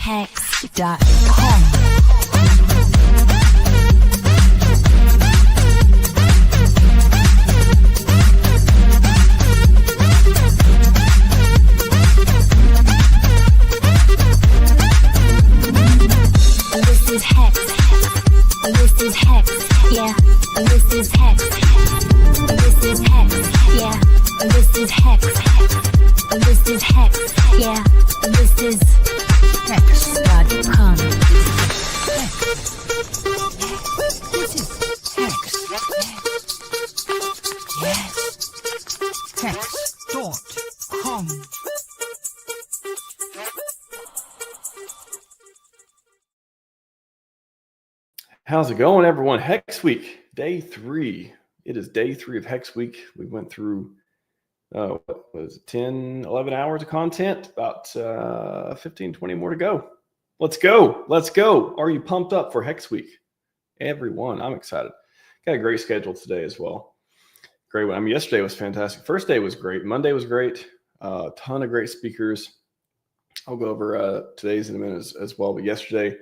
HEX.com. This is HEX. This is HEX. Yeah. This is HEX. This is HEX. Yeah. This is HEX. This is HEX. Yeah. This is HEX.com. This is HEX. Yes. HEX.com. How's it going, everyone? Hex Week, day 3. It is day 3 of Hex Week. We went through, what was it, 10, 11 hours of content, about 15, 20 more to go. Let's go. Let's go. Are you pumped up for Hex Week? Everyone, I'm excited. Got a great schedule today as well. Great one. I mean, yesterday was fantastic. First day was great. Monday was great. A ton of great speakers. I'll go over today's in a minute as well, but yesterday,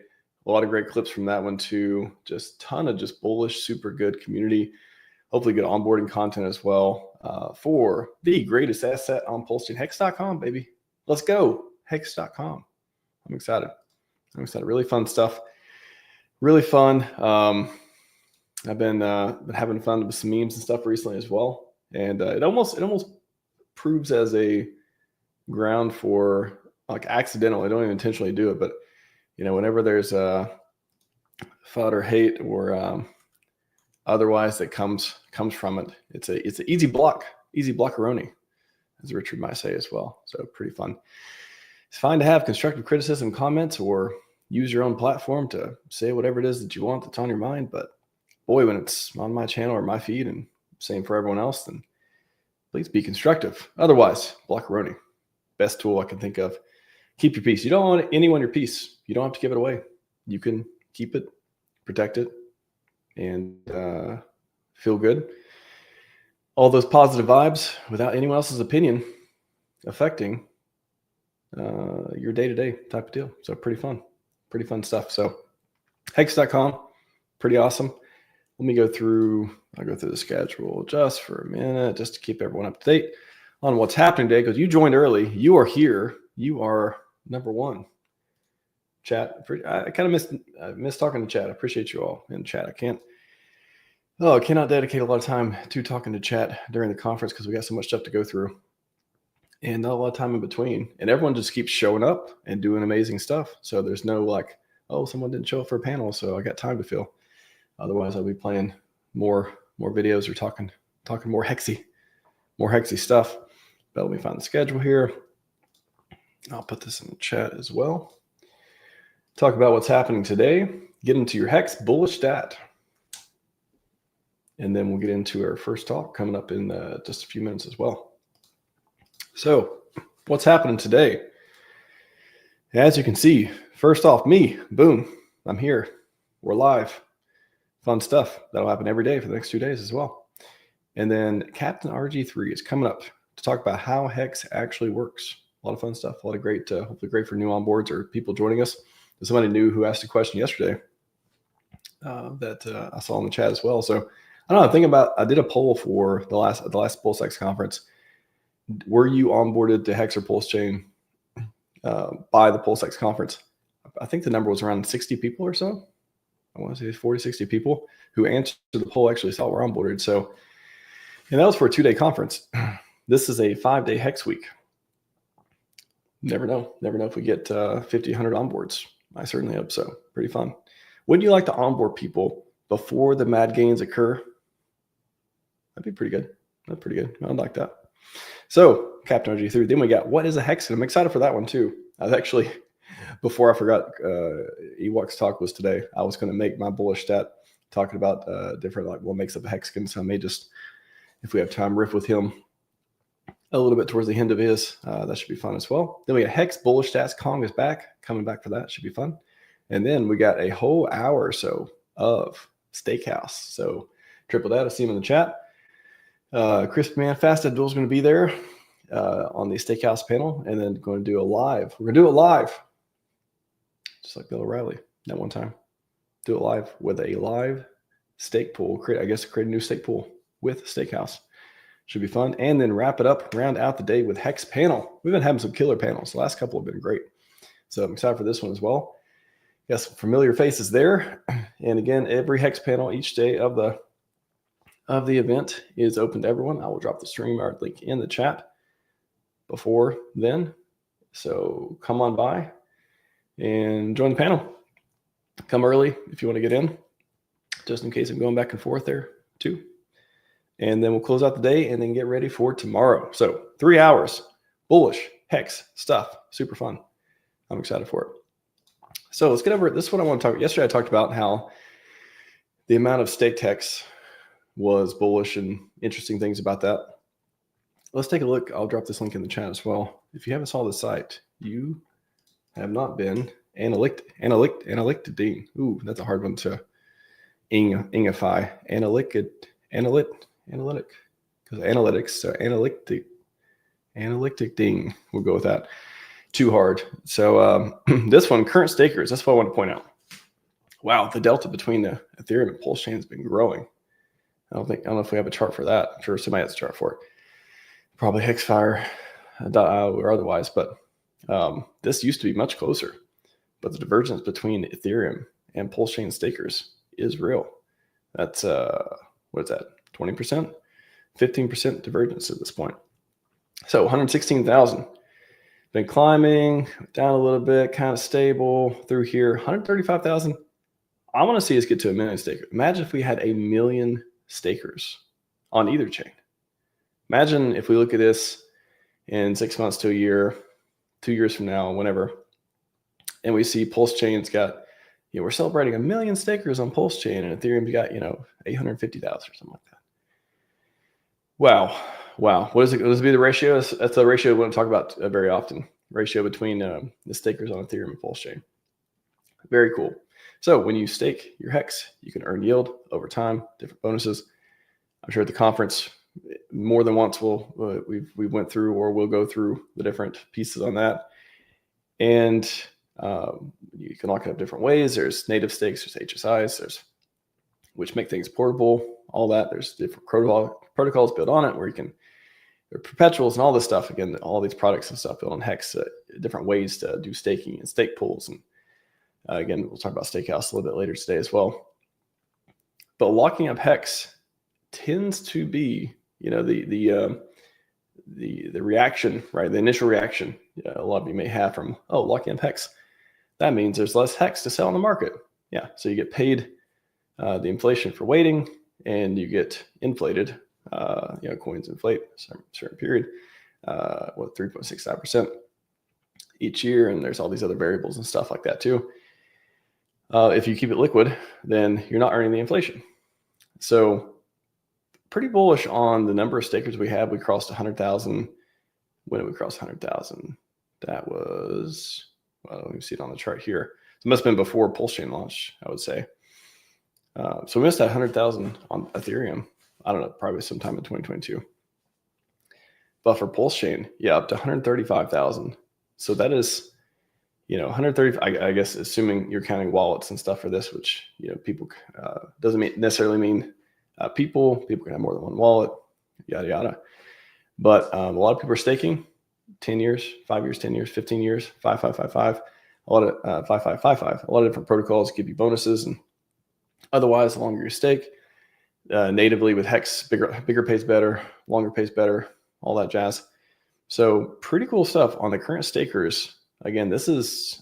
a lot of great clips from that one too. Just ton of just bullish, super good community. Hopefully good onboarding content as well for the greatest asset on PulseChain. Hex.com, baby. Let's go. Hex.com. I'm excited. Really fun stuff. Really fun. I've been having fun with some memes and stuff recently as well. And it almost proves as a ground for like accidental. I don't even intentionally do it, but you know, whenever there's FUD or hate or otherwise that comes from it, it's an easy blockaroni, as Richard might say as well. So pretty fun. It's fine to have constructive criticism, comments, or use your own platform to say whatever it is that you want that's on your mind. But boy, when it's on my channel or my feed, and same for everyone else, then please be constructive. Otherwise, blockaroni, best tool I can think of. Keep your peace. You don't want anyone your peace. You don't have to give it away. You can keep it, protect it, and feel good. All those positive vibes without anyone else's opinion affecting your day-to-day type of deal. So pretty fun stuff. So Hex.com, pretty awesome. Let me go through, I'll go through the schedule just for a minute, just to keep everyone up to date on what's happening today, because you joined early. You are here. You are number one. Chat, I kind of missed talking to chat. I appreciate you all in chat. I cannot dedicate a lot of time to talking to chat during the conference because we got so much stuff to go through and not a lot of time in between. And everyone just keeps showing up and doing amazing stuff. So there's no like, oh, someone didn't show up for a panel, so I got time to fill. Otherwise, I'll be playing more videos or talking more hexy stuff. But let me find the schedule here. I'll put this in the chat as well. Talk about what's happening today. Get into your Hex bullish stat. And then we'll get into our first talk coming up in just a few minutes as well. So what's happening today? As you can see, first off, me, boom, I'm here. We're live. Fun stuff. That'll happen every day for the next 2 days as well. And then Captain RG3 is coming up to talk about how Hex actually works. A lot of fun stuff. A lot of great, hopefully great for new onboards or people joining us. There's somebody new who asked a question yesterday that I saw in the chat as well. So I don't know. I did a poll for the last PulseX conference. Were you onboarded to Hex or PulseChain by the PulseX conference? I think the number was around 60 people or so. I want to say 40, 60 people who answered the poll actually saw we're onboarded. So, and that was for a 2-day conference. This is a 5-day Hex week. Never know if we get 50, 100 onboards. I certainly hope so. Pretty fun. Wouldn't you like to onboard people before the mad gains occur? That'd be pretty good. That's pretty good. I'd like that. So Captain RG3. Then we got what is a Hexican? I'm excited for that one too. I was actually, before I forgot, Ewok's talk was today. I was going to make my bullish stat talking about different like what makes up a Hexican. So I may just, if we have time, riff with him a little bit towards the end of his. That should be fun as well. Then we got Hex bullish stats. Kong is coming back for that. Should be fun. And then we got a whole hour or so of Steakhouse. So triple that. I see him in the chat. Crispy Man Fast Abdul is going to be there on the Steakhouse panel, and then going to do a live. We're going to do it live just like Bill O'Reilly that one time. Do it live with a live stake pool. Create a new stake pool with Steakhouse. Should be fun. And then wrap it up, round out the day with Hex panel. We've been having some killer panels. The last couple have been great. So I'm excited for this one as well. Got some familiar faces there. And again, every Hex panel each day of the event is open to everyone. I will drop the StreamYard link in the chat before then. So come on by and join the panel. Come early if you want to get in, just in case I'm going back and forth there too. And then we'll close out the day and then get ready for tomorrow. So 3 hours, bullish, hex stuff, super fun. I'm excited for it. So let's get over it. This is what I want to talk about. Yesterday I talked about how the amount of staked hex was bullish and interesting things about that. Let's take a look. I'll drop this link in the chat as well. If you haven't saw the site, you have not been analytic. Ooh, that's a hard one to ingify. Analytic, because analytics. So analytic ding. We'll go with that. Too hard. So this one, current stakers. That's what I want to point out. Wow, the delta between the Ethereum and PulseChain has been growing. I don't know if we have a chart for that. I'm sure somebody has a chart for it. Probably Hexfire.io or otherwise, but this used to be much closer. But the divergence between Ethereum and PulseChain stakers is real. That's what is that? 20%, 15% divergence at this point. So 116,000. Been climbing down a little bit, kind of stable through here. 135,000. I want to see us get to 1 million stakers. Imagine if we had 1 million stakers on either chain. Imagine if we look at this in 6 months to a year, 2 years from now, whenever, and we see PulseChain's got, we're celebrating 1 million stakers on PulseChain, and Ethereum's got, 850,000 or something like that. Wow. What is it? What does it be the ratio? That's a ratio we don't talk about very often. Ratio between the stakers on Ethereum and PulseChain. Very cool. So when you stake your hex, you can earn yield over time, different bonuses. I'm sure at the conference, more than once we went through or we'll go through the different pieces on that. And you can lock it up different ways. There's native stakes, there's HSIs, which make things portable, all that. There's different protocols built on it where you can, there are perpetuals and all this stuff. Again, all these products and stuff built on Hex, different ways to do staking and stake pools. And again, we'll talk about Steakhouse a little bit later today as well. But locking up Hex tends to be, the reaction, right? The initial reaction a lot of you may have from, locking up Hex. That means there's less Hex to sell in the market. Yeah, so you get paid the inflation for waiting, and you get inflated. Coins inflate a certain period, 3.65% each year, and there's all these other variables and stuff like that too. If you keep it liquid, then you're not earning the inflation. So pretty bullish on the number of stakers we have. We crossed 100,000. When did we cross 100,000? That was, let me see it on the chart here. It must have been before PulseChain launched, I would say. So we missed that 100,000 on Ethereum. I don't know, probably sometime in 2022. But for PulseChain, up to 135,000. So that is, 130. I guess assuming you're counting wallets and stuff for this, which people doesn't necessarily mean people. People can have more than one wallet, yada yada. But a lot of people are staking 10 years, 5 years, 10 years, 15 years, 5555. A lot of 5555. A lot of different protocols give you bonuses, and otherwise, the longer you stake, natively with Hex, bigger pays better, longer pays better, all that jazz. So pretty cool stuff on the current stakers. Again, this is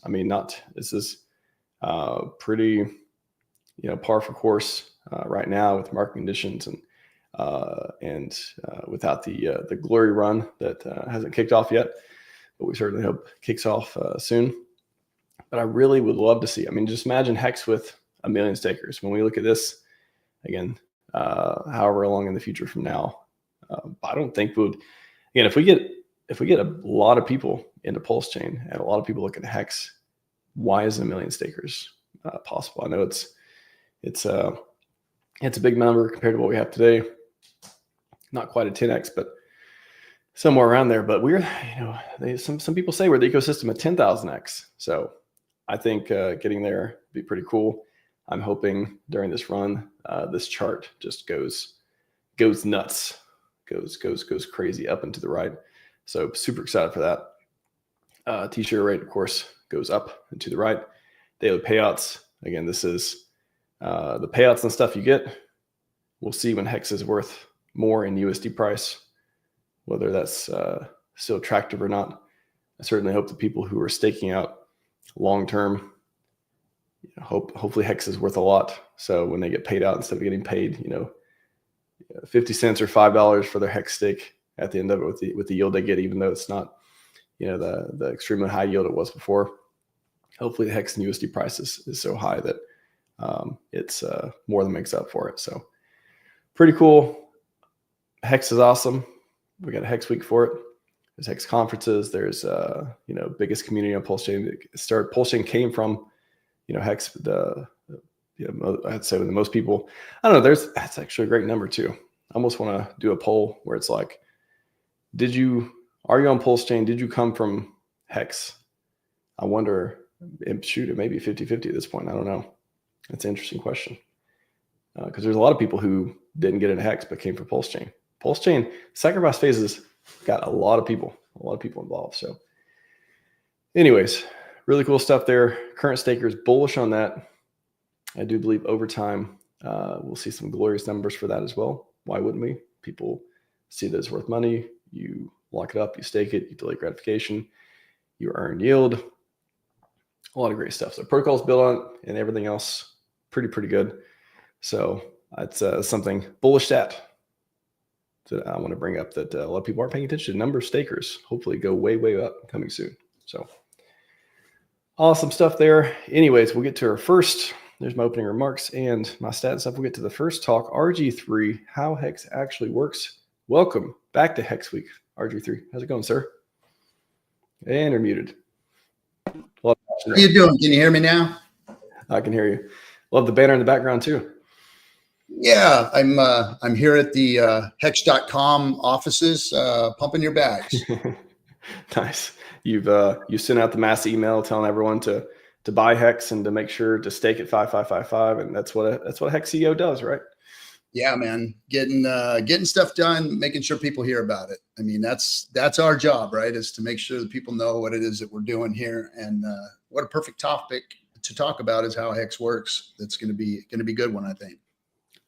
pretty, par for course right now with market conditions and without the glory run that hasn't kicked off yet, but we certainly hope kicks off soon. But I really would love to see. Just imagine Hex with 1 million stakers. When we look at this again, however long in the future from now, I don't think we would. Again, if we get a lot of people into PulseChain and a lot of people look at Hex, why is 1 million stakers possible? I know it's a big number compared to what we have today. Not quite a 10x, but somewhere around there. But we're, some people say we're the ecosystem of 10,000x. So I think getting there would be pretty cool. I'm hoping during this run, this chart just goes nuts, goes crazy up and to the right. So super excited for that. T-share rate, of course, goes up and to the right. Daily payouts. Again, this is the payouts and stuff you get. We'll see when HEX is worth more in USD price, whether that's still attractive or not. I certainly hope the people who are staking out long-term, hopefully HEX is worth a lot. So when they get paid out, instead of getting paid, 50 cents or $5 for their HEX stake at the end of it with the yield they get, even though it's not, the extremely high yield it was before. Hopefully the HEX and USD price is so high that it's more than makes up for it. So pretty cool. HEX is awesome. We got a HEX week for it. There's HEX conferences. There's biggest community on PulseChain. PulseChain came from HEX. I'd say with the most people. I don't know. That's actually a great number too. I almost want to do a poll where it's like, are you on PulseChain? Did you come from HEX? I wonder. Shoot, it may be 50-50 at this point. I don't know. That's an interesting question. Because there's a lot of people who didn't get into HEX but came from PulseChain. PulseChain sacrifice phases got a lot of people involved. So anyways, really cool stuff there. Current stakers bullish on that. I do believe over time we'll see some glorious numbers for that as well. Why wouldn't we? People see that it's worth money. You lock it up, you stake it, you delay gratification, you earn yield. A lot of great stuff. So protocols built on it and everything else pretty good. So that's something bullish that I want to bring up, that a lot of people aren't paying attention. Number of stakers hopefully go way up coming soon. So awesome stuff there. Anyways, we'll get to our first. There's my opening remarks and my stat stuff. We'll get to the first talk, RG3, how HEX actually works. Welcome back to HEX Week, RG3. How's it going, sir? And you're muted. How are you doing? Can you hear me now? I can hear you. Love the banner in the background too. Yeah, I'm here at the hex.com offices, pumping your bags. Nice. You sent out the mass email telling everyone to buy HEX and to make sure to stake at 5555, and that's what a HEX CEO does, right? Yeah, man, getting stuff done, making sure people hear about it. I mean, that's our job, right? Is to make sure that people know what it is that we're doing here, and what a perfect topic to talk about is how HEX works. That's going to be a good one, I think.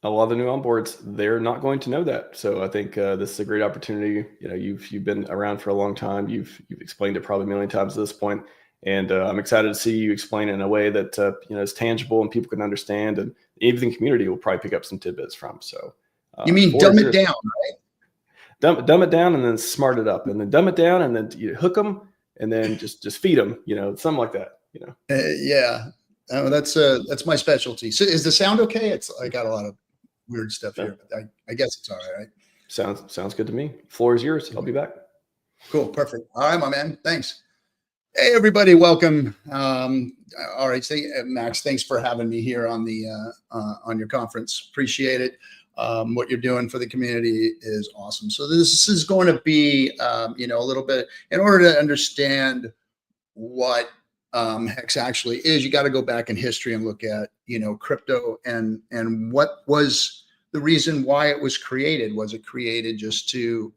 A lot of the new onboards, they're not going to know that. So I think this is a great opportunity. You've been around for a long time. You've explained it probably a million times at this point. And I'm excited to see you explain it in a way that is tangible and people can understand, and even the community will probably pick up some tidbits from. So you mean dumb it down, right? Dumb it down and then smart it up, and then dumb it down and then hook them and then just feed them, something like that. Yeah, that's my specialty. So is the sound okay? I got a lot of weird stuff here, but I guess it's all right. Sounds good to me. Floor is yours. I'll be back. Cool, perfect. All right, my man. Thanks. Hey, everybody, welcome. All right, Max, thanks for having me here on your conference. Appreciate it. What you're doing for the community is awesome. So this is going to be, a little bit, in order to understand what HEX actually is, you got to go back in history and look at, crypto and what was the reason why it was created. Was it created just to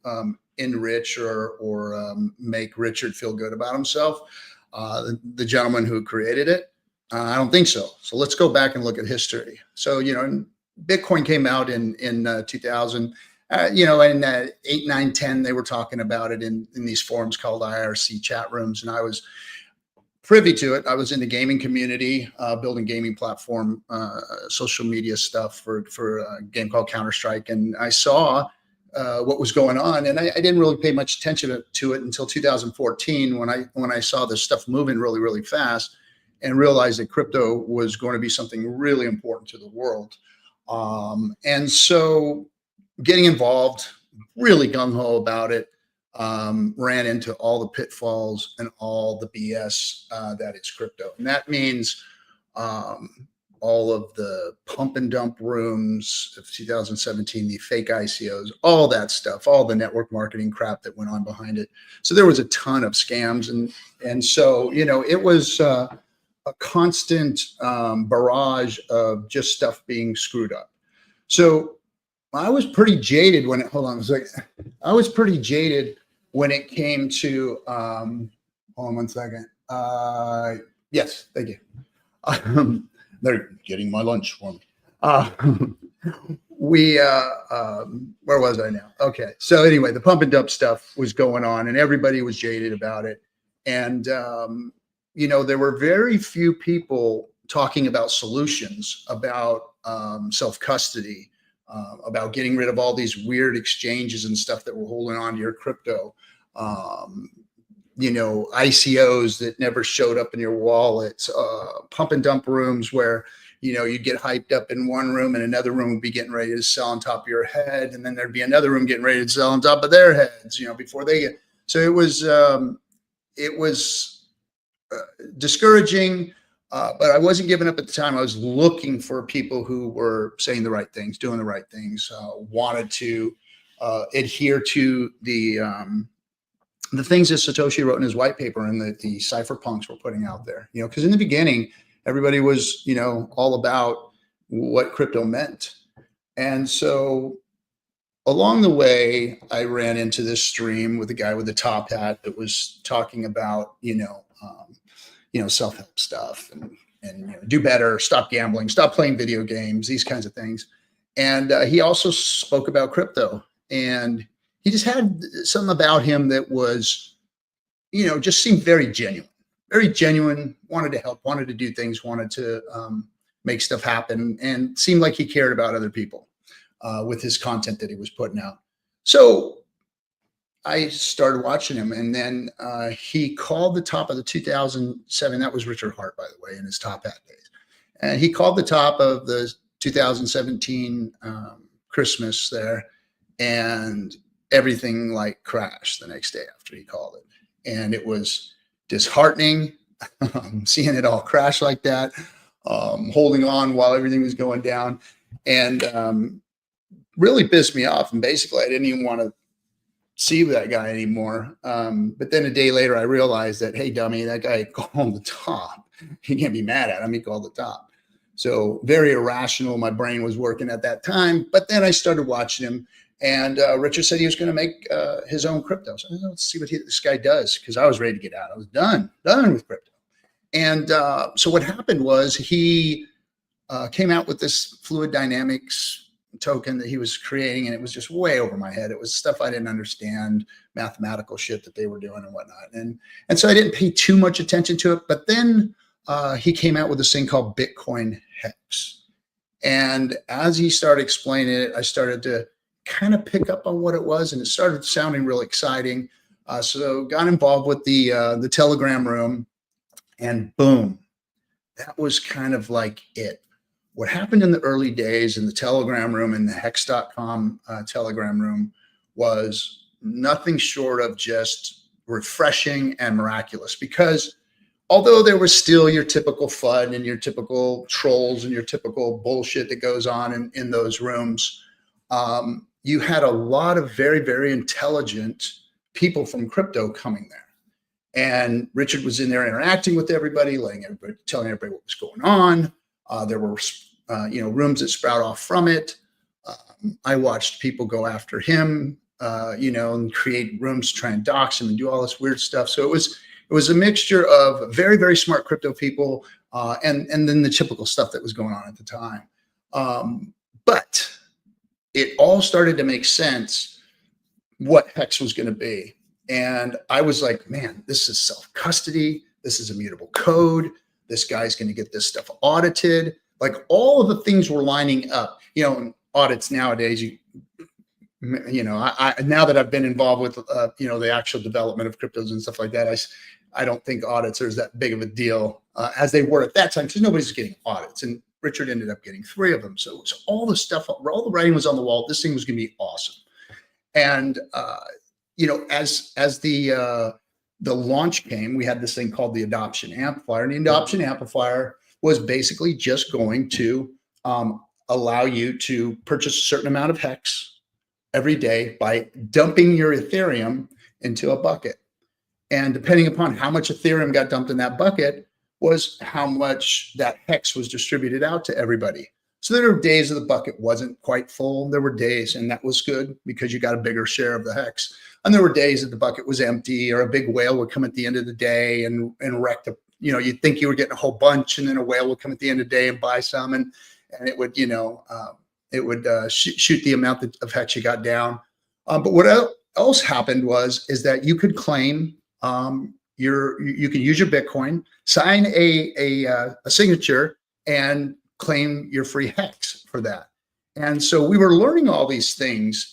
enrich or make Richard feel good about himself, the gentleman who created it? I don't think so. So let's go back and look at history. So Bitcoin came out in 2000. In 8, 9, 10, they were talking about it in these forums called IRC chat rooms, and I was privy to it. I was in the gaming community, building gaming platform, social media stuff for a game called Counter-Strike, and I saw what was going on, and I didn't really pay much attention to it until 2014 when I saw this stuff moving really, really fast, and realized that crypto was going to be something really important to the world. And so getting involved, really gung-ho about it, ran into all the pitfalls and all the BS that is crypto. And that means all of the pump and dump rooms of 2017, the fake ICOs, all that stuff, all the network marketing crap that went on behind it. So there was a ton of scams. And so, it was a constant barrage of just stuff being screwed up. So I was pretty jaded when it, hold on a second. I was pretty jaded when it came to, hold on one second. Yes, thank you. They're getting my lunch for me. Where was I now? Okay. So anyway, the pump and dump stuff was going on and everybody was jaded about it. And, you know, there were very few people talking about solutions, about self-custody, about getting rid of all these weird exchanges and stuff that were holding on to your crypto. You know, ICOs that never showed up in your wallets, pump and dump rooms where, you know, you'd get hyped up in one room and another room would be getting ready to sell on top of your head. And then there'd be another room getting ready to sell on top of their heads, you know, before they get, so it was discouraging, but I wasn't giving up at the time. I was looking for people who were saying the right things, doing the right things, wanted to adhere to the things that Satoshi wrote in his white paper and that the cypherpunks were putting out there, you know, because in the beginning, everybody was, you know, all about what crypto meant. And so along the way, I ran into this stream with a guy with a top hat that was talking about, you know, self-help stuff and you know, do better, stop gambling, stop playing video games, these kinds of things. And he also spoke about crypto, and he just had something about him that was, you know, just seemed very genuine, wanted to help, wanted to do things, wanted to make stuff happen, and seemed like he cared about other people with his content that he was putting out. So I started watching him, and then he called the top of the 2007, that was Richard Hart, by the way, in his top hat days. And he called the top of the 2017 Christmas there, and everything like crashed the next day after he called it. And it was disheartening seeing it all crash like that, holding on while everything was going down, and really pissed me off. And basically I didn't even want to see that guy anymore. But then a day later I realized that, hey, dummy, that guy called the top. You can't be mad at him. He called the top. So very irrational. My brain was working at that time. But then I started watching him. And Richard said he was going to make his own crypto. So let's see what this guy does, because I was ready to get out. I was done with crypto. And so what happened was he came out with this fluid dynamics token that he was creating, and it was just way over my head. It was stuff I didn't understand, mathematical shit that they were doing and whatnot. And so I didn't pay too much attention to it. But then he came out with this thing called Bitcoin HEX. And as he started explaining it, I started to kind of pick up on what it was, and it started sounding really exciting. So got involved with the Telegram room, and boom, that was kind of like it. What happened in the early days in the Telegram room, in the hex.com Telegram room, was nothing short of just refreshing and miraculous, because although there was still your typical FUD and your typical trolls and your typical bullshit that goes on in those rooms, you had a lot of very, very intelligent people from crypto coming there. And Richard was in there interacting with everybody, telling everybody what was going on. There were, rooms that sprout off from it. I watched people go after him, and create rooms to try and dox him and do all this weird stuff. So it was a mixture of very, very smart crypto people, and then the typical stuff that was going on at the time. But it all started to make sense what HEX was going to be. And I was like, man, this is self-custody. This is immutable code. This guy's going to get this stuff audited. Like, all of the things were lining up. Audits nowadays, I now that I've been involved with, the actual development of cryptos and stuff like that, I don't think audits are that big of a deal as they were at that time, because nobody's getting audits. And Richard ended up getting 3 of them. So all the stuff, all the writing was on the wall. This thing was going to be awesome. And, as the launch came, we had this thing called the adoption amplifier. And the adoption amplifier was basically just going to allow you to purchase a certain amount of HEX every day by dumping your Ethereum into a bucket. And depending upon how much Ethereum got dumped in that bucket was how much that hex was distributed out to everybody. So there were days of the bucket wasn't quite full. There were days, and that was good because you got a bigger share of the hex. And there were days that the bucket was empty, or a big whale would come at the end of the day and wreck the, you'd think you were getting a whole bunch, and then a whale would come at the end of the day and buy some, and it would, shoot the amount of hex you got down. But what else happened is that you could claim you could use your Bitcoin, sign a signature, and claim your free hex for that. And so we were learning all these things,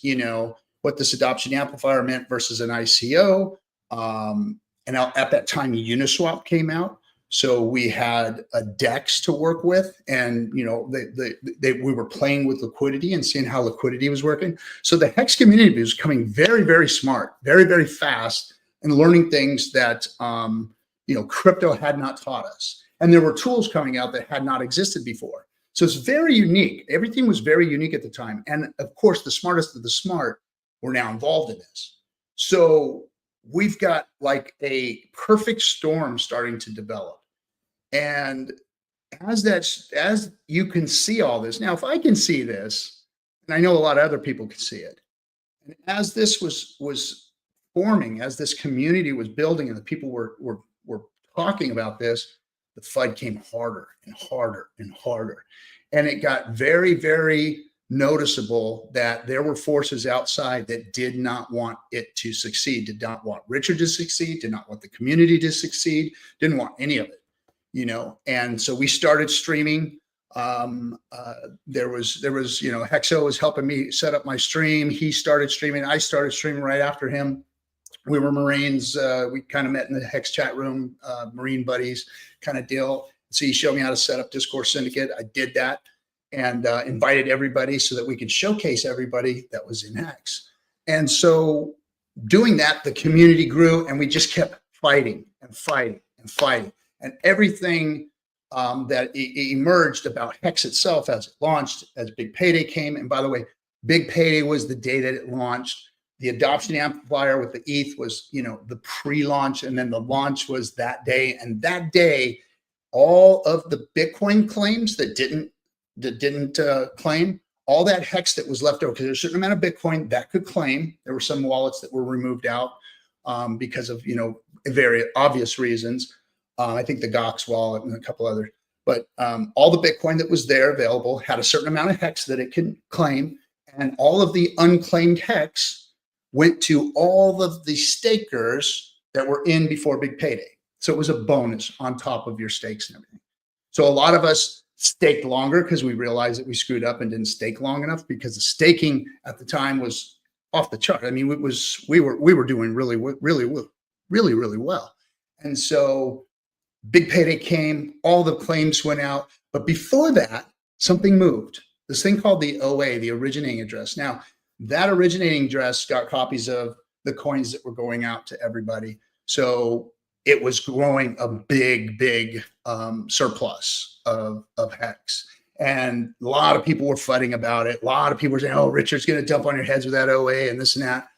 what this adoption amplifier meant versus an ICO. And at that time, Uniswap came out. So we had a DEX to work with, and we were playing with liquidity and seeing how liquidity was working. So the Hex community was becoming very, very smart, very, very fast, and learning things that crypto had not taught us. And there were tools coming out that had not existed before. So it's very unique. Everything was very unique at the time. And of course, the smartest of the smart were now involved in this. So we've got like a perfect storm starting to develop. And as you can see all this, now, if I can see this, and I know a lot of other people can see it, and as this was forming, as this community was building, and the people were talking about this, the FUD came harder and harder and harder. And it got very, very noticeable that there were forces outside that did not want it to succeed, did not want Richard to succeed, did not want the community to succeed, didn't want any of it, And so we started streaming. There was Hexo was helping me set up my stream. He started streaming. I started streaming right after him. We were Marines. We kind of met in the Hex chat room, Marine buddies kind of deal. So he showed me how to set up Discord Syndicate. I did that and invited everybody so that we could showcase everybody that was in Hex. And so doing that, the community grew, and we just kept fighting and fighting and fighting. And everything that emerged about Hex itself as it launched, as Big Payday came. And by the way, Big Payday was the day that it launched. The adoption amplifier with the ETH was, the pre-launch, and then the launch was that day. And that day, all of the Bitcoin claims that didn't claim, all that Hex that was left over, because there's a certain amount of Bitcoin that could claim. There were some wallets that were removed out because of, very obvious reasons. I think the Gox wallet and a couple others. But all the Bitcoin that was there available had a certain amount of Hex that it could claim. And all of the unclaimed Hex went to all of the stakers that were in before Big Payday. So it was a bonus on top of your stakes and everything. So a lot of us staked longer because we realized that we screwed up and didn't stake long enough, because the staking at the time was off the chart. I mean, we were doing really well. And so Big Payday came, all the claims went out. But before that, something moved. This thing called the OA, the originating address. Now, that originating address got copies of the coins that were going out to everybody. So it was growing a big surplus of Hex. And a lot of people were fighting about it. A lot of people were saying, oh, Richard's going to dump on your heads with that OA and this and that.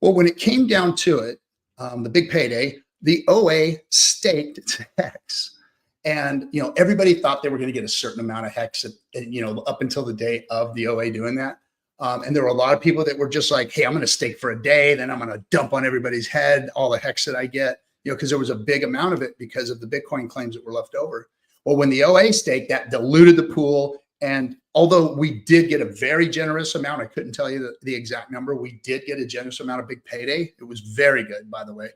Well, when it came down to it, the Big Payday, the OA staked to Hex. And, everybody thought they were going to get a certain amount of Hex, up until the day of the OA doing that. And there were a lot of people that were just like, hey, I'm going to stake for a day, then I'm going to dump on everybody's head all the Hex that I get, because there was a big amount of it because of the Bitcoin claims that were left over. Well, when the OA staked, that diluted the pool. And although we did get a very generous amount, I couldn't tell you the exact number. We did get a generous amount of Big Payday. It was very good, by the way.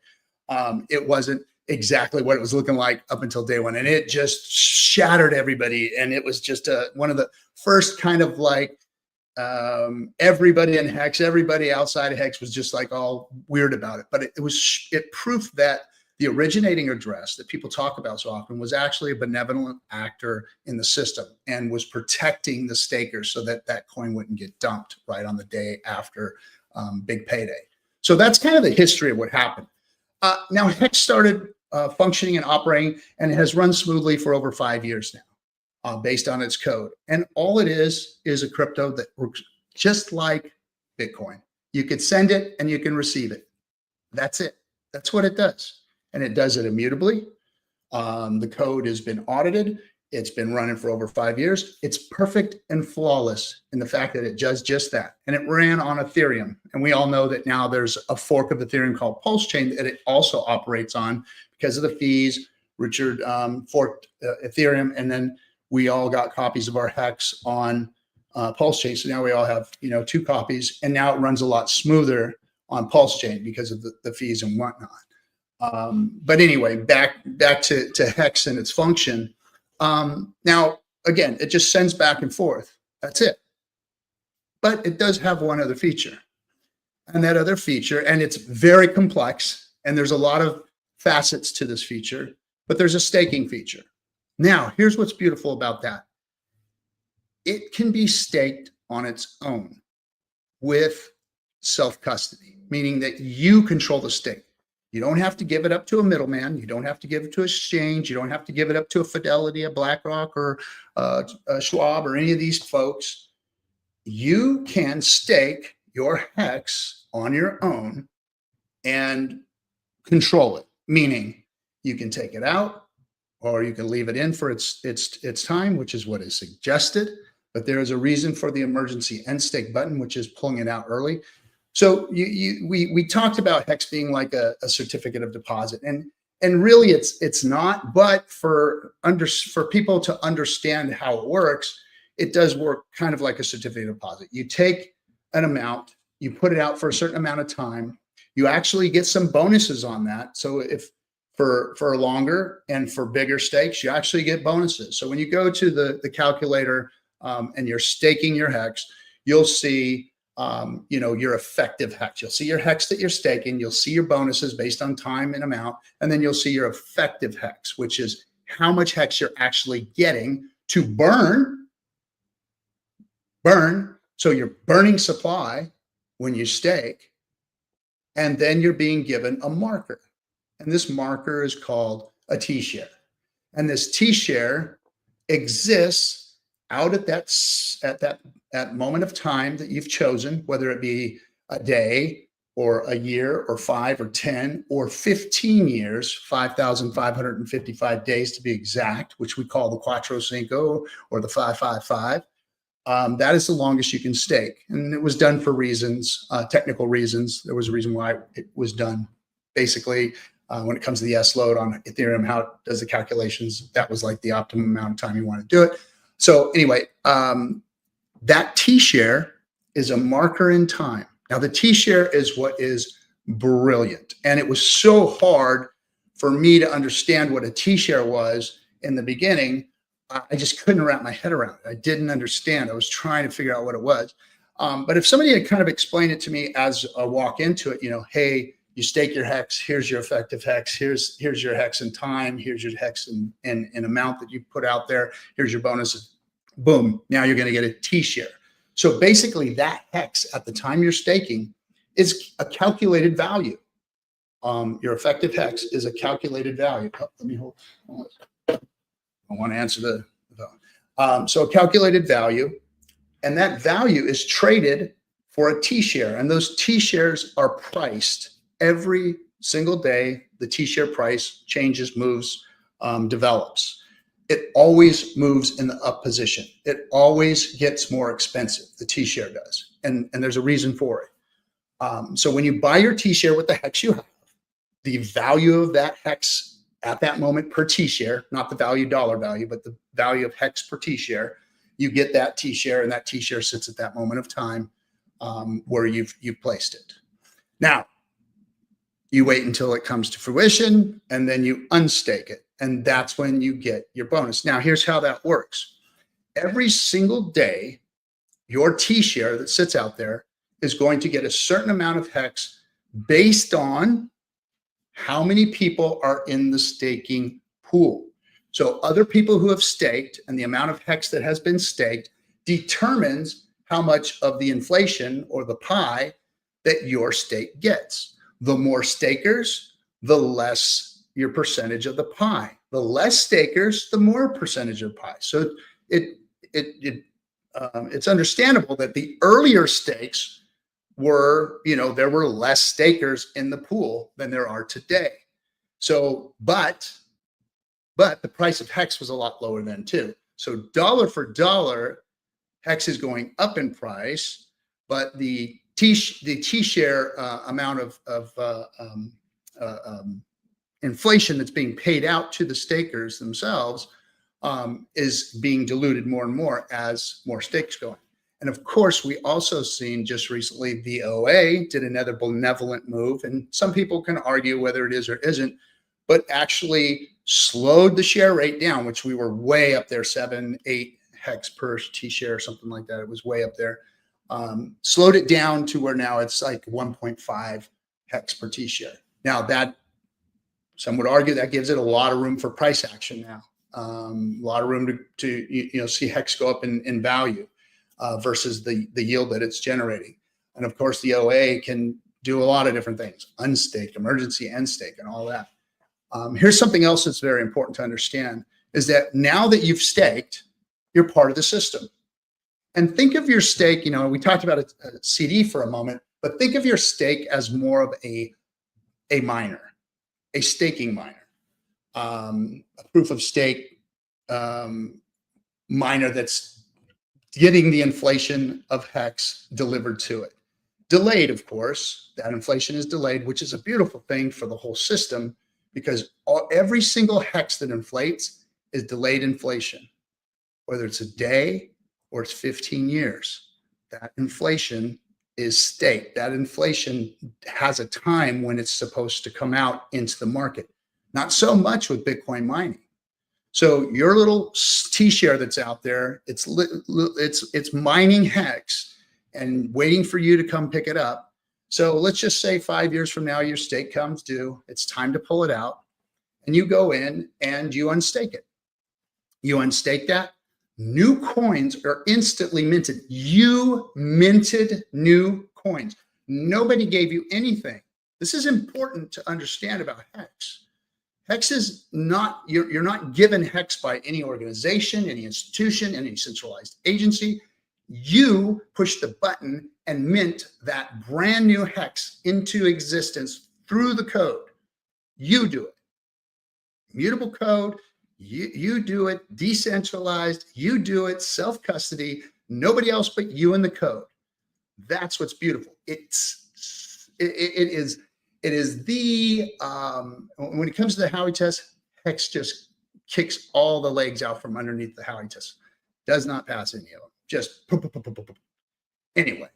It wasn't exactly what it was looking like up until day one. And it just shattered everybody. And it was just one of the first kind of like, everybody in Hex, everybody outside of Hex was just like all weird about it. But it proved that the originating address that people talk about so often was actually a benevolent actor in the system and was protecting the stakers so that that coin wouldn't get dumped right on the day after Big Payday. So that's kind of the history of what happened. Now Hex started functioning and operating, and it has run smoothly for over 5 years now, based on its code. And all it is a crypto that works just like Bitcoin. You could send it and you can receive it. That's it. That's what it does. And it does it immutably. The code has been audited. It's been running for over 5 years. It's perfect and flawless in the fact that it does just that. And it ran on Ethereum. And we all know that now there's a fork of Ethereum called PulseChain that it also operates on because of the fees. Richard forked Ethereum, and then we all got copies of our HEX on PulseChain. So now we all have 2 copies, and now it runs a lot smoother on PulseChain because of the fees and whatnot. But anyway, back to HEX and its function. Now, again, it just sends back and forth. That's it. But it does have one other feature. And that other feature, and it's very complex, and there's a lot of facets to this feature, but there's a staking feature. Now, here's what's beautiful about that. It can be staked on its own with self-custody, meaning that you control the stake. You don't have to give it up to a middleman. You don't have to give it to an exchange. You don't have to give it up to a Fidelity, a BlackRock, or a Schwab, or any of these folks. You can stake your HEX on your own and control it, meaning you can take it out or you can leave it in for its time, which is what is suggested. But there is a reason for the emergency end stake button, which is pulling it out early. So we talked about HEX being like a certificate of deposit, and really it's not. But for people to understand how it works, it does work kind of like a certificate of deposit. You take an amount, you put it out for a certain amount of time. You actually get some bonuses on that. So if for longer and for bigger stakes, you actually get bonuses. So when you go to the calculator and you're staking your HEX, you'll see your effective HEX. You'll see your HEX that you're staking. You'll see your bonuses based on time and amount. And then you'll see your effective HEX, which is how much HEX you're actually getting to burn. So you're burning supply when you stake. And then you're being given a marker. And this marker is called a T-share. And this T-share exists out at that moment of time that you've chosen, whether it be a day or a year or 5 or 10 or 15 years, 5,555 days to be exact, which we call the Cuatro Cinco or the 555. That is the longest you can stake. And it was done for reasons, technical reasons. There was a reason why it was done. Basically, when it comes to the S load on Ethereum, how it does the calculations, that was like the optimum amount of time you want to do it. So anyway, that T-share is a marker in time. Now, the T-share is what is brilliant. And it was so hard for me to understand what a T-share was in the beginning. I just couldn't wrap my head around it. I didn't understand. I was trying to figure out what it was. But if somebody had kind of explained it to me as a walk into it, hey, you stake your HEX, here's your effective HEX, here's your HEX in time, here's your HEX in amount that you put out there, here's your bonuses, boom, now you're going to get a T-share. So basically that HEX at the time you're staking is a calculated value. Your effective HEX is a calculated value. Oh, let me hold. I want to answer the phone. So a calculated value, and that value is traded for a T-share, and those T-shares are priced every single day. The T-share price changes, moves, develops. It always moves in the up position. It always gets more expensive. The T-share does, and there's a reason for it. So when you buy your T-share with the HEX you have, the value of that HEX at that moment per T-share, not the value dollar value, but the value of HEX per T-share, you get that T-share, and that T-share sits at that moment of time where you've placed it. Now, you wait until it comes to fruition, and then you unstake it, and that's when you get your bonus. Now, here's how that works. Every single day, your T-share that sits out there is going to get a certain amount of HEX based on how many people are in the staking pool. So other people who have staked and the amount of HEX that has been staked determines how much of the inflation or the pie that your stake gets. The more stakers, the less your percentage of the pie. The less stakers, the more percentage of pie. So it's understandable that the earlier stakes were, there were less stakers in the pool than there are today. So, but but the price of HEX was a lot lower then too. So dollar for dollar, HEX is going up in price, but the T-share amount of inflation that's being paid out to the stakers themselves is being diluted more and more as more stakes go in. And of course, we also seen just recently the OA did another benevolent move, and some people can argue whether it is or isn't, but actually slowed the share rate down, which we were way up there, 7, 8 HEX per T-share, something like that. It was way up there. Slowed it down to where now it's like 1.5 HEX per T-share. Now that, some would argue that gives it a lot of room for price action now. A lot of room to see HEX go up in value versus the yield that it's generating. And of course, the OA can do a lot of different things, unstake, emergency end stake, and all that. Here's something else that's very important to understand, is that now that you've staked, you're part of the system. And think of your stake, we talked about a CD for a moment, but think of your stake as more of a miner, a staking miner, a proof of stake miner that's getting the inflation of HEX delivered to it. Delayed, of course, that inflation is delayed, which is a beautiful thing for the whole system, because every single HEX that inflates is delayed inflation, whether it's a day or it's 15 years. That inflation is staked. That inflation has a time when it's supposed to come out into the market. Not so much with Bitcoin mining. So your little T-share that's out there, it's mining HEX and waiting for you to come pick it up. So let's just say 5 years from now, your stake comes due. It's time to pull it out. And you go in and you unstake it. You unstake that. New coins are instantly minted. You minted new coins. Nobody gave you anything. This is important to understand about HEX. HEX is not, you're not given HEX by any organization, any institution, any centralized agency. You push the button and mint that brand new HEX into existence through the code. You do it. Mutable code, you do it. Decentralized, you do it. Self-custody, nobody else but you and the code. That's what's beautiful. It is the, when it comes to the Howey test, HEX just kicks all the legs out from underneath the Howey test. Does not pass any of them. Just poop, poop, poop, poop, poop. Anyway,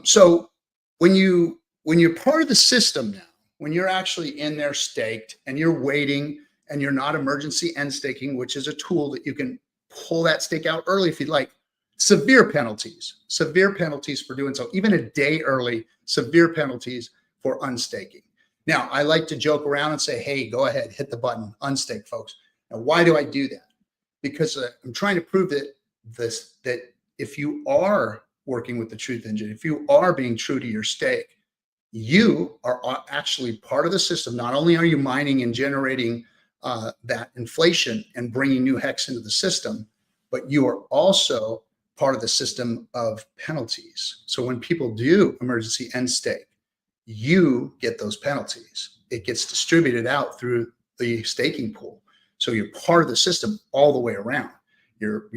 so when you're part of the system now, when you're actually in there staked and you're waiting and you're not emergency end staking, which is a tool that you can pull that stake out early if you'd like, severe penalties for doing so, even a day early, severe penalties for unstaking. Now, I like to joke around and say, hey, go ahead, hit the button, unstake, folks. Now, why do I do that? Because I'm trying to prove that if you are working with the truth engine, if you are being true to your stake, you are actually part of the system. Not only are you mining and generating that inflation and bringing new HEX into the system, but you are also part of the system of penalties. So when people do emergency end stake, you get those penalties. It gets distributed out through the staking pool. So you're part of the system all the way around. You're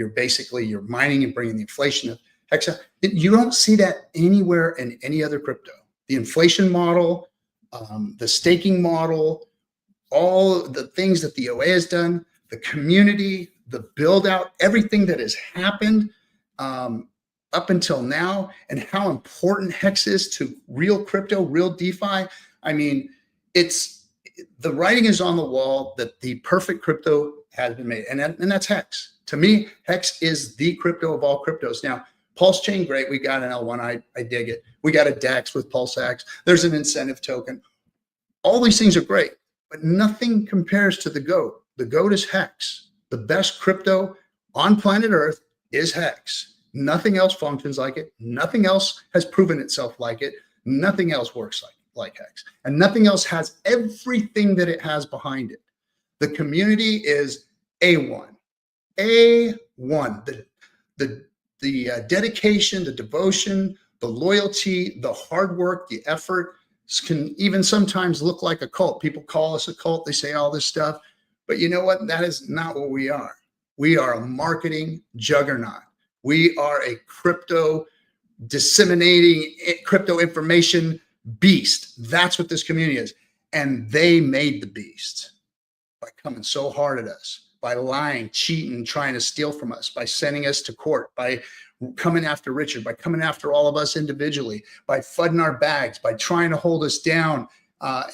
mining and bringing the inflation of HEX. You don't see that anywhere in any other crypto. The inflation model, the staking model, all the things that the OA has done, the community, the build out, everything that has happened up until now, and how important HEX is to real crypto, real DeFi. I mean, the writing is on the wall that the perfect crypto has been made, and that's HEX. To me, HEX is the crypto of all cryptos. Now, PulseChain, great. We got an L1. I dig it. We got a DEX with PulseX. There's an incentive token. All these things are great, but nothing compares to the GOAT. The GOAT is HEX. The best crypto on planet Earth is HEX. Nothing else functions like it. Nothing else has proven itself like it. Nothing else works like HEX. And nothing else has everything that it has behind it. The community is A1. A1. The dedication, the devotion, the loyalty, the hard work, the effort can even sometimes look like a cult. People call us a cult. They say all this stuff. But you know what? That is not what we are. We are a marketing juggernaut. We are a crypto disseminating crypto information beast. That's what this community is. And they made the beast by coming so hard at us, by lying, cheating, trying to steal from us, by sending us to court, by coming after Richard, by coming after all of us individually, by fudding our bags, by trying to hold us down,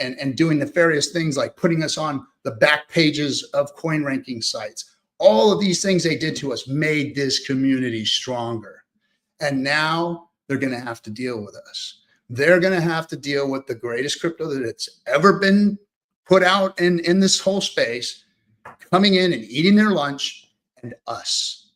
and doing nefarious things like putting us on the back pages of coin ranking sites. All of these things they did to us made this community stronger. And now they're going to have to deal with us. They're going to have to deal with the greatest crypto that it's ever been put out in this whole space, coming in and eating their lunch, and us.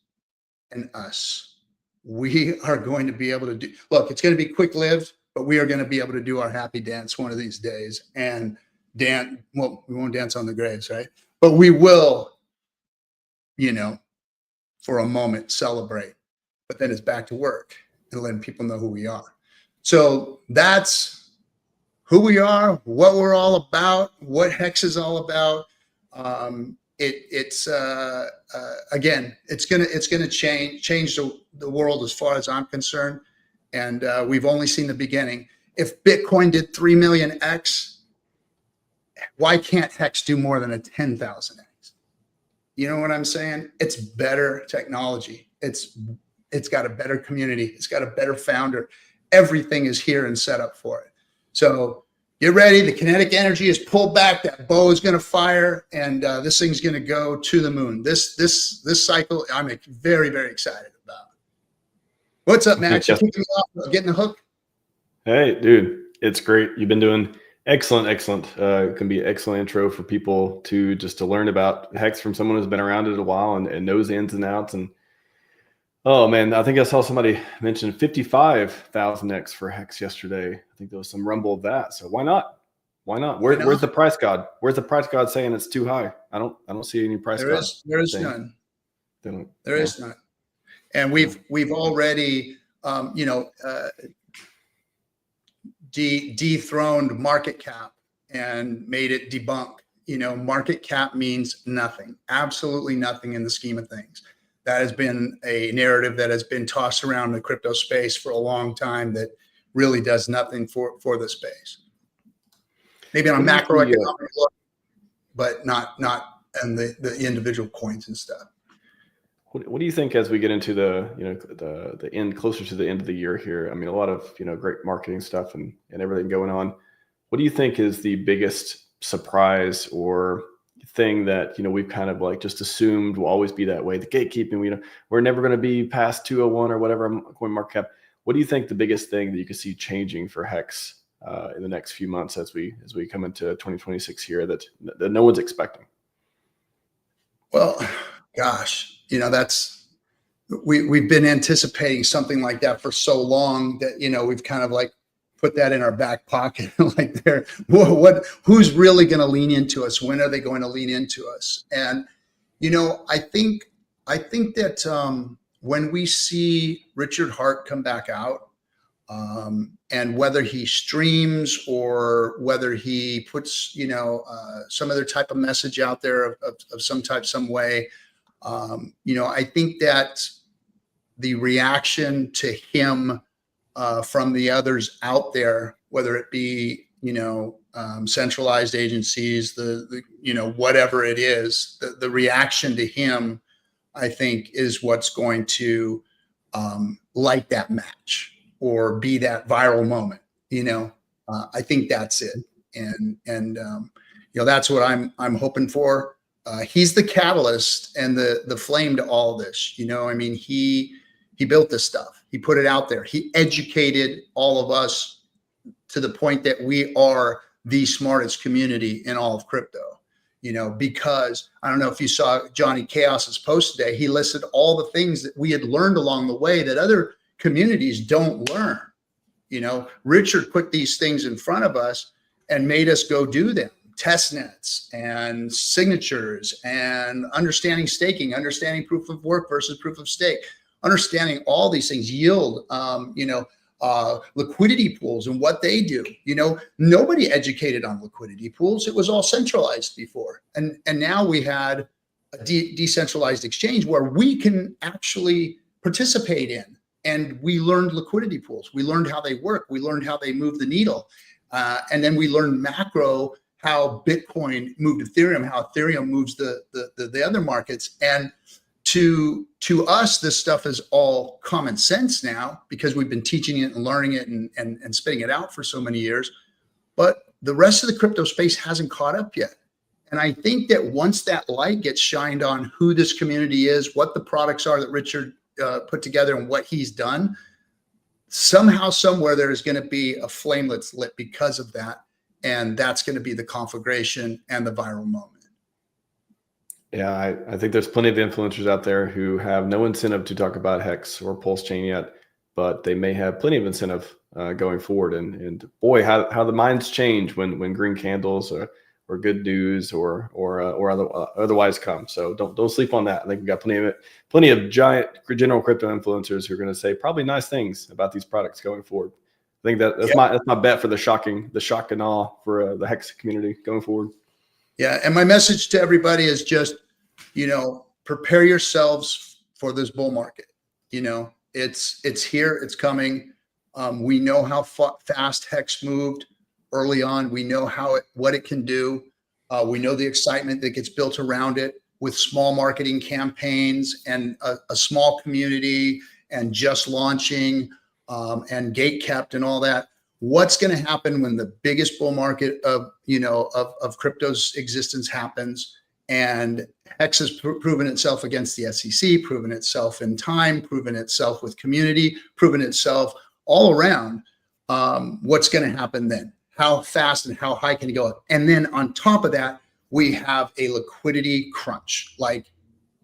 We are going to be able to do, look, it's going to be quick-lived, but we are going to be able to do our happy dance one of these days and dance. Well, we won't dance on the graves, right? But we will, for a moment celebrate, but then it's back to work and letting people know who we are. So that's who we are, what we're all about, what Hex is all about. Again, it's gonna change the world as far as I'm concerned, and we've only seen the beginning. If Bitcoin did 3 million X, why can't Hex do more than a 10,000 X? You know what I'm saying? It's better technology. It's got a better community. It's got a better founder. Everything is here and set up for it. So get ready. The kinetic energy is pulled back. That bow is going to fire, and this thing's going to go to the moon. This cycle, I'm very, very excited about. What's up, Max? You kicking me off, getting the hook? Hey, dude, it's great. You've been doing excellent. It can be an excellent intro for people to learn about Hex from someone who's been around it a while and knows the ins and outs. And oh man, I think I saw somebody mention 55,000 X for Hex yesterday. I think there was some rumble of that. So why not? Where's the price god? Where's the price god saying it's too high? I don't see any price god. There is none. There is none. And we've already dethroned market cap and made it debunk. Market cap means nothing, absolutely nothing in the scheme of things. That has been a narrative that has been tossed around the crypto space for a long time that really does nothing for the space. Maybe on a macroeconomic look, but not in the individual coins and stuff. What do you think as we get into the end, closer to the end of the year here? I mean, a lot of great marketing stuff and everything going on. What do you think is the biggest surprise or thing that we've kind of like just assumed will always be that way? The gatekeeping, we're never going to be past 201 or whatever coin market cap. What do you think the biggest thing that you can see changing for Hex in the next few months as we come into 2026 here that no one's expecting? Well, gosh, we've been anticipating something like that for so long that we've kind of like put that in our back pocket. Like, who's really going to lean into us? When are they going to lean into us? And I think that when we see Richard Hart come back out, and whether he streams or whether he puts some other type of message out there of some type, some way, I think that the reaction to him from the others out there, whether it be centralized agencies, the whatever it is, the reaction to him, I think, is what's going to light that match or be that viral moment. I think that's it, and that's what I'm hoping for. He's the catalyst and the flame to all this. I mean, he built this stuff. He put it out there. He educated all of us to the point that we are the smartest community in all of crypto. Because I don't know if you saw Johnny Chaos's post today. He listed all the things that we had learned along the way that other communities don't learn. Richard put these things in front of us and made us go do them. Test nets and signatures and understanding staking, understanding proof of work versus proof of stake, understanding all these things, yield, liquidity pools and what they do. You know, nobody educated on liquidity pools. It was all centralized before. And now we had a decentralized exchange where we can actually participate in. And we learned liquidity pools. We learned how they work. We learned how they move the needle. And then we learned macro, how Bitcoin moved Ethereum, how Ethereum moves the other markets. And to us, this stuff is all common sense now because we've been teaching it and learning it and spitting it out for so many years. But the rest of the crypto space hasn't caught up yet. And I think that once that light gets shined on who this community is, what the products are that Richard put together and what he's done, somehow, somewhere, there's going to be a flame that's lit because of that. And that's going to be the conflagration and the viral moment. Yeah, I think there's plenty of influencers out there who have no incentive to talk about Hex or PulseChain yet, but they may have plenty of incentive going forward. And boy, how the minds change when green candles or good news or otherwise come. So don't sleep on that. I think we've got plenty of giant general crypto influencers who are going to say probably nice things about these products going forward. I think that's my bet for the shock and awe for the Hex community going forward. Yeah, and my message to everybody is just, you know, prepare yourselves for this bull market. You know, it's here, it's coming. We know how fast Hex moved early on. We know what it can do. We know the excitement that gets built around it with small marketing campaigns and a small community and just launching and gate kept and all that. What's going to happen when the biggest bull market of crypto's existence happens? And Hex has proven itself against the SEC, proven itself in time, proven itself with community, proven itself all around. What's going to happen then? How fast and how high can it go up? And then on top of that, we have a liquidity crunch. Like,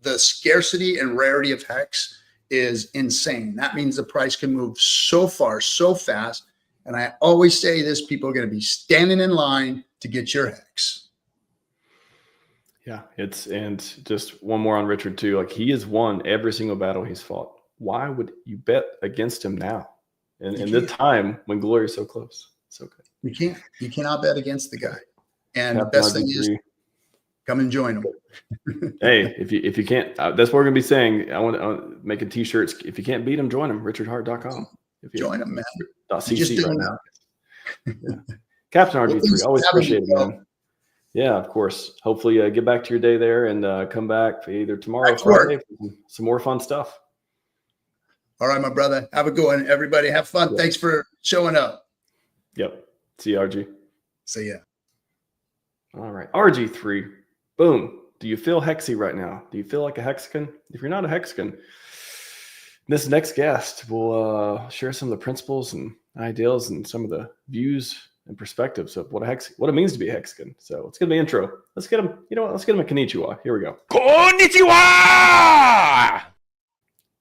the scarcity and rarity of Hex is insane. That means the price can move so far, so fast. And I always say this, people are going to be standing in line to get your Hex. Yeah, and just one more on Richard too. Like, he has won every single battle he's fought. Why would you bet against him now? In the time when glory is so close. So good. You cannot bet against the guy. And the best thing is, come and join him. Hey, if you can't, that's what we're gonna be saying. I want to make a t-shirts. If you can't beat him, join him. RichardHart.com. Join him, man. .cc right now. Yeah. Captain RG3, always appreciate it, man. Yeah, of course. Hopefully, get back to your day there and come back either tomorrow or Friday for some more fun stuff. All right, my brother. Have a good one, everybody. Have fun. Yeah. Thanks for showing up. Yep. See you, RG. See ya. All right. RG3. Boom. Do you feel hexy right now? Do you feel like a Hexican? If you're not a Hexican, this next guest will share some of the principles and ideals and some of the views and perspectives of what it means to be a Hexican. So it's gonna be intro. Let's get him. You know what? Let's get him a konnichiwa. Here we go. Konnichiwa.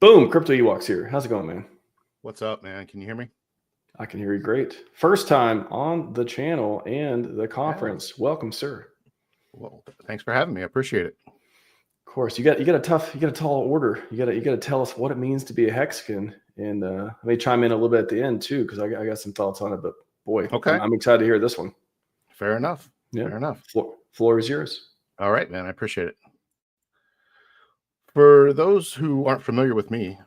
Boom. Crypto Ewoks here. How's it going, man? What's up, man? Can you hear me? I can hear you great. First time on the channel and the conference. Yeah. Welcome, sir. Well, thanks for having me. I appreciate it. Of course, you got a tall order. You got to tell us what it means to be a Hexican, and let me chime in a little bit at the end too, because I got some thoughts on it. But boy, okay, I'm excited to hear this one. Fair enough. Yeah, fair enough. Floor is yours. All right, man. I appreciate it. For those who aren't familiar with me,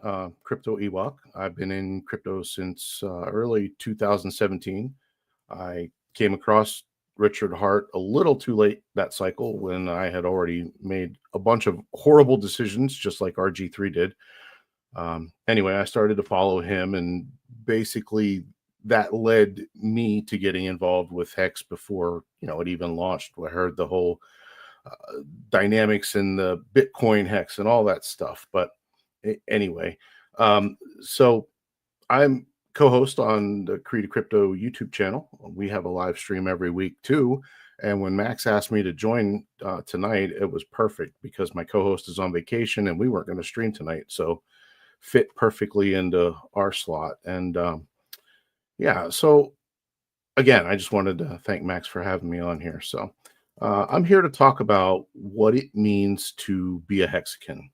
Crypto Ewok, I've been in crypto since early 2017. I came across Richard Hart a little too late that cycle when I had already made a bunch of horrible decisions, just like RG3 did. Anyway, I started to follow him, and basically that led me to getting involved with Hex before, it even launched. I heard the whole dynamics in the Bitcoin Hex and all that stuff. But anyway, so I'm co-host on the Creative Crypto YouTube channel. We have a live stream every week too. And when Max asked me to join tonight, it was perfect because my co-host is on vacation and we weren't going to stream tonight. So fit perfectly into our slot. And yeah, so again, I just wanted to thank Max for having me on here. So I'm here to talk about what it means to be a Hexican.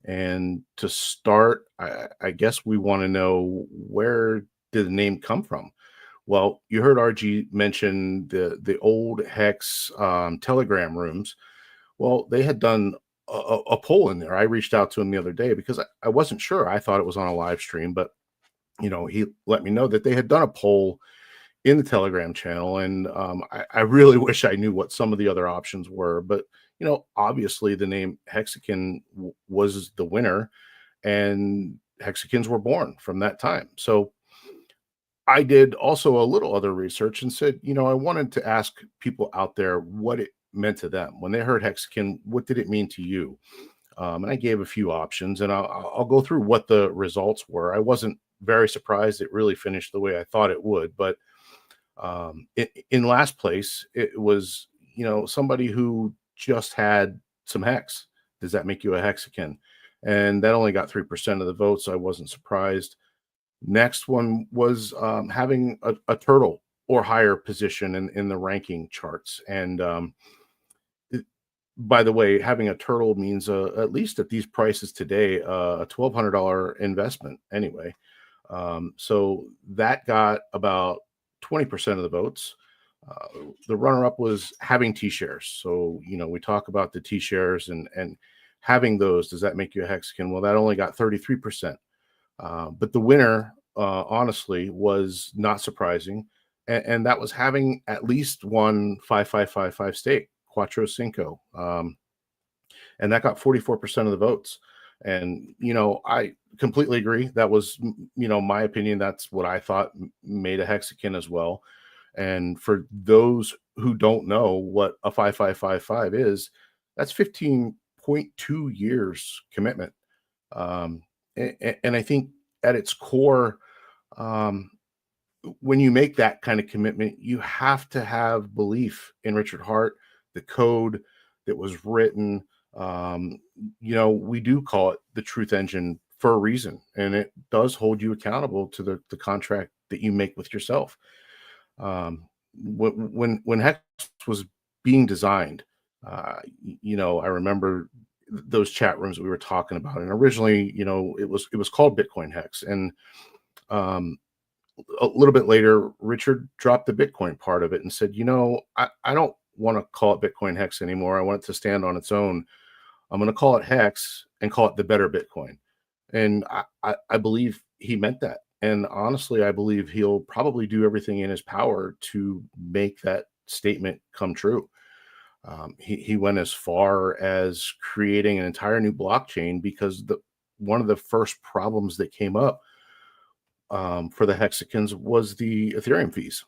And to start, I guess we want to know, where did the name come from? Well, you heard RG mention the old Hex Telegram rooms. Well, they had done a poll in there. I reached out to him the other day because I wasn't sure. I thought it was on a live stream, but he let me know that they had done a poll in the Telegram channel, and I really wish I knew what some of the other options were. But obviously the name Hexican was the winner, and Hexicans were born from that time. So I did also a little other research and said, I wanted to ask people out there what it meant to them when they heard Hexican. What did it mean to you? And I gave a few options, and I'll go through what the results were. I wasn't very surprised it really finished the way I thought it would, but in last place, it was, somebody who just had some hex. Does that make you a Hexican? And that only got 3% of the vote, so I wasn't surprised. Next one was having a turtle or higher position in the ranking charts. And by the way, having a turtle means at least at these prices today, a $1,200 investment anyway. So that got about 20% of the votes. The runner-up was having T-shares. So, we talk about the T-shares and having those. Does that make you a Hexican? Well, that only got 33%. But the winner, honestly, was not surprising. And that was having at least one 5555 stake, Quattro Cinco. And that got 44% of the votes. And, I completely agree. That was, my opinion. That's what I thought made a Hexican as well. And for those who don't know what a 5555 is, that's 15.2 years commitment. And I think at its core, when you make that kind of commitment, you have to have belief in Richard Hart, the code that was written. We do call it the truth engine for a reason, and it does hold you accountable to the contract that you make with yourself. When Hex was being designed, I remember those chat rooms that we were talking about, and originally, it was called Bitcoin Hex, and a little bit later, Richard dropped the Bitcoin part of it and said, I don't want to call it Bitcoin Hex anymore. I want it to stand on its own. I'm going to call it Hex and call it the better Bitcoin. And I believe he meant that. And honestly, I believe he'll probably do everything in his power to make that statement come true. He went as far as creating an entire new blockchain because one of the first problems that came up for the Hexicans was the Ethereum fees.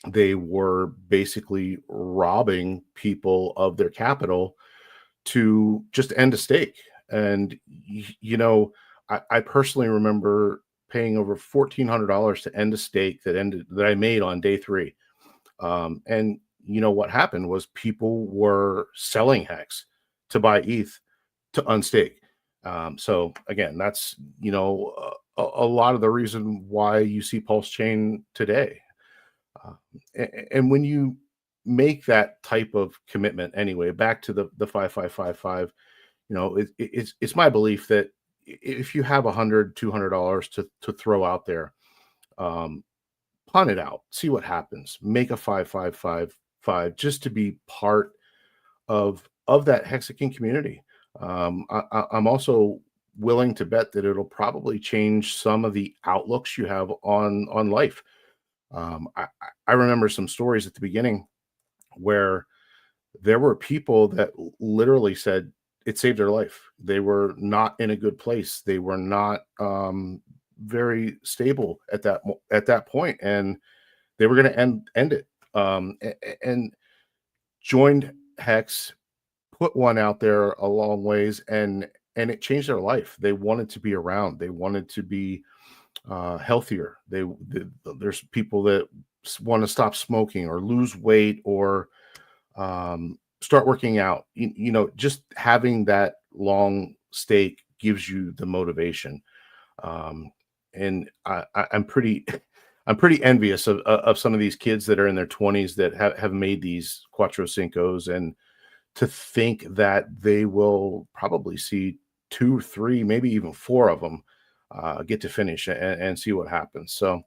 They were basically robbing people of their capital to just end a stake. And, I personally remember paying over $1,400 to end a stake that I made on day 3. And what happened was people were selling Hex to buy ETH to unstake. So again, that's, a lot of the reason why you see PulseChain today. And when you make that type of commitment anyway, back to the 5555, it's my belief that if you have $100, $200 to throw out there, punt it out, see what happens, make a 5555 just to be part of that Hexican community. I'm also willing to bet that it'll probably change some of the outlooks you have on life. I remember some stories at the beginning where there were people that literally said it saved their life. They were not in a good place. They were not very stable at that point, and they were going to end it. And joined Hex, put one out there a long ways, and it changed their life. They wanted to be around. They wanted to be healthier. There's people that want to stop smoking or lose weight or start working out. Just having that long stake gives you the motivation. And I'm pretty envious of some of these kids that are in their 20s that have made these Quattro Cincos, and to think that they will probably see 2, 3, maybe even 4 of them get to finish and see what happens. So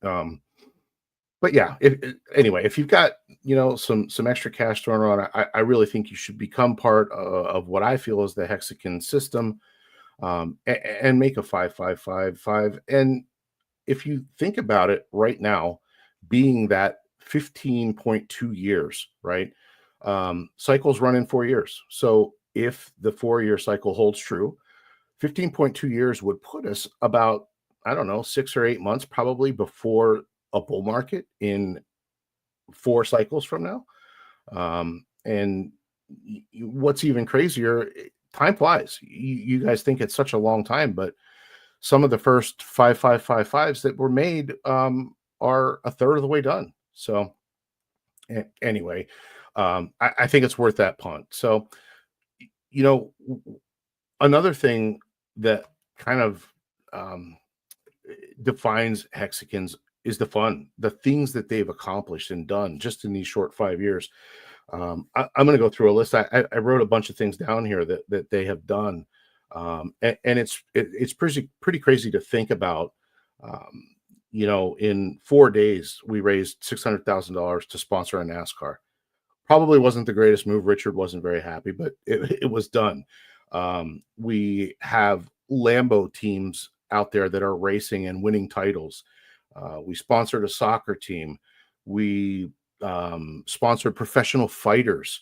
But yeah, anyway, if you've got, some extra cash thrown around, I really think you should become part of what I feel is the Hexican system, and make a 5-5-5-5. And if you think about it right now, being that 15.2 years, right? Cycles run in 4 years. So if the 4-year cycle holds true, 15.2 years would put us about, I don't know, 6 or 8 months probably before a bull market in 4 cycles from now. And what's even crazier, time flies. You guys think it's such a long time, but some of the first 5-5-5-5s that were made are a third of the way done. So anyway, I think it's worth that punt. So, another thing that kind of defines Hexicans is the fun, the things that they've accomplished and done just in these short 5 years. I'm going to go through a list. I wrote a bunch of things down here that they have done, and it's pretty crazy to think about. In 4 days we raised $600,000 to sponsor a NASCAR. Probably wasn't the greatest move. Richard wasn't very happy, but it was done. We have Lambo teams out there that are racing and winning titles. We sponsored a soccer team. We sponsored professional fighters.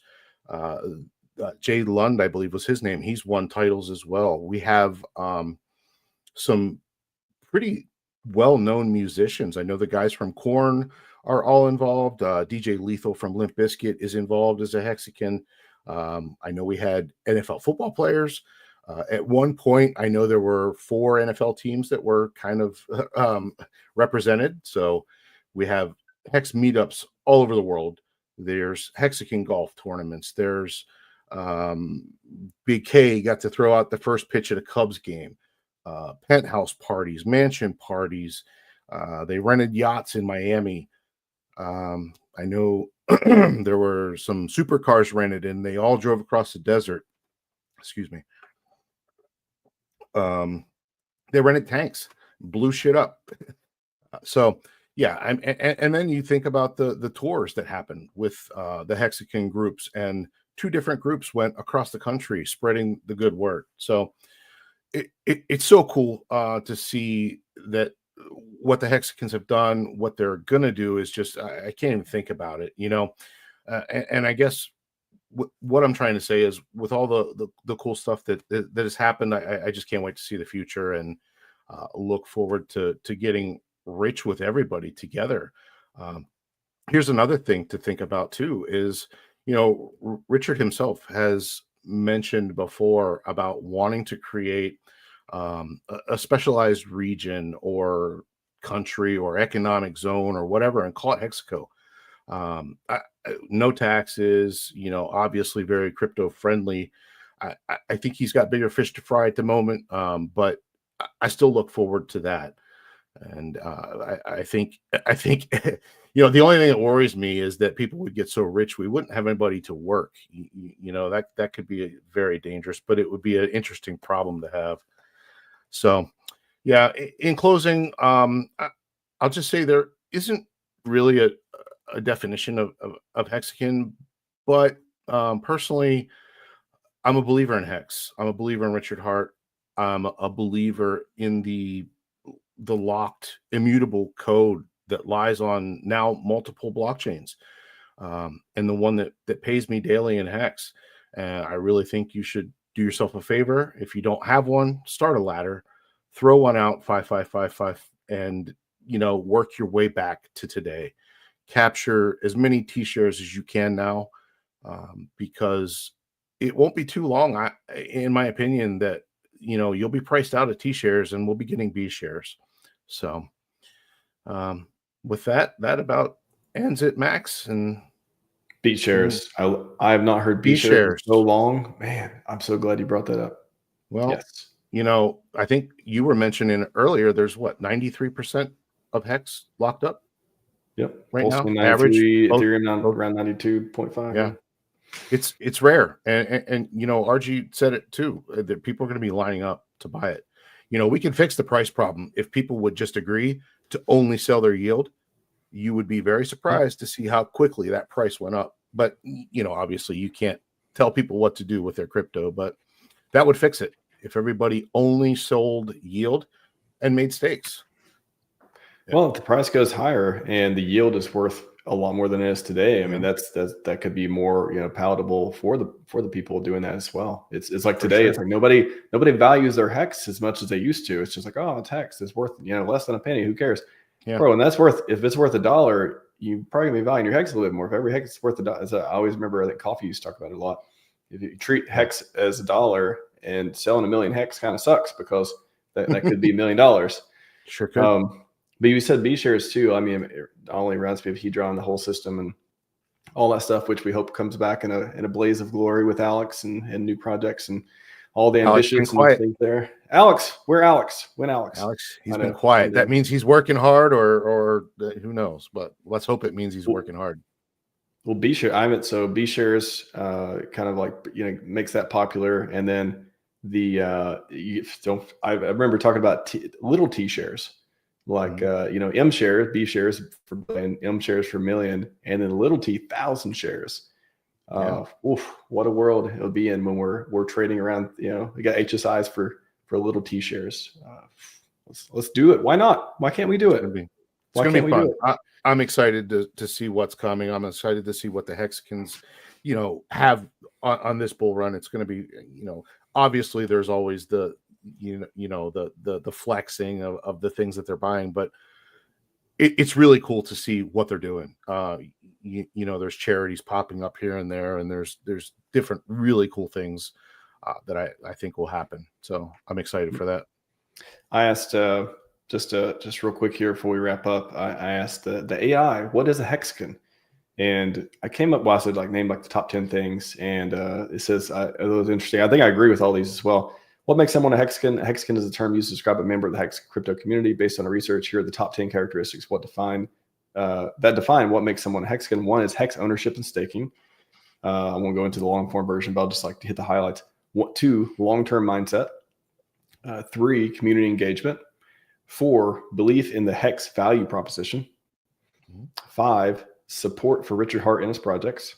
Jay Lund, I believe was his name. He's won titles as well. We have some pretty well-known musicians. I know the guys from Korn are all involved. DJ Lethal from Limp Bizkit is involved as a Hexican. I know we had NFL football players. At one point, I know there were 4 NFL teams that were kind of represented. So we have Hex meetups all over the world. There's Hexican golf tournaments. There's Big K got to throw out the first pitch at a Cubs game. Penthouse parties, mansion parties. They rented yachts in Miami. I know there were some supercars rented and they all drove across the desert. Excuse me. They rented tanks, blew shit up. So yeah, and then you think about the tours that happened with the Hexican groups, and 2 different groups went across the country spreading the good word. So it's so cool to see that what the Hexicans have done, what they're gonna do is just I can't even think about it, and I guess what I'm trying to say is with all the cool stuff that has happened, I just can't wait to see the future and look forward to getting rich with everybody together. Here's another thing to think about too is, Richard himself has mentioned before about wanting to create a specialized region or country or economic zone or whatever and call it Hexico. No taxes, obviously very crypto friendly. I think he's got bigger fish to fry at the moment, but I still look forward to that. And I think the only thing that worries me is that people would get so rich we wouldn't have anybody to work. That could be very dangerous, but it would be an interesting problem to have. So yeah, in closing, I'll just say there isn't really a definition of Hexican, but personally, I'm a believer in Hex. I'm a believer in Richard Hart. I'm a believer in the locked, immutable code that lies on now multiple blockchains, and the one that pays me daily in Hex. And I really think you should do yourself a favor. If you don't have one, start a ladder, throw one out 5-5-5-5, and work your way back to today. Capture as many T-shares as you can now, because it won't be too long, in my opinion, that you'll be priced out of T-shares and we'll be getting B shares. So with that about ends it, Max. And B shares. I have not heard B shares in so long. Man, I'm so glad you brought that up. Well, yes. I think you were mentioning earlier, there's 93% of Hex locked up. Yep. Right now, average Ethereum around 92.5. Yeah. It's rare. And RG said it too, that people are going to be lining up to buy it. We can fix the price problem. If people would just agree to only sell their yield, you would be very surprised to see how quickly that price went up. But, obviously you can't tell people what to do with their crypto, but that would fix it if everybody only sold yield and made stakes. Well, if the price goes higher and the yield is worth a lot more than it is today, I mean, that could be more, palatable for the people doing that as well. It's like today, it's like nobody values their HEX as much as they used to. It's just like, oh, it's HEX, it's worth, less than a penny. Who cares? Yeah. Bro, and if it's worth $1, you probably gonna be valuing your HEX a little bit more. If every HEX is worth $1, as I always remember, I think Coffee used to talk about it a lot. If you treat HEX as $1 and selling 1 million HEX kind of sucks, because that could be $1 million. Sure could. But you said B shares too. I mean, it only runs me if he drawn the whole system and all that stuff, which we hope comes back in a blaze of glory with Alex and new projects and all the ambitions and things there. Alex, where Alex? When Alex? He's been quiet. That means he's working hard, or who knows? But let's hope it means he's working hard. Well, B share. B shares kind of like makes that popular, and then I remember talking about little T shares. Like, M shares, B shares for billion, M shares for million, and then little T 1,000 shares. Oof, what a world it'll be in when we're trading around. We got HSIs for little T shares. Let's do it. Why not? Why can't we do it? It's gonna be fun. I'm excited to see what's coming. I'm excited to see what the Hexicans, have on this bull run. It's going to be, obviously there's always the flexing of the things that they're buying, but it's really cool to see what they're doing. There's charities popping up here and there, and there's different really cool things that I think will happen. So I'm excited for that. I asked just real quick here before we wrap up. I asked the AI, what is a Hexican? And I came up, I said named the top 10 things, and it says it was interesting. I think I agree with all these as well. What makes someone a Hexican? A Hexican is a term used to describe a member of the Hex crypto community. Based on research, here are the top 10 characteristics that define what makes someone a Hexican. 1 is HEX ownership and staking. I won't go into the long form version, but I'll just like to hit the highlights. 2, long-term mindset. 3, community engagement. 4, belief in the HEX value proposition. 5, support for Richard Hart and his projects.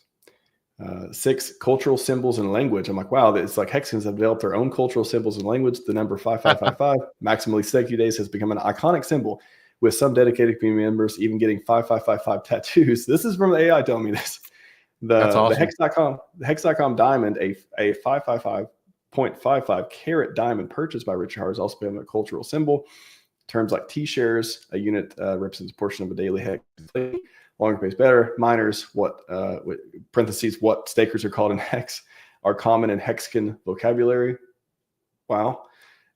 6, cultural symbols and language. I'm like, wow, it's like Hexicans have developed their own cultural symbols and language. The number 5555, maximally staking days, has become an iconic symbol, with some dedicated community members even getting 5555 tattoos. This is from the AI telling me this. That's awesome. The Hex.com diamond, a 555.55 carat diamond purchased by Richard Hart, has also become a cultural symbol. Terms like T shares, a unit represents a portion of a daily Hex. Longer pays better. Miners, what stakers are called in Hex, are common in Hexican vocabulary. Wow.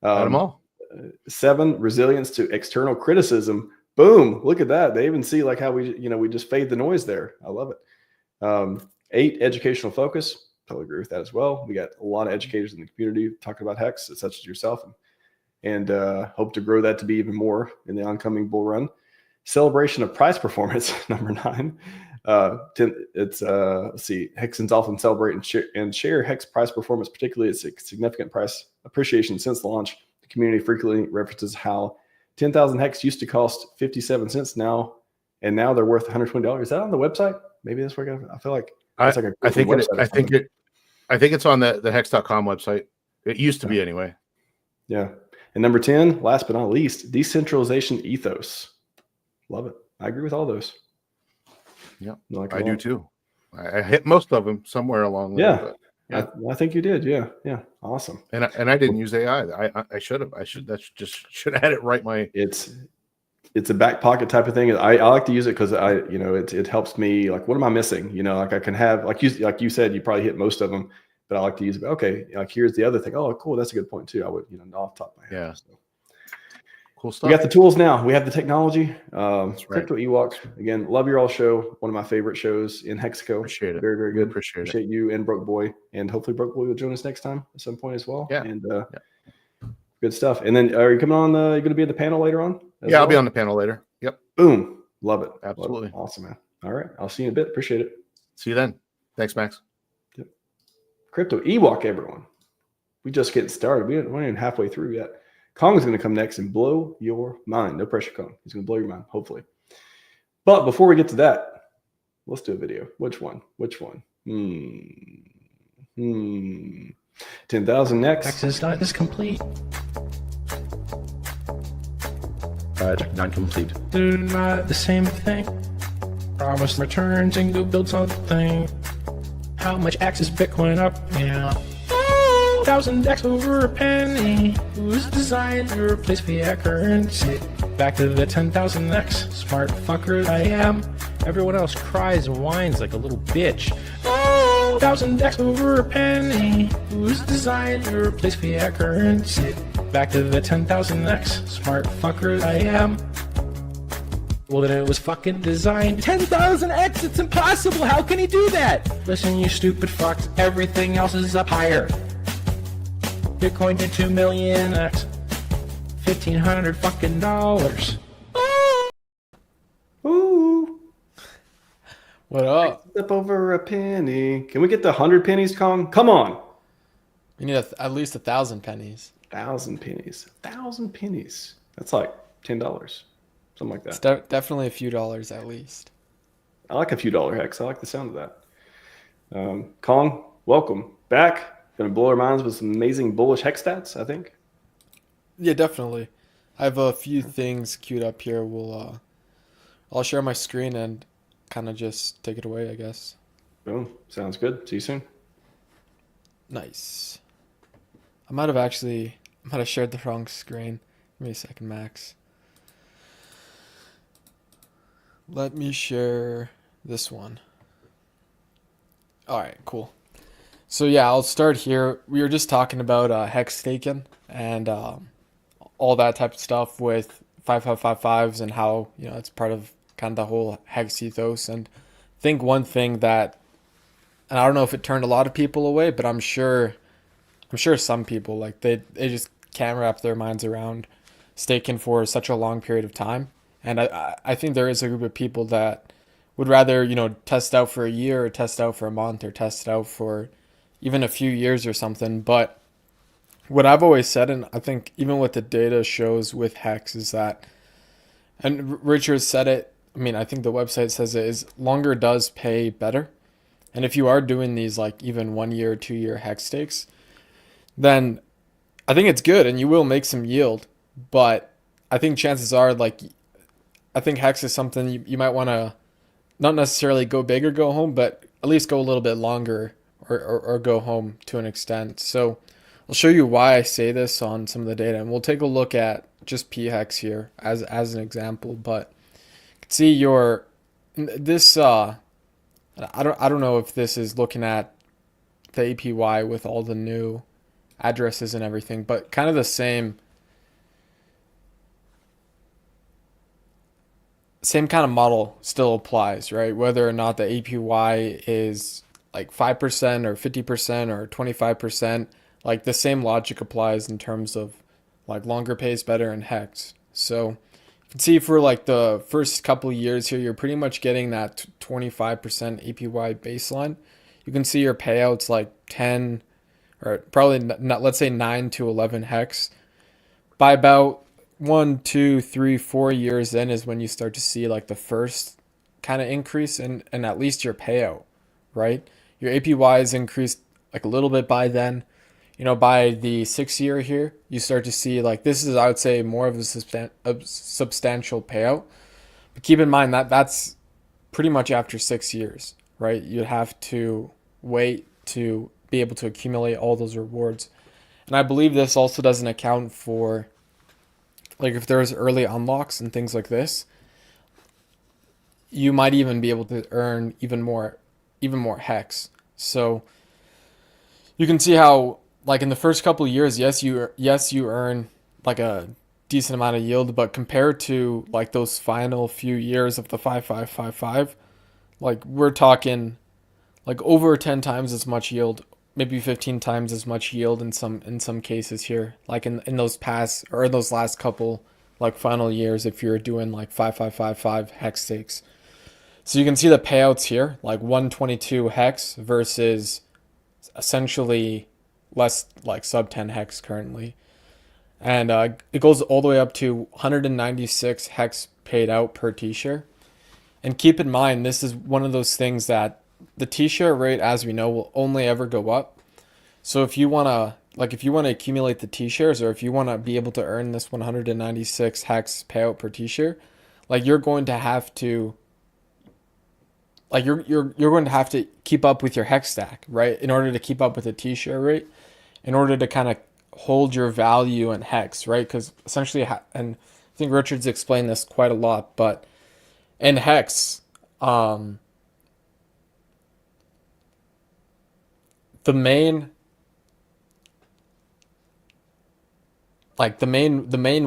Got them all. 7, resilience to external criticism. Boom. Look at that. They even see how we just fade the noise there. I love it. 8, educational focus. Totally agree with that as well. We got a lot of educators in the community talking about Hex, such as yourself, and hope to grow that to be even more in the oncoming bull run. Celebration of price performance, number 9. Let's see. Hexicans often celebrate and share Hex price performance, particularly its significant price appreciation since launch. The community frequently references how 10,000 Hex used to cost 57 cents now, and now they're worth $120. Is that on the website? Maybe that's where I feel like it's like I think it's on the Hex.com website. It used to be anyway. Yeah. And number 10, last but not least, decentralization ethos. Love it. I agree with all those. Yeah, I do too. I hit most of them somewhere along the way. Yeah, I think you did. Yeah, awesome. And I didn't use AI. I should have. Should have had it right. It's a back pocket type of thing. I like to use it because it helps me. Like, what am I missing? I can have like you said, you probably hit most of them, but I like to use it. Okay, here's the other thing. Oh, cool. That's a good point too. I would off the top of my head. Yeah. So. Cool stuff. We got the tools now. We have the technology. Crypto Ewoks. Again, love your all show. One of my favorite shows in Hexico. Appreciate it. Very, very good. Appreciate you and Broke Boy. And hopefully Broke Boy will join us next time at some point as well. Yeah. And good stuff. And then are you coming on? You're going to be at the panel later on? Yeah, I'll be on the panel later. Yep. Boom. Love it. Absolutely. Love it. Awesome, man. All right. I'll see you in a bit. Appreciate it. See you then. Thanks, Max. Yep. Crypto Ewok, everyone. We just getting started. We aren't even halfway through yet. Kong is going to come next and blow your mind. No pressure, Kong. He's going to blow your mind, hopefully. But before we get to that, let's do a video. Which one? 10,000 next. Access dot is complete. Project not complete. Do not the same thing. Promise returns and go build something. How much X is Bitcoin up? Yeah. 1,000x over a penny. Who's designed to replace fiat currency? Back to the 10,000x. Smart fucker I am. Everyone else cries and whines like a little bitch. 1,000x over a penny. Who's designed to replace fiat currency? Back to the 10,000x. Smart fucker I am. Well, then it was fucking designed. 10,000x, it's impossible. How can he do that? Listen, you stupid fucks. Everything else is up higher. Bitcoin to 2 million X. 1,500 fucking dollars. Ooh. What up? Up over a penny. Can we get the 100 pennies, Kong? Come on. We need at least 1,000 pennies. 1,000 pennies. 1,000 pennies. That's like $10. Something like It's that. definitely a few dollars at least. I like a few dollar hex. I like the sound of that. Kong, welcome back. Going to blow our minds with some amazing bullish hex stats, I think. Yeah, definitely. I have a few things queued up here. I'll share my screen and kind of just take it away, I guess. Boom. Sounds good. See you soon. Nice. I might have shared the wrong screen. Give me a second, Max. Let me share this one. All right, cool. So yeah, I'll start here. We were just talking about hex staking and all that type of stuff with 5555s and how, you know, it's part of kind of the whole hex ethos. And I think one thing that, and I don't know if it turned a lot of people away, but I'm sure some people, like, they just can't wrap their minds around staking for such a long period of time. And I think there is a group of people that would rather, you know, test out for a year or test out for a month or test out for even a few years or something. But what I've always said, and I think even what the data shows with Hex, is that, and Richard said it, I mean, I think the website says it, is longer does pay better. And if you are doing these like even 1 year or 2 year Hex stakes, then I think it's good and you will make some yield. But I think chances are, like, I think Hex is something you might want to not necessarily go big or go home, but at least go a little bit longer or go home to an extent. So I'll show you why I say this on some of the data, and we'll take a look at just PHEX here as an example. But you can see this I don't know if this is looking at the APY with all the new addresses and everything, but kind of the same kind of model still applies, right? Whether or not the APY is like 5% or 50% or 25%, like the same logic applies in terms of like longer pays better in Hex. So you can see for like the first couple of years here, you're pretty much getting that 25% APY baseline. You can see your payouts like 10 or probably not, let's say 9 to 11 Hex. By about 1, 2, 3, 4 years in is when you start to see like the first kind of increase in at least your payout, right? Your APY is increased like a little bit by then. You know, by the 6th year here, you start to see like this is, I would say, more of a substantial payout. But keep in mind that that's pretty much after 6 years, right? You'd have to wait to be able to accumulate all those rewards. And I believe this also doesn't account for, like, if there's early unlocks and things like this, you might even be able to earn even more Hex. So you can see how, like, in the first couple of years, yes, you earn like a decent amount of yield, but compared to like those final few years of the 5555, like we're talking like over 10 times as much yield, maybe 15 times as much yield in some cases here, like in those past or those last couple like final years if you're doing like 5555 Hex stakes. So you can see the payouts here, like 122 Hex versus essentially less, like sub 10 Hex currently. and it goes all the way up to 196 hex paid out per t-share. And keep in mind, this is one of those things that the t-share rate, as we know, will only ever go up. So if you want to accumulate the t-shares, or if you want to be able to earn this 196 hex payout per t-share, like you're going to have to keep up with your hex stack, right? In order to keep up with the t-share rate, in order to kind of hold your value in hex, right? Because essentially, and I think Richard's explained this quite a lot, but in hex, the main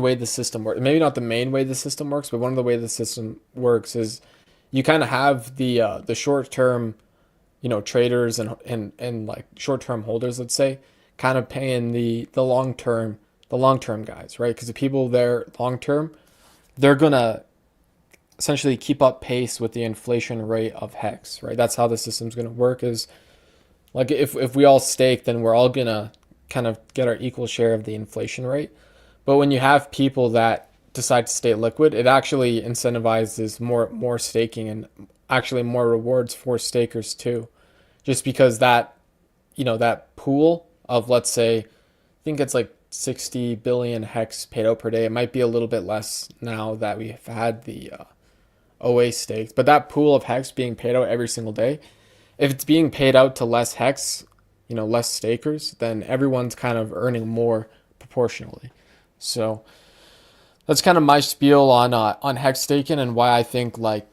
way the system works, maybe not the main way the system works, but one of the way the system works is you kind of have the short term, traders and like short term holders, let's say, kind of paying the long term guys, right? Because the people there long term, they're gonna essentially keep up pace with the inflation rate of hex, right? That's how the system's gonna work. Is like if we all stake, then we're all gonna kind of get our equal share of the inflation rate. But when you have people that decide to stay liquid, it actually incentivizes more staking and actually more rewards for stakers too. Just because that pool of, let's say, I think it's like 60 billion hex paid out per day. It might be a little bit less now that we've had the OA staked, but that pool of hex being paid out every single day, if it's being paid out to less hex, less stakers, then everyone's kind of earning more proportionally. So that's kind of my spiel on hex staking and why I think like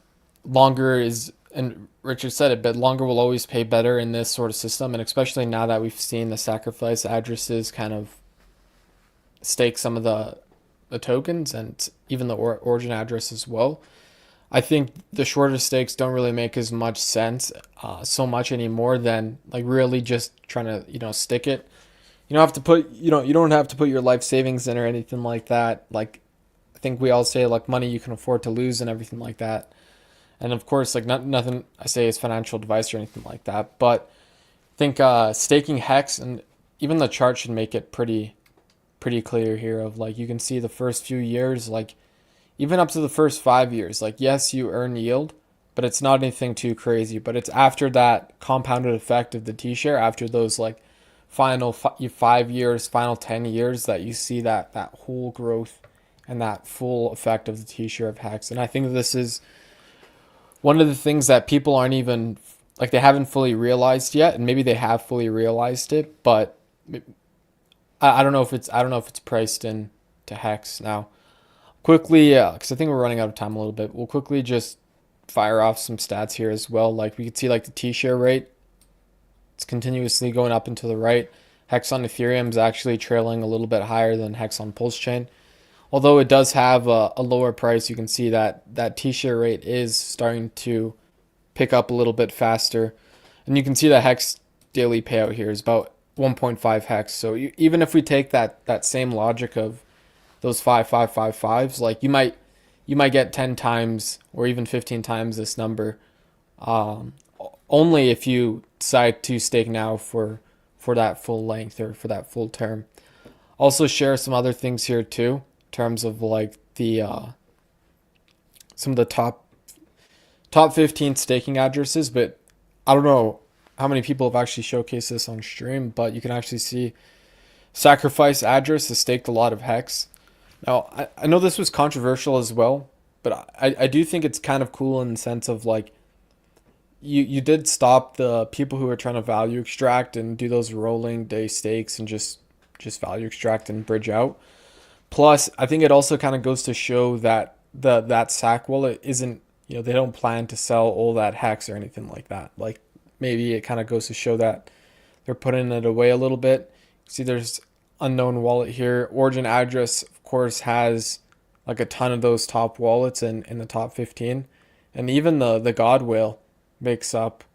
longer is, and Richard said it, but longer will always pay better in this sort of system, and especially now that we've seen the sacrifice addresses kind of stake some of the tokens and even the origin address as well. I think the shorter stakes don't really make as much sense so much anymore than like really just trying to stick it. You don't have to put you don't have to put your life savings in or anything like that. Like I think we all say like money you can afford to lose and everything like that. And of course, like nothing I say is financial advice or anything like that. But I think staking hex, and even the chart should make it pretty clear here. Of like you can see the first few years, like even up to the first 5 years, like yes, you earn yield, but it's not anything too crazy. But it's after that compounded effect of the T-share, after those like final 5 years, final 10 years, that you see that whole growth and that full effect of the T-share of hex. And I think this is one of the things that people aren't even like, they haven't fully realized yet, and maybe they have fully realized it, but I don't know if it's priced in to hex now. Quickly, because I think we're running out of time a little bit, we'll quickly just fire off some stats here as well. Like we can see like the T-share rate, it's continuously going up and to the right. Hex on Ethereum is actually trailing a little bit higher than Hex on PulseChain. Although it does have a lower price, you can see that T-share rate is starting to pick up a little bit faster. And you can see the Hex daily payout here is about 1.5 Hex. So even if we take that same logic of those 5, like you might get 10 times or even 15 times this number, only if you decide to stake now for that full length or for that full term. Also share some other things here too, in terms of like the some of the top 15 staking addresses. But I don't know how many people have actually showcased this on stream, but you can actually see Sacrifice address has staked a lot of hex. Now I know this was controversial as well, but I do think it's kind of cool in the sense of like you did stop the people who are trying to value extract and do those rolling day stakes and just value extract and bridge out. Plus, I think it also kind of goes to show that that SAC wallet isn't, they don't plan to sell all that hex or anything like that. Like maybe it kind of goes to show that they're putting it away a little bit. See, there's unknown wallet here. Origin address, of course, has like a ton of those top wallets in the top 15, and even the God Whale makes up,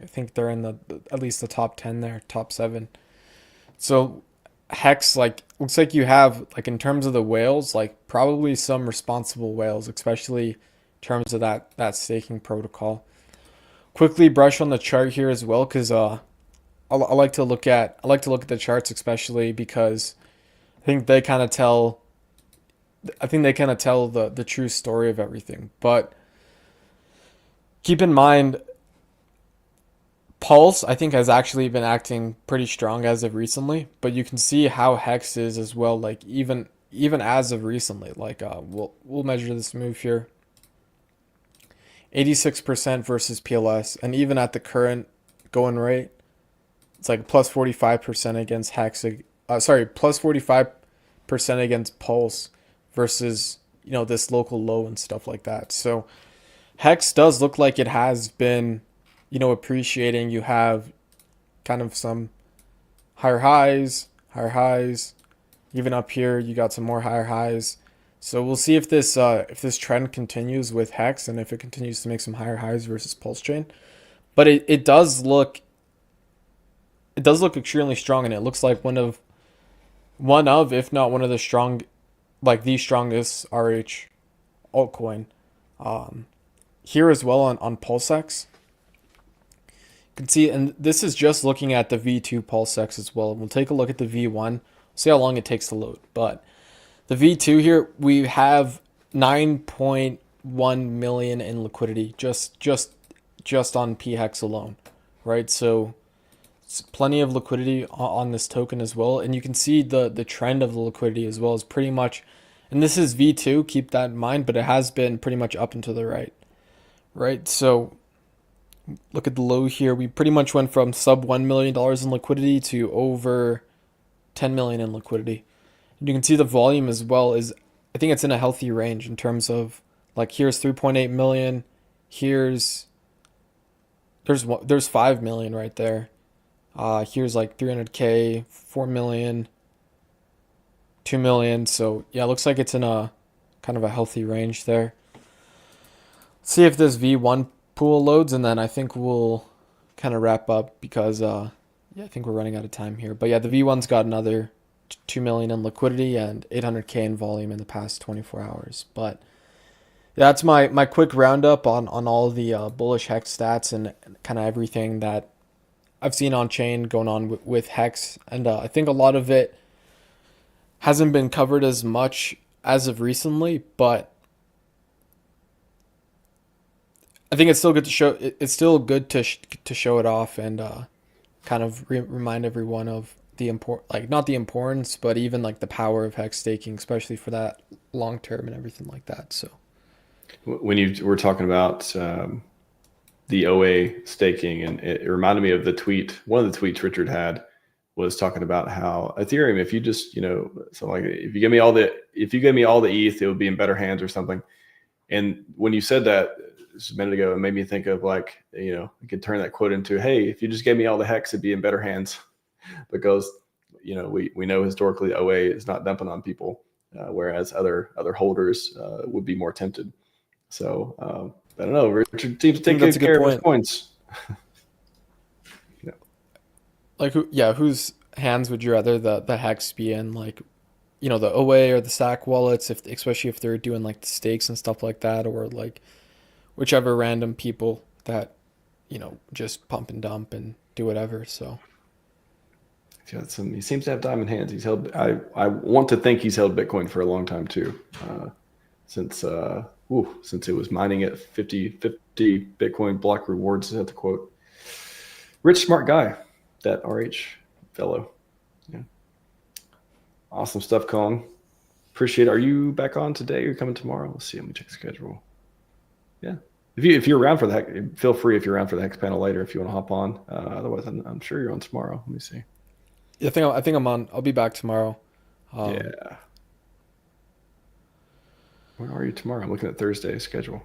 I think they're in at least the top 10 there, top 7. So hex, like, looks like you have, like, in terms of the whales, like probably some responsible whales, especially in terms of that staking protocol. Quickly brush on the chart here as well, because I like to look at the charts, especially because I think they kind of tell. I think they kind of tell the true story of everything. But keep in mind, Pulse, I think, has actually been acting pretty strong as of recently, but you can see how Hex is as well, like even as of recently. Like we'll measure this move here. 86% versus PLS, and even at the current going rate, it's like plus 45% against Hex. Plus 45% against Pulse versus, you know, this local low and stuff like that. So Hex does look like it has been, you know, appreciating. You have kind of some higher highs. Even up here, you got some more higher highs. So we'll see if this trend continues with Hex and if it continues to make some higher highs versus PulseChain. But it does look extremely strong, and it looks like one of if not one of the strong, like the strongest RH altcoin. Here as well on PulseX. You can see, and this is just looking at the V2 PulseX as well. We'll take a look at the V1, see how long it takes to load. But the V2 here, we have 9.1 million in liquidity just on PHEX alone, right? So it's plenty of liquidity on this token as well, and you can see the trend of the liquidity as well is pretty much, and this is V2, keep that in mind, but it has been pretty much up and to the right? So look at the low here. We pretty much went from sub $1 million in liquidity to over 10 million in liquidity. And you can see the volume as well is, I think it's in a healthy range in terms of, like, here's 3.8 million, there's 5 million right there. Here's like 300K, 4 million, 2 million. So yeah, it looks like it's in a kind of a healthy range there. Let's see if this V1 pool loads, and then I think we'll kind of wrap up because I think we're running out of time here. But yeah, the V1's got another 2 million in liquidity and 800K in volume in the past 24 hours. But that's my quick roundup on all the bullish Hex stats and kind of everything that I've seen on chain going on with Hex. And I think a lot of it hasn't been covered as much as of recently, but I think it's still good to show. It's still good to show it off and kind of remind everyone of the not the importance, but even like the power of Hex staking, especially for that long term and everything like that. So when you were talking about the OA staking, and it reminded me of the tweet. One of the tweets Richard had was talking about how Ethereum, if you just, so like if you give me all the ETH, it would be in better hands or something. And when you said that just a minute ago, it made me think of, like, you could turn that quote into, hey, if you just gave me all the Hex, it'd be in better hands, because we know historically OA is not dumping on people, whereas other holders would be more tempted. So I don't know. Richard seems to take good care of his points. Like whose hands would you rather the Hex be in? Like, the OA or the stack wallets, especially if they're doing like the stakes and stuff like that, or like whichever random people that just pump and dump and do whatever. So he seems to have diamond hands. He's held. I want to think he's held Bitcoin for a long time too, since it was mining at 50 Bitcoin block rewards. Is that the quote? Rich, smart guy, that RH fellow. Yeah. Awesome stuff, Kong. Appreciate it. Are you back on today or coming tomorrow? Let's see. Let me check the schedule. Yeah. If you're around for the Hex, feel free if you're around for the Hex panel later if you want to hop on. Otherwise, I'm sure you're on tomorrow. Let me see. Yeah, I think I'm on. I'll be back tomorrow. Yeah. Where are you tomorrow? I'm looking at Thursday's schedule.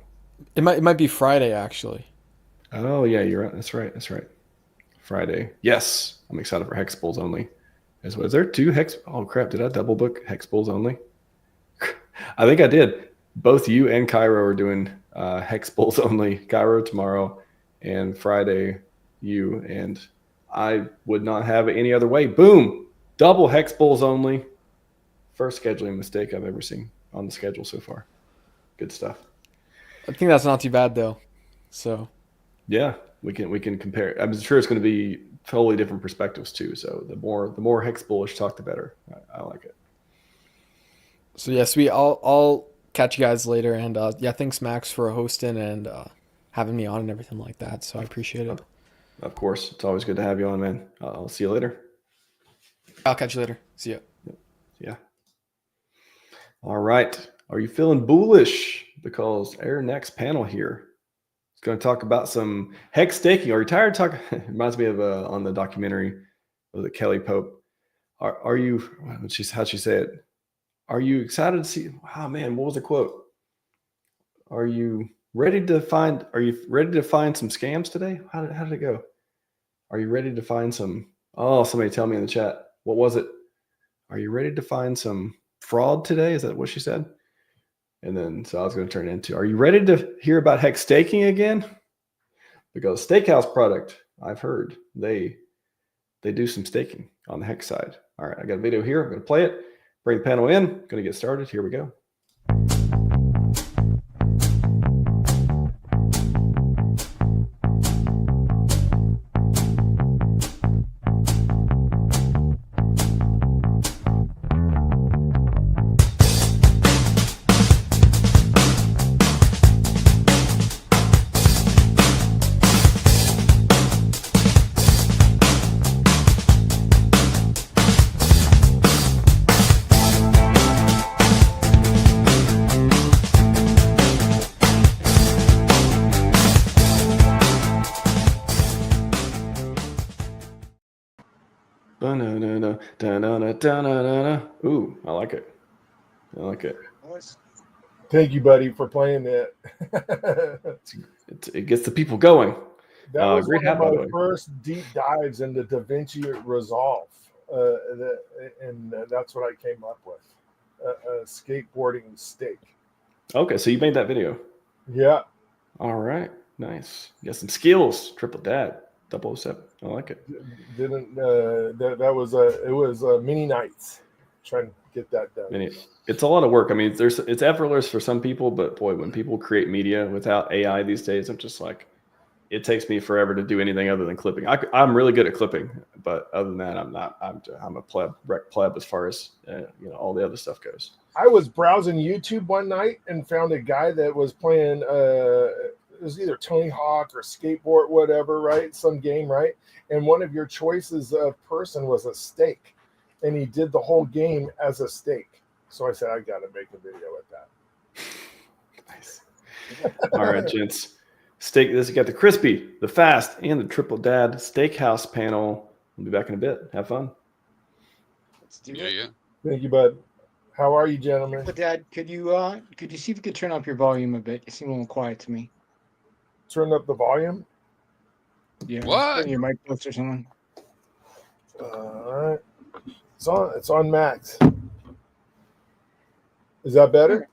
It might be Friday actually. Oh yeah, you're right. That's right. Friday. Yes, I'm excited for Hex Bulls only. Is there 2 Hex? Oh crap! Did I double book Hex Bulls only? I think I did. Both you and Cairo are doing Hex Bulls only. Cairo tomorrow, and Friday you, and I would not have it any other way. Boom! Double Hex Bulls only. First scheduling mistake I've ever seen on the schedule so far. Good stuff. I think that's not too bad though. So yeah, we can compare. I'm sure it's going to be totally different perspectives too. So the more Hex bullish talk, the better. I like it. So yeah, sweet. I'll catch you guys later. And yeah, thanks Max for hosting and having me on and everything like that. So I appreciate it. Of course, it's always good to have you on, man. I'll see you later. I'll catch you later. See ya. Yeah. All right. Are you feeling bullish? Because our next panel here is going to talk about some hex staking. Are you tired of talking? It reminds me of on the documentary of the Kelly Pope. Are you? How'd she say it? Are you excited to see? Oh man, what was the quote? Are you ready to find? Are you ready to find some scams today? How did it go? Are you ready to find some? Oh, somebody tell me in the chat. What was it? Are you ready to find some fraud today? Is that what she said? And then, so I was going to turn it into, are you ready to hear about hex staking again? Because Steakhouse product, I've heard they do some staking on the hex side. All right, I got a video here. I'm going to play it, bring the panel in, going to get started. Here we go. Ooh, I like it. I like it. Thank you, buddy, for playing that. It gets the people going. That was great one of hat, by the my way. first deep dives into DaVinci Resolve, and that's what I came up with, a skateboarding stake. Okay, so you made that video. Yeah. All right, nice. You got some skills. Triple dad, 007. I like it. Didn't that was it was mini nights trying to get that done. It's a lot of work. I mean, it's effortless for some people, but boy, when people create media without AI these days, I'm just like, it takes me forever to do anything other than clipping. I'm really good at clipping, but other than that, I'm not. I'm a pleb as far as all the other stuff goes. I was browsing YouTube one night and found a guy that was playing it was either Tony Hawk or skateboard, whatever, right? Some game, right? And one of your choices of person was a steak, and he did the whole game as a steak. So I said, I got to make a video with that. Nice. All right, gents. This got the crispy, the fast, and the triple dad Steakhouse panel. We'll be back in a bit. Have fun. Let's do it. Yeah. Thank you, bud. How are you, gentlemen? But Dad, could you see if you could turn up your volume a bit? You seem a little quiet to me. Turn up the volume. Yeah. What? Turn your mic close or something. All right. It's on max. Is that better?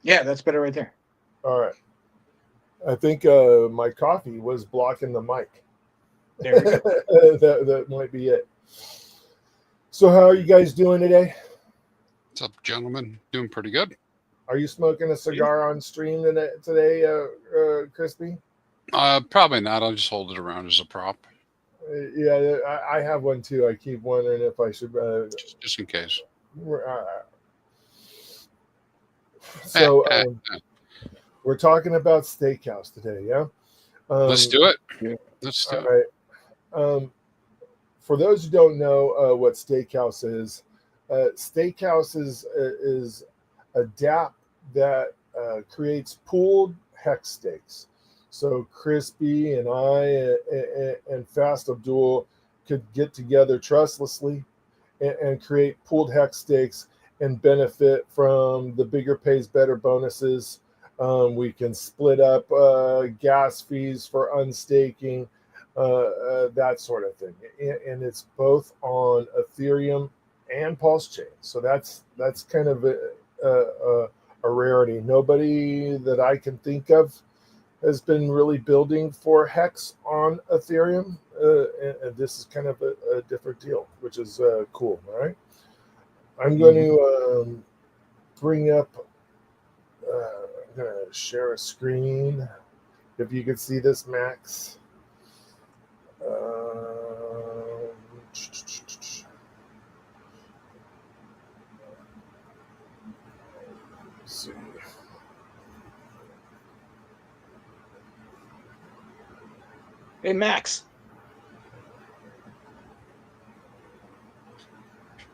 Yeah, that's better right there. All right. I think my coffee was blocking the mic. There we go. that might be it. So how are you guys doing today? What's up, gentlemen? Doing pretty good. Are you smoking a cigar on stream today, Crispy? Probably not. I'll just hold it around as a prop, Yeah, I have one too. I keep wondering if I should. just in case. So we're talking about Steakhouse today, yeah? Let's do it. Yeah. Let's do All it. right. For those who don't know what Steakhouse is a dApp that creates pooled hex stakes. So Crispy and I and Fast Abdul could get together trustlessly and create pooled hex stakes and benefit from the bigger pays better bonuses. We can split up gas fees for unstaking, that sort of thing. And it's both on Ethereum and PulseChain. So that's kind of a rarity. Nobody that I can think of has been really building for Hex on Ethereum. And this is kind of a different deal, which is cool, all right? I'm going to bring up, I'm going to share a screen. If you could see this, Max. Let's see. Hey, Max.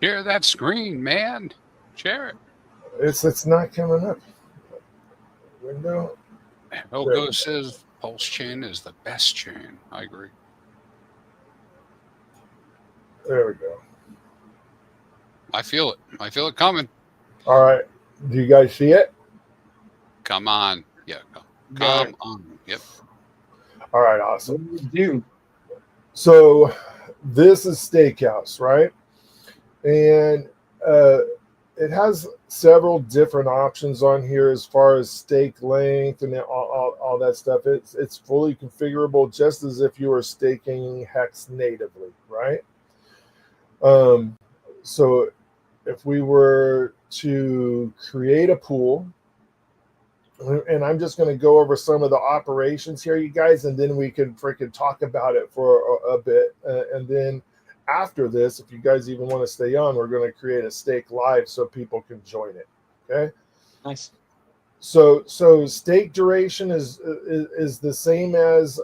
Share that screen, man. Share it. It's not coming up. Window. Elgo says PulseChain is the best chain. I agree. There we go. I feel it. I feel it coming. All right. Do you guys see it? Come on. Yeah. Come Right. on. Yep. All right. Awesome. What do you do? So this is Steakhouse, right? And it has several different options on here as far as stake length and all that stuff. It's fully configurable, just as if you were staking Hex natively, right? So if we were to create a pool, and I'm just going to go over some of the operations here, you guys, and then we can freaking talk about it for a bit. And then after this, if you guys even want to stay on, we're going to create a stake live so people can join it. Okay. Nice. So stake duration is the same as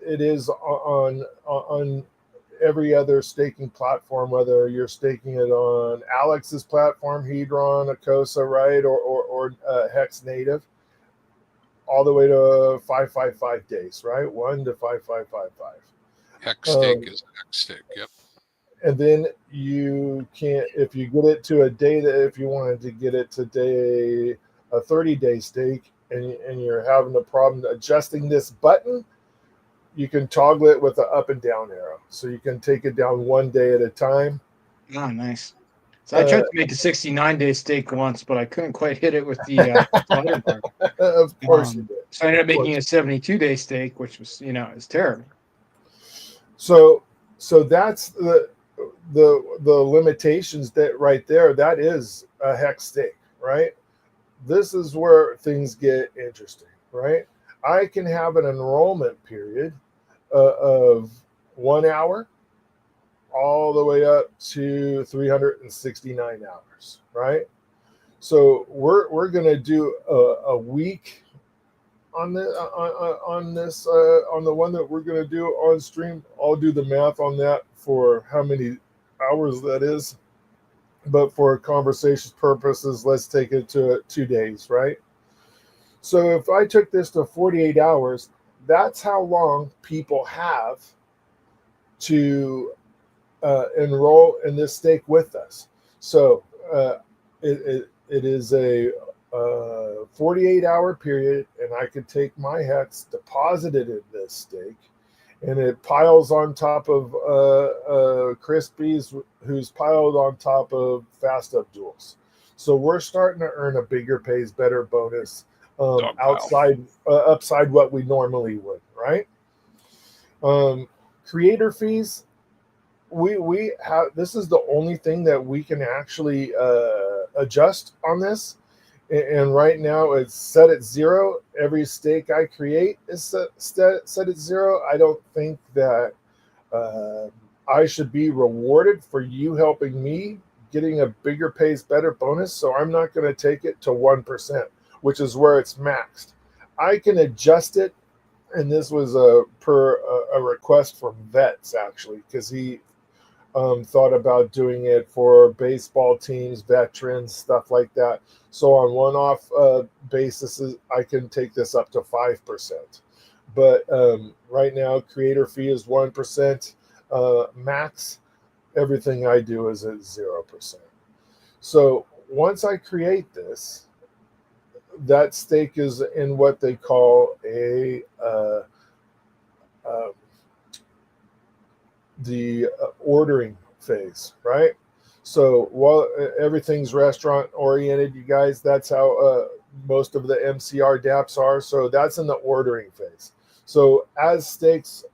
it is on every other staking platform, whether you're staking it on Alex's platform, Hedron, Acosa, right, or Hex native, all the way to 555 days, right? 1 to 5555. Hex stake is a hex stake. Yep. And then you can't, if you get it to a day, that if you wanted to get it to a 30-day stake, and you're having a problem adjusting this button, you can toggle it with the up and down arrow. So you can take it down 1 day at a time. Oh, nice. So I tried to make a 69-day stake once, but I couldn't quite hit it with the slider bar. Of course you did. So I ended up making a 72-day stake, which was, it's terrible. So that's the limitations that right there. That is a hex stake, right? This is where things get interesting, right? I can have an enrollment period of 1 hour all the way up to 369 hours, right? So we're going to do a week on the on the one that we're going to do on stream. I'll do the math on that for how many hours that is, but for conversations purposes, let's take it to 2 days, right? So if I took this to 48 hours, that's how long people have to enroll in this stake with us. So it is a 48-hour period, and I could take my hex, deposit it in this stake, and it piles on top of Crispy's, who's piled on top of Fast Abdul's. So we're starting to earn a bigger pays better bonus upside what we normally would, right? Creator fees, we have, this is the only thing that we can actually adjust on this, and right now it's set at 0. Every stake I create is set at 0. I don't think that I should be rewarded for you helping me getting a bigger pays better bonus, so I'm not going to take it to 1%, which is where it's maxed. I can adjust it, and this was a request from Vets, actually, because he thought about doing it for baseball teams, veterans, stuff like that. So on one-off basis, I can take this up to 5%. But right now, creator fee is 1%. Max, everything I do is at 0%. So once I create this, that stake is in what they call the ordering phase, right? So while everything's restaurant oriented, you guys, that's how most of the MCR dApps are. So that's in the ordering phase. So as stakes,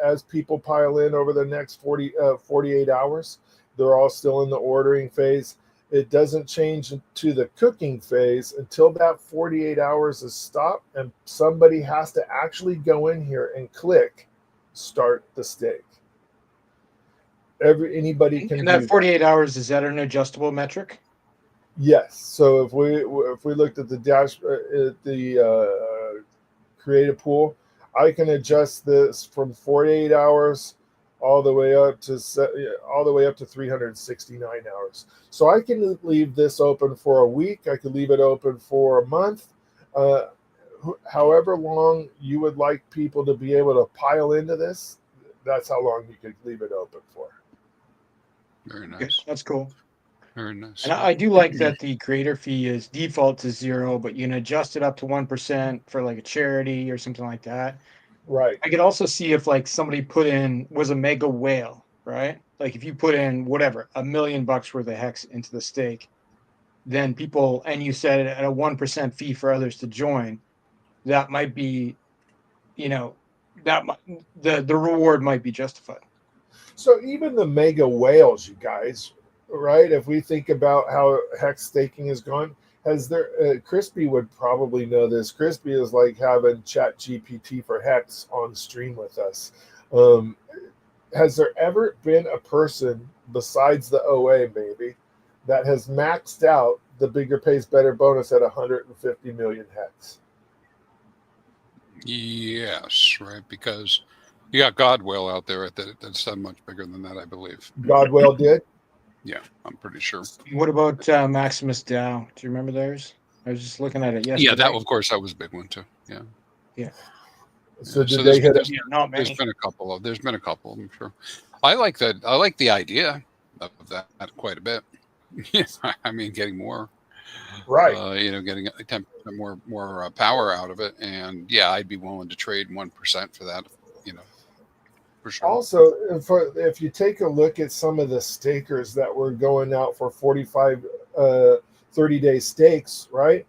as people pile in over the next 48 hours, they're all still in the ordering phase. It doesn't change to the cooking phase until that 48 hours is stopped, and somebody has to actually go in here and click start the stake. Anybody can. And that do 48 hours, is that an adjustable metric? Yes. So if we looked at the dash at the create a pool, I can adjust this from 48 hours all the way up to 369 hours. So I can leave this open for a week. I could leave it open for a month. Uh, However long you would like people to be able to pile into this, that's how long you could leave it open for. Very Okay, nice. that's cool. Very nice. And I do like that the creator fee is default to 0, but you can adjust it up to 1% for like a charity or something like that. Right. I could also see if like somebody put in was a mega whale, right? Like if you put in whatever, $1 million worth of hex into the stake, then people, and you set it at a 1% fee for others to join, that might be, you know, the reward might be justified. So even the mega whales, you guys, right? If we think about how hex staking has gone, has there? Crispy would probably know this. Crispy is like having Chat GPT for hex on stream with us. Has there ever been a person besides the OA maybe that has maxed out the bigger pays better bonus at 150 million hex? Yes, right. Because you got Godwell out there that's done much bigger than that, I believe. Godwell did. Yeah, I'm pretty sure. What about Maximus DAO? Do you remember theirs? I was just looking at it yesterday. Yeah, that of course that was a big one too. Yeah. Yeah. So Yeah, did they hit it? Yeah, not There's many. been a couple of. There's been a couple. I'm sure. I like that. I like the idea of that quite a bit. Yeah, I mean, getting more. Right. Getting 10% more power out of it, and yeah, I'd be willing to trade 1% for that. For sure. Also, if you take a look at some of the stakers that were going out for 45, 30-day stakes, right?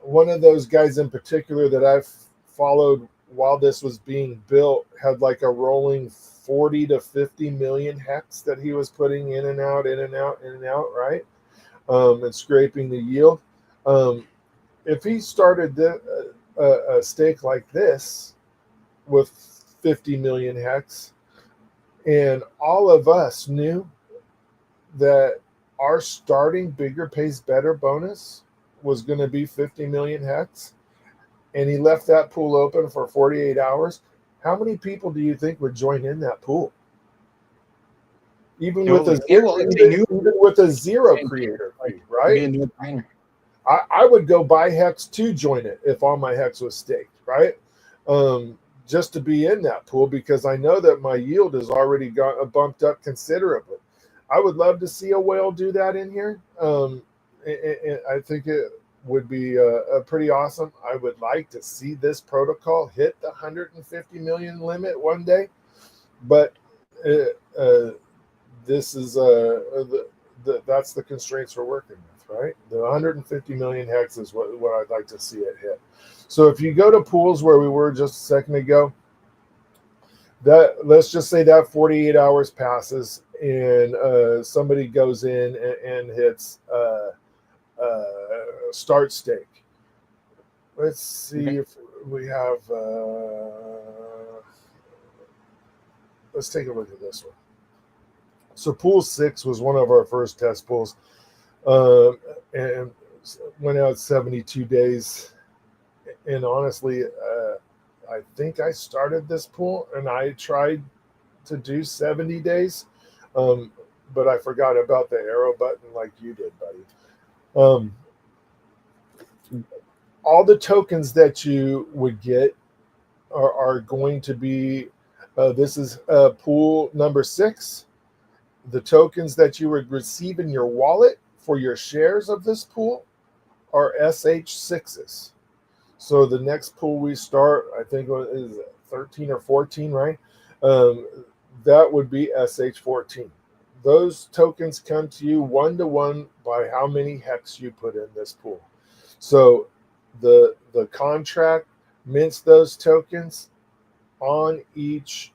One of those guys in particular that I've followed while this was being built had like a rolling 40 to 50 million hex that he was putting in and out, in and out, in and out, right? And scraping the yield. If he started a stake like this with 50 million hex, and all of us knew that our starting bigger pays better bonus was going to be 50 million hex, and he left that pool open for 48 hours, how many people do you think would join in that pool? Even with a zero creator fee, right? I would go buy hex to join it if all my hex was staked, right? Just to be in that pool, because I know that my yield has already got bumped up considerably. I would love to see a whale do that in here. And I think it would be a pretty awesome. I would like to see this protocol hit the 150 million limit one day, but this is that's the constraints we're working with, right? The 150 million hex is what I'd like to see it hit. So if you go to pools where we were just a second ago, that let's just say that 48 hours passes and somebody goes in and hits start stake. Let's see if we have. Let's take a look at this one. So pool 6 was one of our first test pools, and went out 72 days. And honestly, I think I started this pool and I tried to do 70 days, but I forgot about the arrow button like you did, buddy. All the tokens that you would get are going to be, this is pool number 6. The tokens that you would receive in your wallet for your shares of this pool are SH6s. So the next pool we start, I think is 13 or 14, right? That would be SH14. Those tokens come to you one-to-one by how many hex you put in this pool. So the contract mints those tokens on each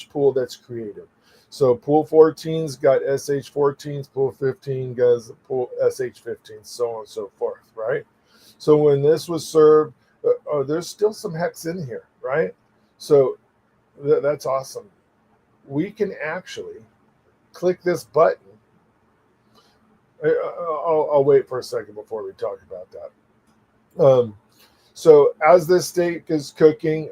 pool that's created. So pool 14's got SH14s, pool 15 goes pool SH15, so on and so forth, right? So when this was served, there's still some hex in here, right? So that's awesome. We can actually click this button I'll wait for a second before we talk about that. So as this stake is cooking,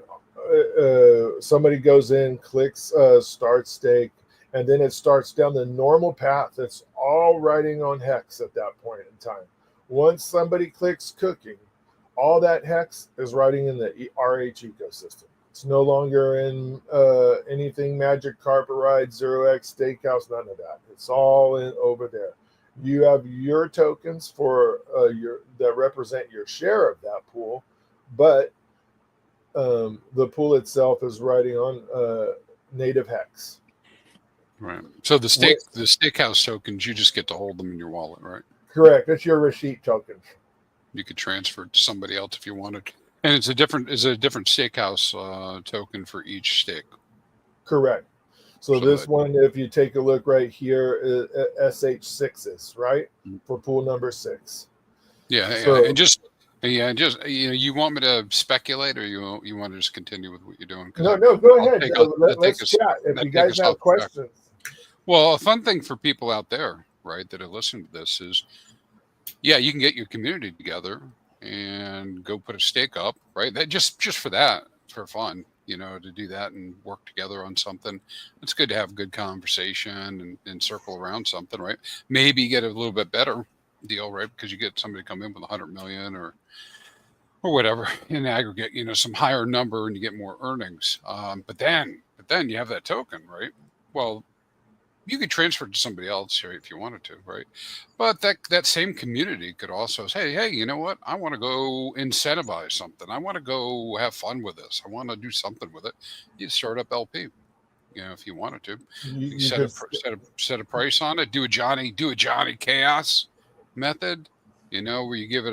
somebody goes in, clicks start stake, and then it starts down the normal path. It's all writing on Hex at that point in time. Once somebody clicks cooking, all that Hex is writing in the RH ecosystem. It's no longer in anything Magic Carpet Ride, 0x, Steakhouse, none of that. It's all in over there. You have your tokens for that represent your share of that pool, but the pool itself is writing on native Hex. Right. So the Steakhouse tokens, you just get to hold them in your wallet, right? Correct. It's your receipt tokens. You could transfer it to somebody else if you wanted. And it's a different Steakhouse token for each stake. Correct. So this one, if you take a look right here, is SH6s, right? For pool number 6. Yeah. So, and just you want me to speculate, or you want to just continue with what you're doing? No, go ahead. Let's chat. If you guys have questions. Well, a fun thing for people out there, right, that are listening to this is, yeah, you can get your community together and go put a stake up, right? That just for that, for fun, to do that and work together on something. It's good to have a good conversation and circle around something, right? Maybe get a little bit better deal, right? Because you get somebody to come in with 100 million or whatever in aggregate, some higher number, and you get more earnings. But then you have that token, right? Well, you could transfer it to somebody else, right, if you wanted to, right? But that same community could also say, hey, you know what? I want to go incentivize something. I want to go have fun with this. I want to do something with it. You start up LP, if you wanted to. You set a price on it. Do a Johnny Chaos method, where you give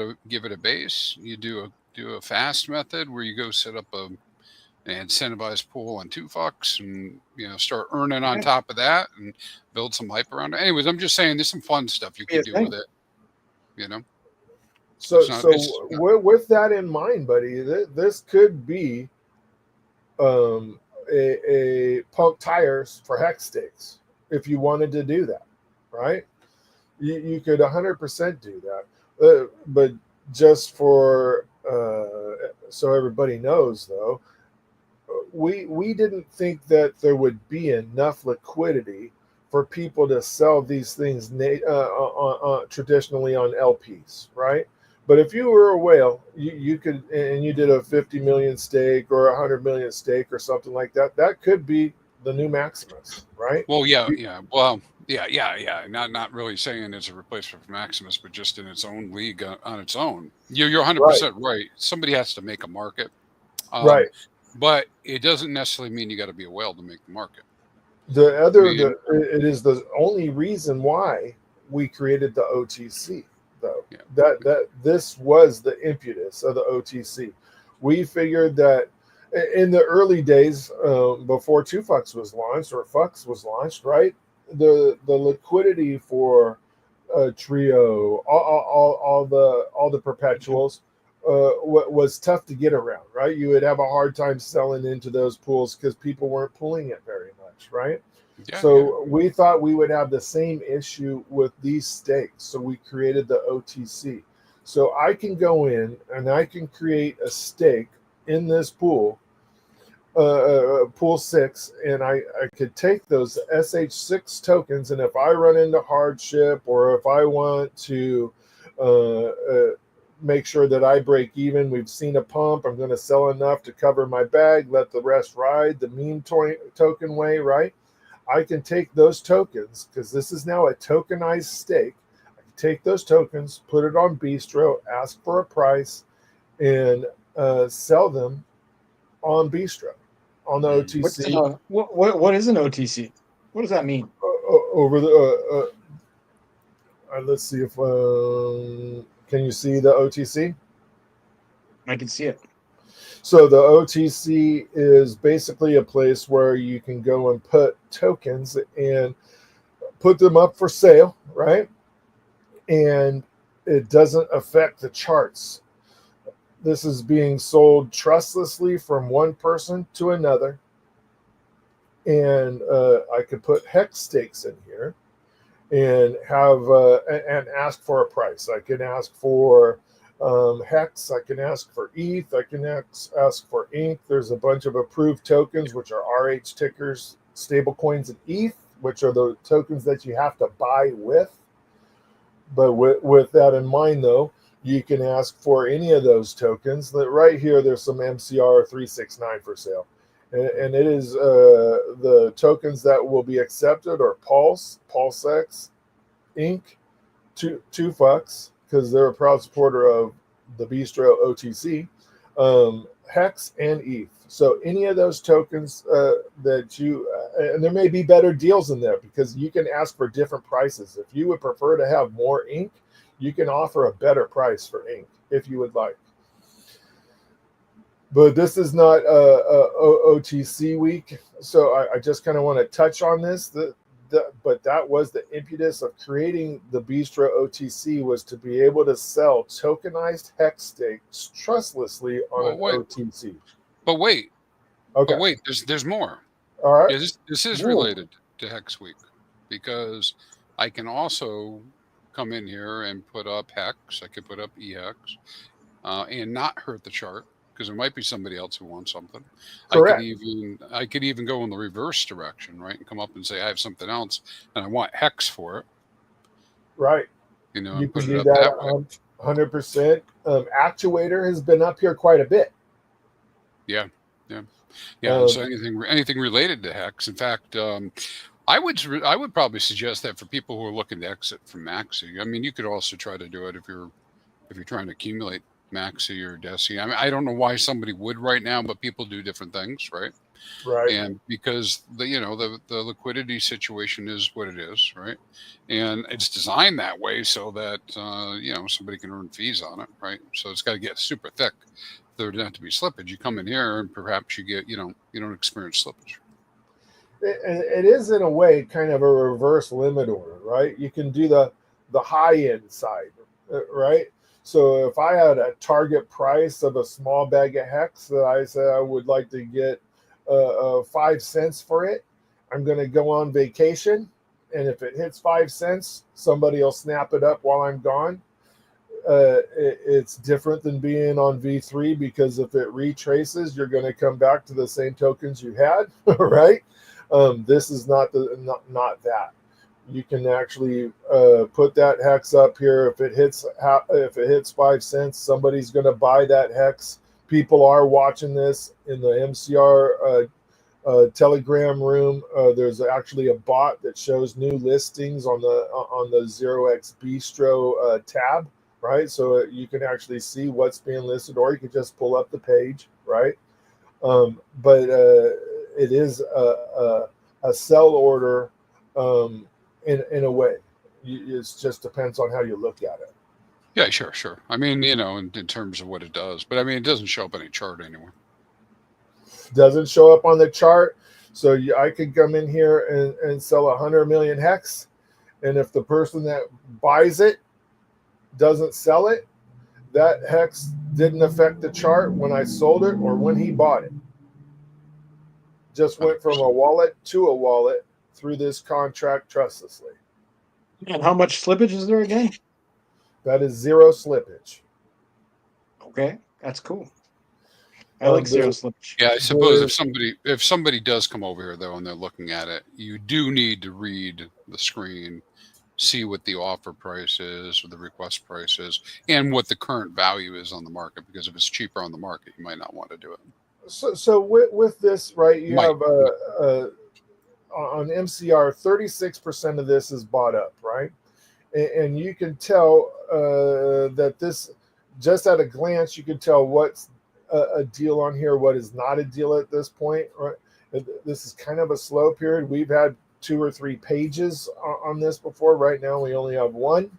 it a base. You do a fast method where you go set up an incentivized pool on $2 and start earning on top of that and build some hype around it. Anyways, I'm just saying there's some fun stuff you can do with it. So with that in mind, buddy, this could be a pump tires for Hex stakes if you wanted to do that, right? You could 100% do that, but just for so everybody knows, though, we didn't think that there would be enough liquidity for people to sell these things traditionally on LPs, right? But if you were a whale, you could, and you did a 50 million stake or 100 million stake or something like that. That could be the new Maximus, right? Well, yeah. Well, yeah. Not really saying it's a replacement for Maximus, but just in its own league on its own. You're 100% right. Somebody has to make a market, right? But it doesn't necessarily mean you got to be a whale to make the market. It is the only reason why we created the OTC, though. Yeah. That this was the impetus of the OTC. We figured that in the early days, before 2FUX was launched or FUX was launched, right? The liquidity for Trio, all the perpetuals, was tough to get around, right? You would have a hard time selling into those pools because people weren't pulling it very much, right? We thought we would have the same issue with these stakes, so we created the OTC. So I can go in and I can create a stake in this pool, pool 6, and I could take those SH6 tokens, and if I run into hardship or if I want to make sure that I break even, we've seen a pump, I'm going to sell enough to cover my bag, let the rest ride the meme token way, right? I can take those tokens, because this is now a tokenized stake. I can take those tokens, put it on Bistro, ask for a price, and sell them on Bistro, on the OTC. What is an OTC? What does that mean? Over the let's see if can you see the OTC? I can see it. So the OTC is basically a place where you can go and put tokens and put them up for sale, right? And it doesn't affect the charts. This is being sold trustlessly from one person to another. And I could put Hex stakes in here. and have and ask for a price. I can ask for HEX. I can ask for ETH. I can ask for INC. There's a bunch of approved tokens, which are RH tickers, stablecoins, and ETH, which are the tokens that you have to buy with. But with that in mind, though, you can ask for any of those tokens. That right here, there's some MCR 369 for sale. And it is the tokens that will be accepted are PulseX, Inc., two fucks, because they're a proud supporter of the Bistro OTC, HEX, and ETH. So any of those tokens that you, and there may be better deals in there because you can ask for different prices. If you would prefer to have more ink, you can offer a better price for ink if you would like. But this is not OTC week, so I just kind of want to touch on this. But that was the impetus of creating the Bistro OTC, was to be able to sell tokenized HEX stakes trustlessly on OTC. But wait, okay. But wait, there's more. All right. Yeah, this is related to Hex Week, because I can also come in here and put up HEX. I could put up EX and not hurt the chart, because there might be somebody else who wants something. Correct. I could even go in the reverse direction, right, and come up and say I have something else and I want HEX for it. Right. You know, you and can put do it up that way. 100%. Actuator has been up here quite a bit. Yeah. So anything related to HEX. In fact, I would probably suggest that for people who are looking to exit from Maxi. I mean, you could also try to do it if you're trying to accumulate Maxi or Deci. I mean, I don't know why somebody would right now, but people do different things, right? Right. And because the liquidity situation is what it is, right? And it's designed that way so that somebody can earn fees on it, right? So it's got to get super thick. There doesn't have to be slippage. You come in here and perhaps you get you don't experience slippage. It is in a way kind of a reverse limit order, right? You can do the high end side, right? So if I had a target price of a small bag of HEX that I said I would like to get 5 cents for it, I'm going to go on vacation, and if it hits 5 cents, somebody will snap it up while I'm gone. It's different than being on V3, because if it retraces, you're going to come back to the same tokens you had, right? This is not that. You can actually put that HEX up here. If it hits 5 cents, somebody's going to buy that HEX. People are watching this in the MCR Telegram room. There's actually a bot that shows new listings on the 0x Bistro tab, right? So you can actually see what's being listed, or you can just pull up the page, right? But it is a sell order in a way. It just depends on how you look at it. Yeah, sure. I mean, in terms of what it does, but I mean, it doesn't show up any chart anywhere. Doesn't show up on the chart. So I could come in here and sell 100 million HEX, and if the person that buys it doesn't sell it, that HEX didn't affect the chart when I sold it or when he bought it. Just went from a wallet to a wallet through this contract trustlessly. And how much slippage is there again? That is zero slippage. Okay, that's cool. I like zero slippage. Yeah, I suppose if somebody does come over here though and they're looking at it, you do need to read the screen, see what the offer price is or the request price is, and what the current value is on the market. Because if it's cheaper on the market, you might not want to do it. So with this, right, you have on MCR, 36% of this is bought up, right? And you can tell that this, just at a glance, you can tell what's a deal on here, what is not a deal at this point, right? This is kind of a slow period. We've had 2 or 3 pages on this before. Right now, we only have 1.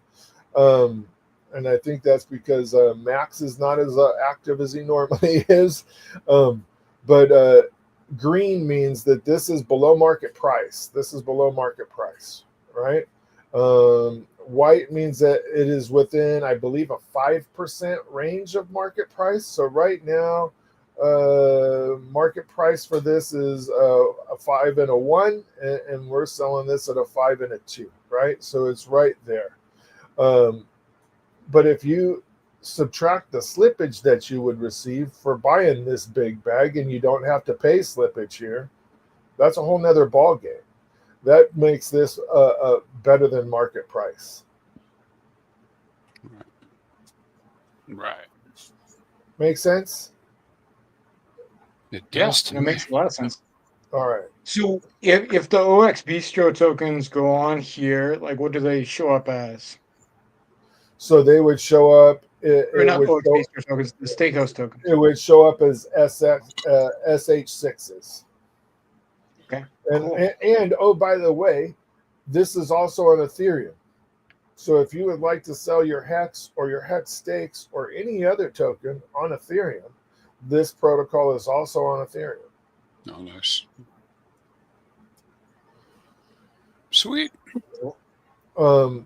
And I think that's because Max is not as active as he normally is. But green means that this is below market price. This is below market price, right? White means that it is within, I believe, a 5% range of market price. So right now, market price for this is a 5 and a 1, and we're selling this at a 5 and a 2, right? So it's right there. But if you subtract the slippage that you would receive for buying this big bag, and you don't have to pay slippage here, that's a whole nother ball game. That makes this better than market price. Right. Make sense? It does to It me. makes a lot of sense. All right. So if the OX Bistro tokens go on here, like what do they show up as? So they would show up. Or not OX Bistro tokens, the Steakhouse tokens. It would show up as SH6s. Okay. And oh, by the way, this is also on Ethereum. So if you would like to sell your HEX or your HEX stakes or any other token on Ethereum, this protocol is also on Ethereum. Oh, nice. Sweet. So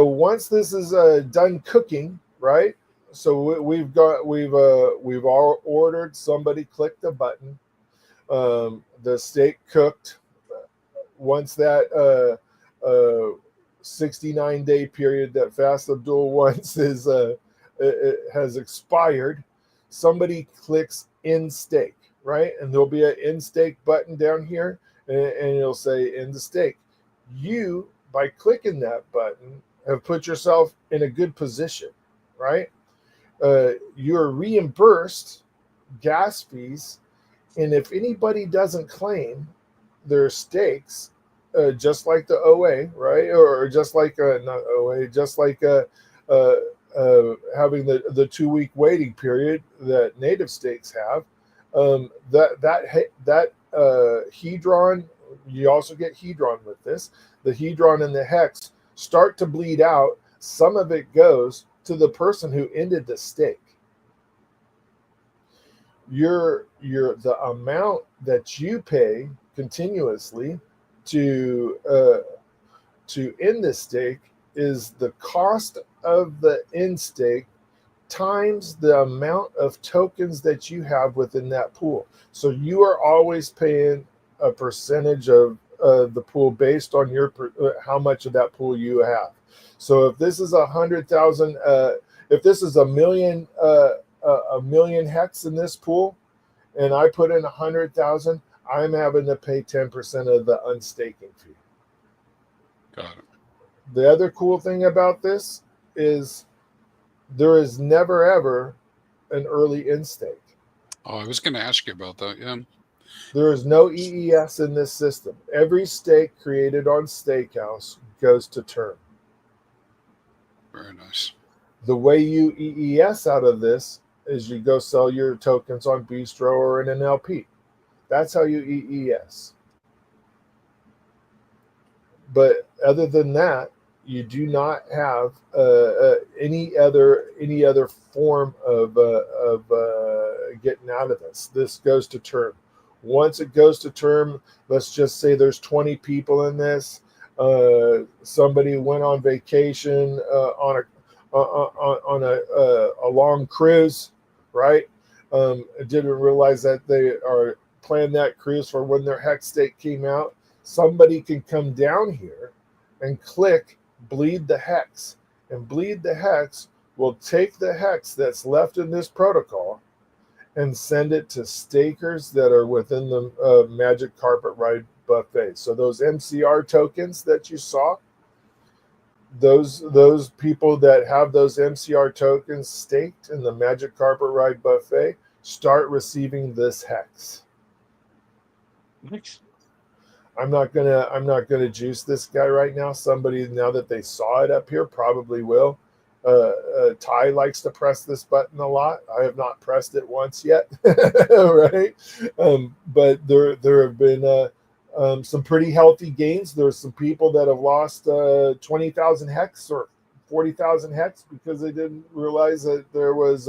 once this is done cooking, right? So we've all ordered. Somebody clicked the button. The steak cooked. Once that 69-day period that Fast Abdul wants is it has expired, somebody clicks in stake, right? And there'll be an in stake button down here, and it'll say in the stake. You, by clicking that button, have put yourself in a good position, right? You're reimbursed gas fees, and if anybody doesn't claim their stakes, just like the OA, right, or just like not OA, just like having the 2-week waiting period that native stakes have, that hedron, you also get hedron with this. The hedron and the hex start to bleed out. Some of it goes to the person who ended the stake. The amount that you pay continuously to end the stake is the cost of the end stake times the amount of tokens that you have within that pool. So you are always paying a percentage of the pool based on your how much of that pool you have. So if this is 100,000, if this is a million hex in this pool, and I put in 100,000, I'm having to pay 10% of the unstaking fee. Got it. The other cool thing about this is there is never ever an early in stake. Oh, I was going to ask you about that. Yeah. There is no EES in this system. Every stake created on Steakhouse goes to term. Very nice. The way you EES out of this is you go sell your tokens on Bistro or in an LP. That's how you EES. But other than that, you do not have any other form of getting out of this. This goes to term. Once it goes to term, let's just say there's 20 people in this. Somebody went on vacation on a long cruise, right? Didn't realize that they are planned that cruise for when their hex stake came out. Somebody can come down here and click bleed the hex, and bleed the hex will take the hex that's left in this protocol and send it to stakers that are within the Magic Carpet Ride buffet. So those MCR tokens that you saw, those people that have those MCR tokens staked in the Magic Carpet Ride buffet start receiving this hex. Nice. I'm not gonna juice this guy right now. Somebody, now that they saw it up here, probably will. Ty likes to press this button a lot. I have not pressed it once yet, right? But there have been some pretty healthy gains. There's some people that have lost 20,000 hex or 40,000 hex because they didn't realize that there was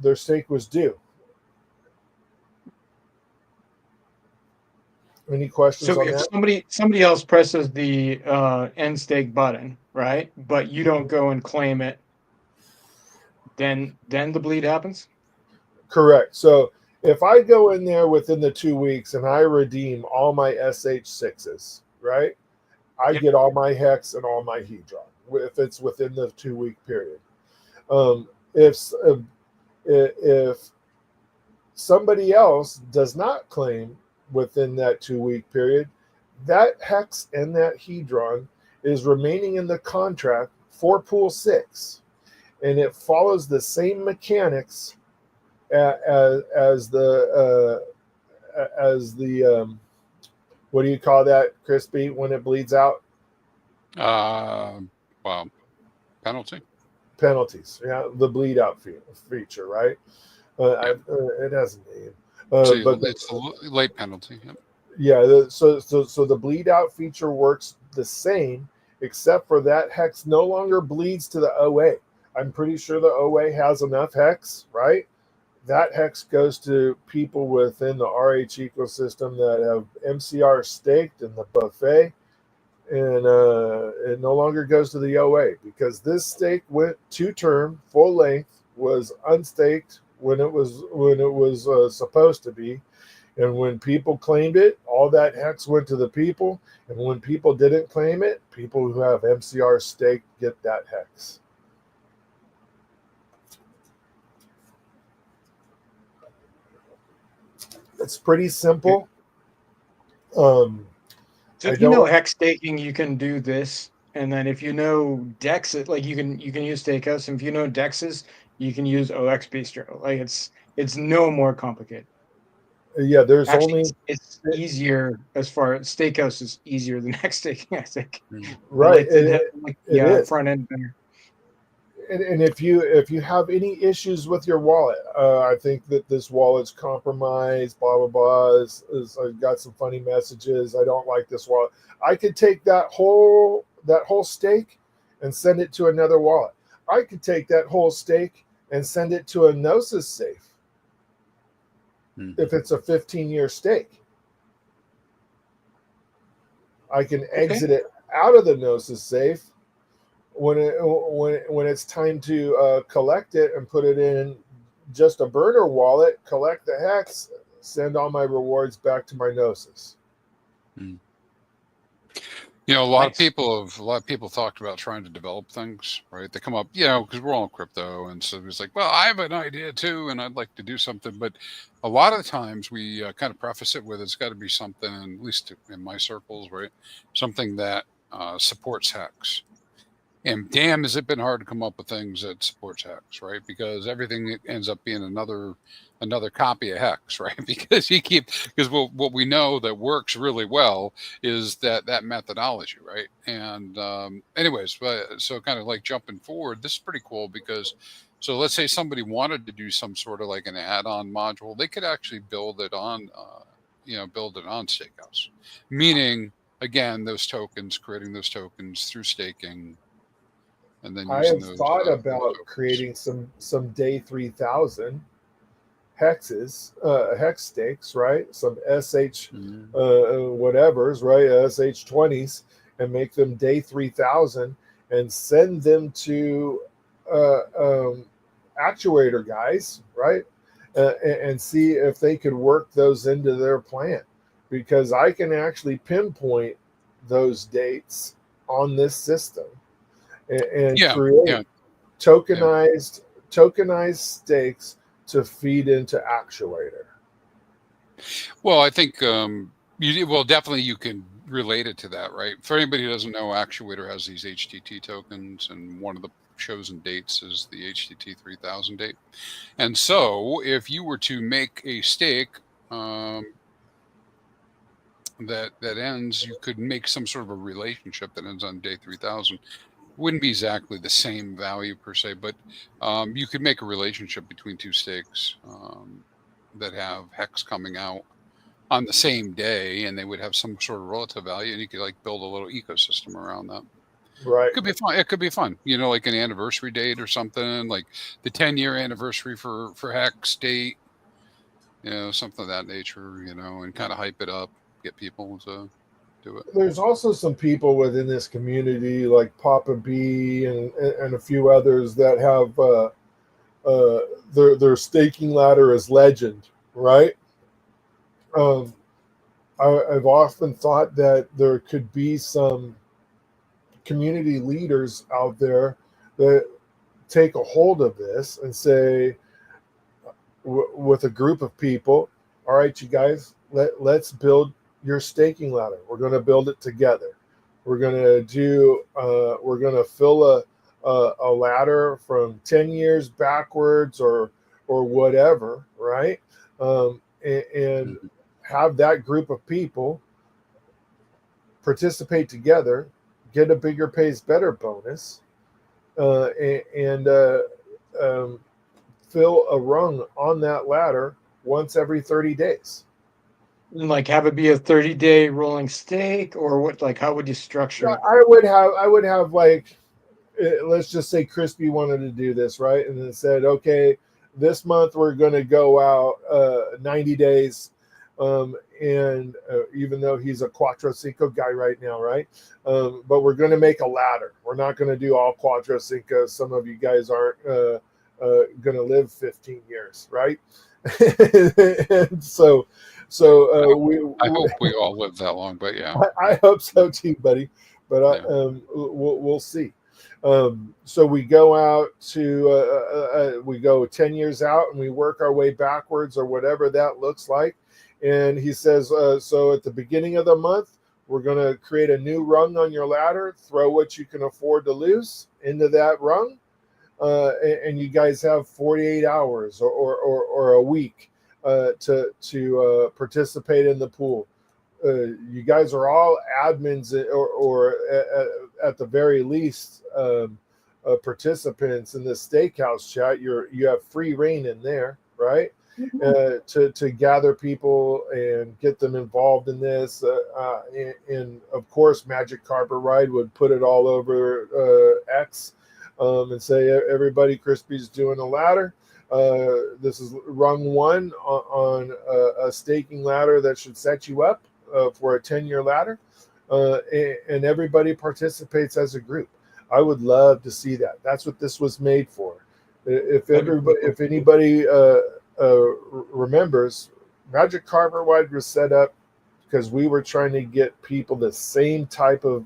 their stake was due. Any questions So on if that? somebody else presses the end stake button, right, but you don't go and claim it, then the bleed happens. Correct. So if I go in there within the 2 weeks and I redeem all my SH6s, right? I Yep. get all my hex and all my hedron if it's within the 2 week period. If somebody else does not claim within that 2 week period, that hex and that hedron is remaining in the contract for pool 6, and it follows the same mechanics as the what do you call that, Crispy, when it bleeds out? Well, penalty. Penalties. Yeah, the bleed out feature, right? It has a name. But It's a late penalty. Yep. yeah, so the bleed out feature works the same, except for that hex no longer bleeds to the OA. I'm pretty sure the OA has enough hex, right? That hex goes to people within the RH ecosystem that have MCR staked in the buffet, and it no longer goes to the OA because this stake went 2-term, full length, was unstaked when it was supposed to be, and when people claimed it, all that hex went to the people, and when people didn't claim it, people who have MCR staked get that hex. It's pretty simple. So if you know hex staking, you can do this, and then if you know Dex, like you can use Steakhouse, and if you know Dexes, you can use OX Bistro. Like it's no more complicated. Yeah, there's Actually, only it's easier as far as Steakhouse is easier than hex staking, I think. right. Yeah, front end better. And if you have any issues with your wallet, I think that this wallet's compromised, blah blah blah. I got some funny messages. I don't like this wallet. I could take that whole stake and send it to another wallet. I could take that whole stake and send it to a Gnosis safe if it's a 15-year stake. I can exit it out of the Gnosis safe when it's time to collect it and put it in just a burner wallet, collect the hex, send all my rewards back to my Gnosis. You know, a lot of people talked about trying to develop things, right? They come up, you know, because we're all in crypto, and so it's like, well, I have an idea too, and I'd like to do something. But a lot of the times we kind of preface it with it's got to be something, at least in my circles, right? Something that supports hex. And damn, has it been hard to come up with things that supports hex, right? Because everything ends up being another copy of hex, right? Because what we know that works really well is that methodology, right? And anyways, so kind of like jumping forward, this is pretty cool because so let's say somebody wanted to do some sort of like an add-on module, they could actually build it on Steakhouse, meaning again creating those tokens through staking. And then I have thought about creating some day 3000 hexes, hex stakes, right? Some SH whatevers, right? SH20s, and make them day 3000 and send them to actuator guys, right? And see if they could work those into their plan, because I can actually pinpoint those dates on this system. And create tokenized stakes to feed into actuator. Well, I think definitely you can relate it to that, right? For anybody who doesn't know, actuator has these HTT tokens, and one of the chosen dates is the HTT 3000 date. And so if you were to make a stake that ends, you could make some sort of a relationship that ends on day 3000. Wouldn't be exactly the same value per se, but you could make a relationship between two stakes that have hex coming out on the same day, and they would have some sort of relative value, and you could like build a little ecosystem around that. Right. It could be fun. You know, like an anniversary date or something, like the 10-year anniversary for hex date, you know, something of that nature, you know, and kind of hype it up, get people to do it. There's also some people within this community like Papa B and a few others that have their staking ladder is legend, right? I've often thought that there could be some community leaders out there that take a hold of this and say, with a group of people, all right, you guys, let's build your staking ladder. We're going to build it together. We're going to fill a ladder from 10 years backwards or whatever, right? And have that group of people participate together, get a bigger pays better bonus, and fill a rung on that ladder once every 30 days. And like have it be a 30-day rolling stake, or what? Like how would you structure it? I would have like, let's just say Crispy wanted to do this, right? And then said, okay, this month we're going to go out 90 days. And even though he's a Cuatro Cinco guy right now, right? But we're going to make a ladder. We're not going to do all Cuatro Cinco. Some of you guys aren't going to live 15 years, right? And so I hope we all live that long, but yeah, I hope so too, buddy. But we'll see. So we go out to we go 10 years out and we work our way backwards or whatever that looks like. And he says, so at the beginning of the month, we're going to create a new rung on your ladder, throw what you can afford to lose into that rung. And you guys have 48 hours or a week to participate in the pool. You guys are all admins or at the very least participants in the Steakhouse chat. You have free reign in there, right? To gather people and get them involved in this. And of course, Magic Carpet Ride would put it all over X and say, everybody, Crispy's doing a ladder. This is rung one on a staking ladder that should set you up for a 10-year ladder. And everybody participates as a group. I would love to see that. That's what this was made for. If anybody remembers, Magic Carpet Ride was set up because we were trying to get people the same type of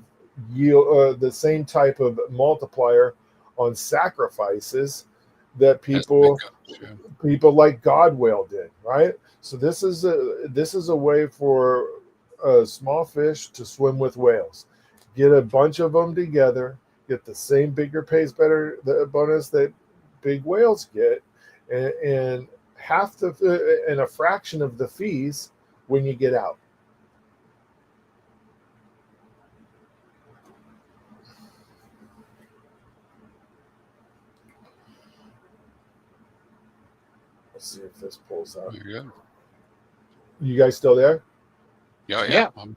yield, the same type of multiplier on sacrifices that people like God Whale did, right? So this is a way for small fish to swim with whales. Get a bunch of them together, get the same bigger pays better bonus that big whales get, and half and a fraction of the fees when you get out. Let's see if this pulls out. You guys still there? Yeah. I'm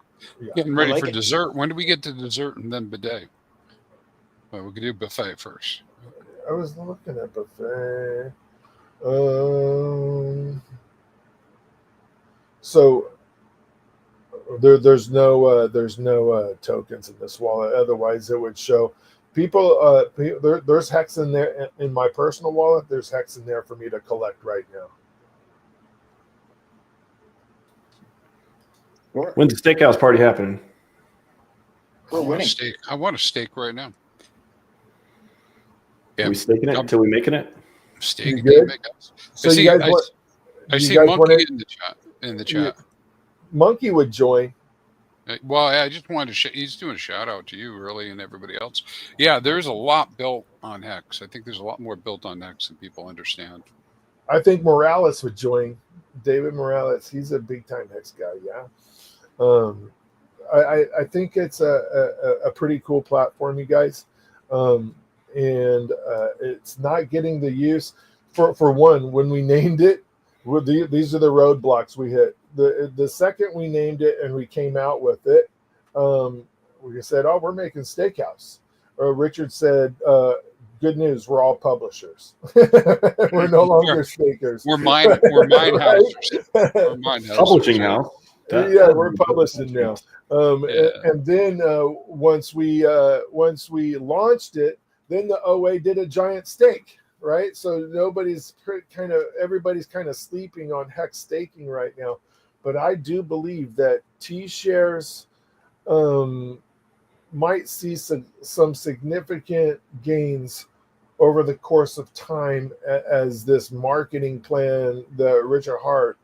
getting ready for dessert. When do we get to dessert and then bidet? Well, we could do buffet first. I was looking at buffet. So there's no tokens in this wallet. Otherwise, it would show people. There's hex in there in my personal wallet. There's hex in there for me to collect right now. When's the steakhouse party happening? We're winning. I want a steak right now. Are we staking it until we making it? Steak. So I see Monkey in the chat. Monkey would join. Well, I just wanted to. He's doing a shout out to you, really, and everybody else. Yeah, there's a lot built on Hex. I think there's a lot more built on Hex than people understand. I think Morales would join. David Morales, he's a big time Hex guy. Yeah. I think it's a pretty cool platform, you guys. And it's not getting the use. For one, when we named it, these are the roadblocks we hit. The second we named it and we came out with it, we said, "Oh, we're making Steakhouse." Richard said, "Good news, we're all publishers. We're no longer stakers. We're mine houses. We're mine houses. Publishing house. Yeah, we're publishing now." And then once we launched it, then the OA did a giant stake, right? So everybody's kind of sleeping on hex staking right now. But I do believe that T shares might see some significant gains over the course of time as this marketing plan that Richard Hart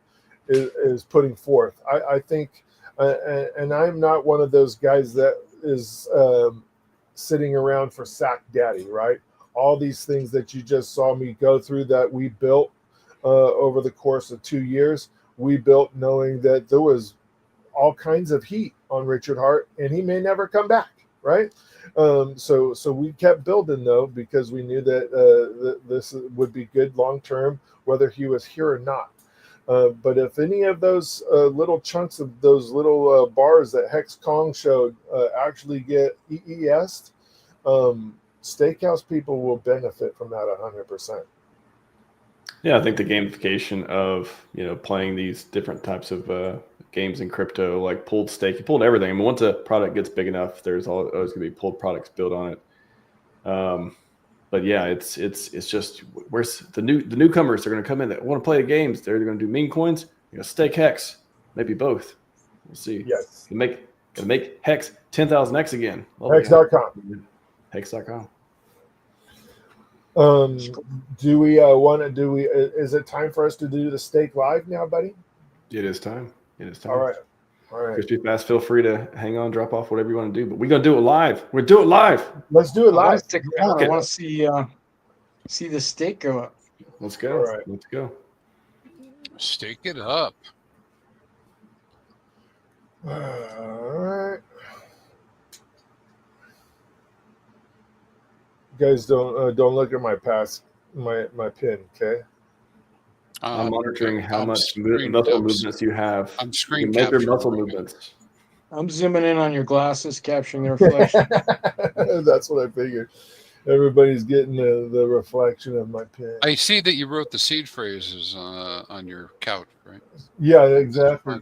is putting forth. I think, and I'm not one of those guys that is sitting around for Sack Daddy, right? All these things that you just saw me go through that we built over the course of 2 years, we built knowing that there was all kinds of heat on Richard Hart, and he may never come back, right? So we kept building though, because we knew that this would be good long term, whether he was here or not. But if any of those little chunks of those little bars that Hex Kong showed actually get EES'd, Steakhouse people will benefit from that 100%. Yeah, I think the gamification of, playing these different types of games in crypto, like pulled stake, you pulled everything. I mean, once a product gets big enough, there's always going to be pulled products built on it. But yeah, it's just where's the newcomers are going to come in that want to play the games. They're going to do meme coins, stake Hex, maybe both. We'll see. Yes. Gonna make Hex 10,000x again. Hex.com. Hex.com. Is it time for us to do the stake live now, buddy? It is time. All right. Crispy Fast, feel free to hang on, drop off, whatever you want to do. But we're going to do it live. We'll do it live. Let's do it live. I want to see the stake go up. Let's go. All right. Let's go. Stake it up. All right. You guys don't look at my pin, okay? I'm monitoring how much screen muscle caps. movements you have. I'm screen You measure capturing muscle right now. movements. I'm zooming in on your glasses, capturing the reflection. That's what I figured. Everybody's getting the reflection of my pin. I see that you wrote the seed phrases on your couch, right? Yeah, exactly.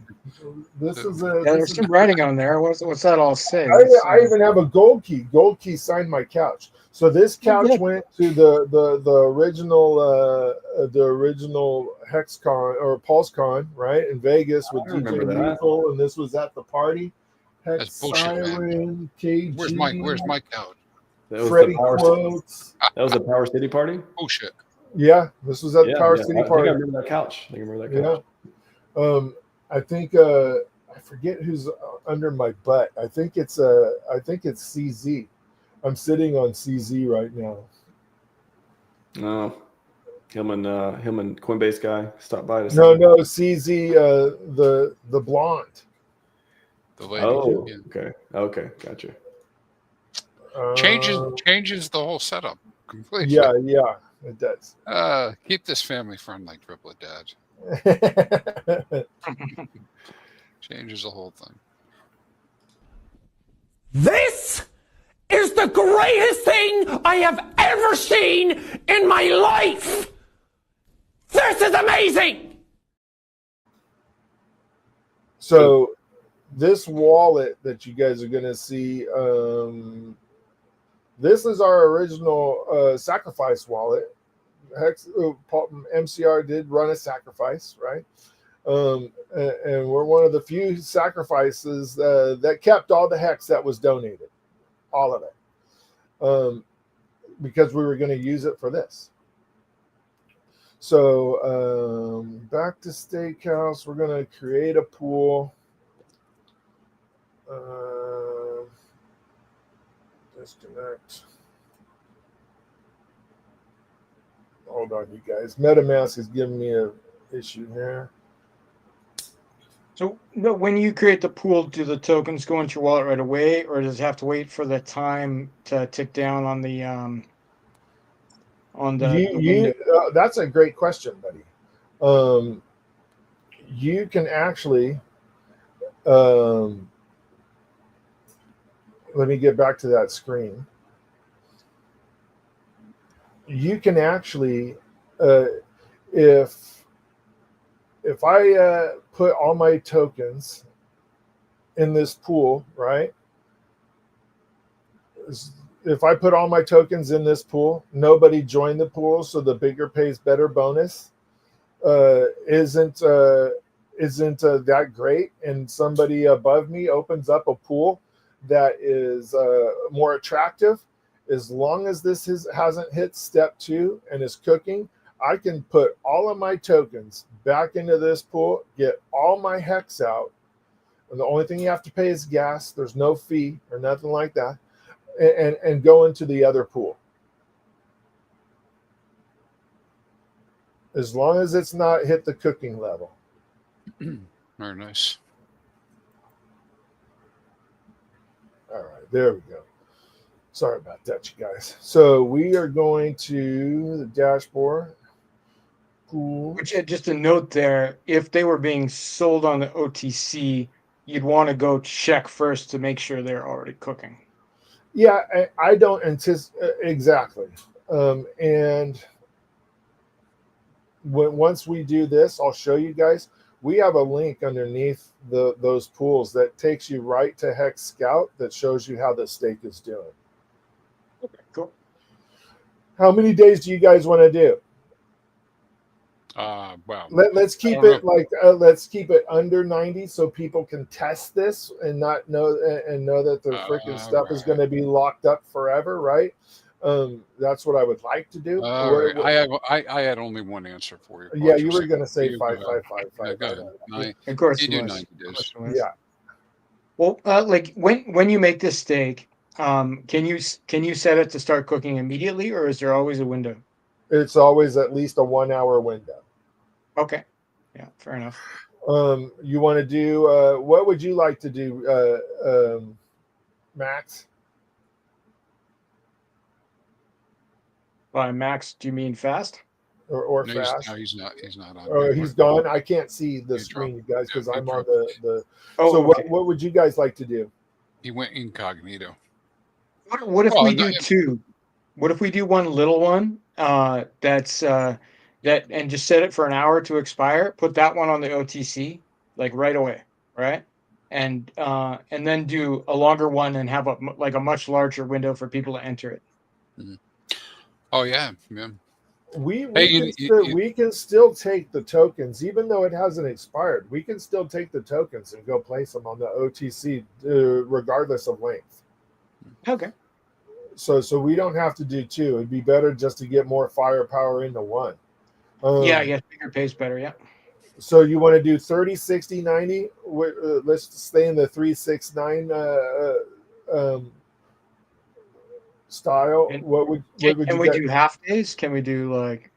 This is There's some writing on there. What's that all say? I even have a gold key. Gold key signed my couch. So this couch went to the original HexCon or PulseCon, right, in Vegas with DJ Lethal, and this was at the party. Hex That's bullshit, Siren, KG. Where's my couch? Freddie Quotes. That was the Power City party? Bullshit. Yeah, this was at the Power City party. I remember that couch. Yeah. I think I forget who's under my butt. I think it's CZ. I'm sitting on CZ right now. No, him and Coinbase guy stopped by to No, CZ, the blonde. The lady. Oh, Yeah. okay, gotcha. Changes the whole setup completely. Yeah, it does. Keep this family friendly, triplet dad. Changes the whole thing. This is the greatest thing I have ever seen in my life. This is amazing. So this wallet that you guys are going to see, this is our original sacrifice wallet. MCR did run a sacrifice, right? And we're one of the few sacrifices that kept all the hex that was donated, all of it, because we were going to use it for this. So back to Steakhouse, we're going to create a pool. Disconnect. Hold on, you guys. MetaMask is giving me an issue here. So when you create the pool, do the tokens go into your wallet right away, or does it have to wait for the time to tick down on the window? That's a great question, buddy. You can actually let me get back to that screen. You can actually, if I put all my tokens in this pool, right? if I put all my tokens in this pool, nobody joined the pool, so the bigger pays better bonus isn't that great, and somebody above me opens up a pool that is more attractive, as long as this hasn't hit step 2 and is cooking, I can put all of my tokens back into this pool, get all my hex out, and the only thing you have to pay is gas. There's no fee or nothing like that, and go into the other pool. As long as it's not hit the cooking level. Very nice. All right, there we go. Sorry about that, you guys. So we are going to the dashboard. Cool. Which, just a note there, if they were being sold on the OTC, you'd want to go check first to make sure they're already cooking. Yeah, I don't anticipate exactly. And once we do this, I'll show you guys. We have a link underneath those pools that takes you right to Hex Scout that shows you how the stake is doing. Okay, cool. How many days do you guys want to do? Well, Let's keep it like let's keep it under 90 so people can test this and not know that their freaking stuff is going to be locked up forever, right? That's what I would like to do. Right. I had only one answer for you. Yeah, you were going to say 5. Go ahead. Of course, you do was. 90 days. Yeah. Well, like when you make this steak, can you set it to start cooking immediately, or is there always a window? It's always at least a 1 hour window. Okay. Yeah, fair enough. You want to do what would you like to do, Max? By max, do you mean fast? Or No, fast? He's not on. Oh, he's gone. I can't see the screen, you guys, because I'm on the. Oh, so okay. what would you guys like to do? He went incognito. What if we do two? What if we do one little one that's and just set it for an hour to expire? Put that one on the OTC like right away, right? And then do a longer one and have a much larger window for people to enter it. Mm-hmm. Oh yeah. We can still take the tokens, even though it hasn't expired. We can still take the tokens and go place them on the OTC, regardless of length. Okay. So we don't have to do two. It'd be better just to get more firepower into one. Bigger pays better. Yeah. So you want to do 30, 60, 90? Let's stay in the 369 style. And What would can we do half days? Can we do like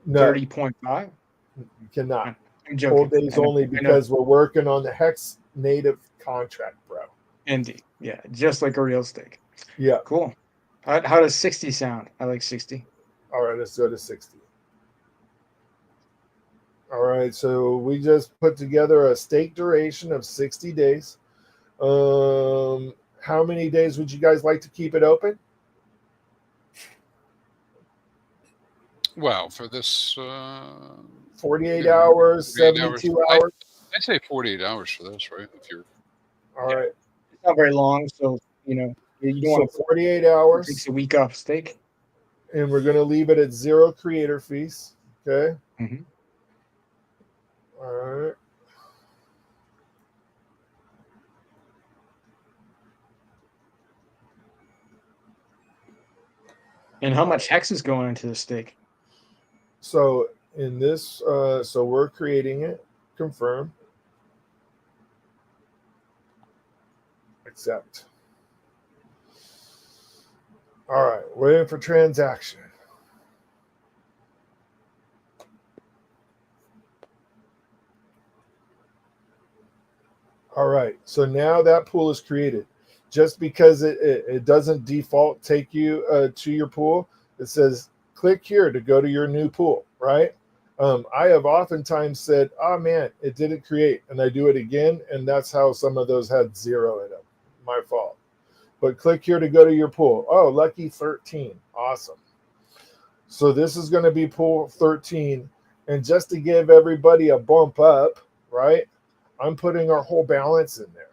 30.5? You cannot. I'm joking. Full days only because we're working on the Hex native contract, bro. Indeed. Yeah, just like a real steak. Yeah. Cool. How does 60 sound? I like 60. All right, let's go to 60. All right, so we just put together a stake duration of 60 days. How many days would you guys like to keep it open? Well, for this 48 hours, 72 hours. I'd say 48 hours for this, right? If you're all right. It's not very long, so you don't want to 48 hours. Takes a week off steak. And we're gonna leave it at 0 creator fees. Okay. Mm-hmm. All right. And how much hex is going into the steak? So in this, so we're creating it. Confirm. Accept. All right, waiting for transaction. All right, so now that pool is created. Just because it doesn't default take you to your pool, it says click here to go to your new pool, right? I have oftentimes said, oh man, it didn't create, and I do it again, and that's how some of those had 0 in them. My fault. But click here to go to your pool. Oh, lucky 13. Awesome. So this is going to be pool 13. And just to give everybody a bump up, right, I'm putting our whole balance in there.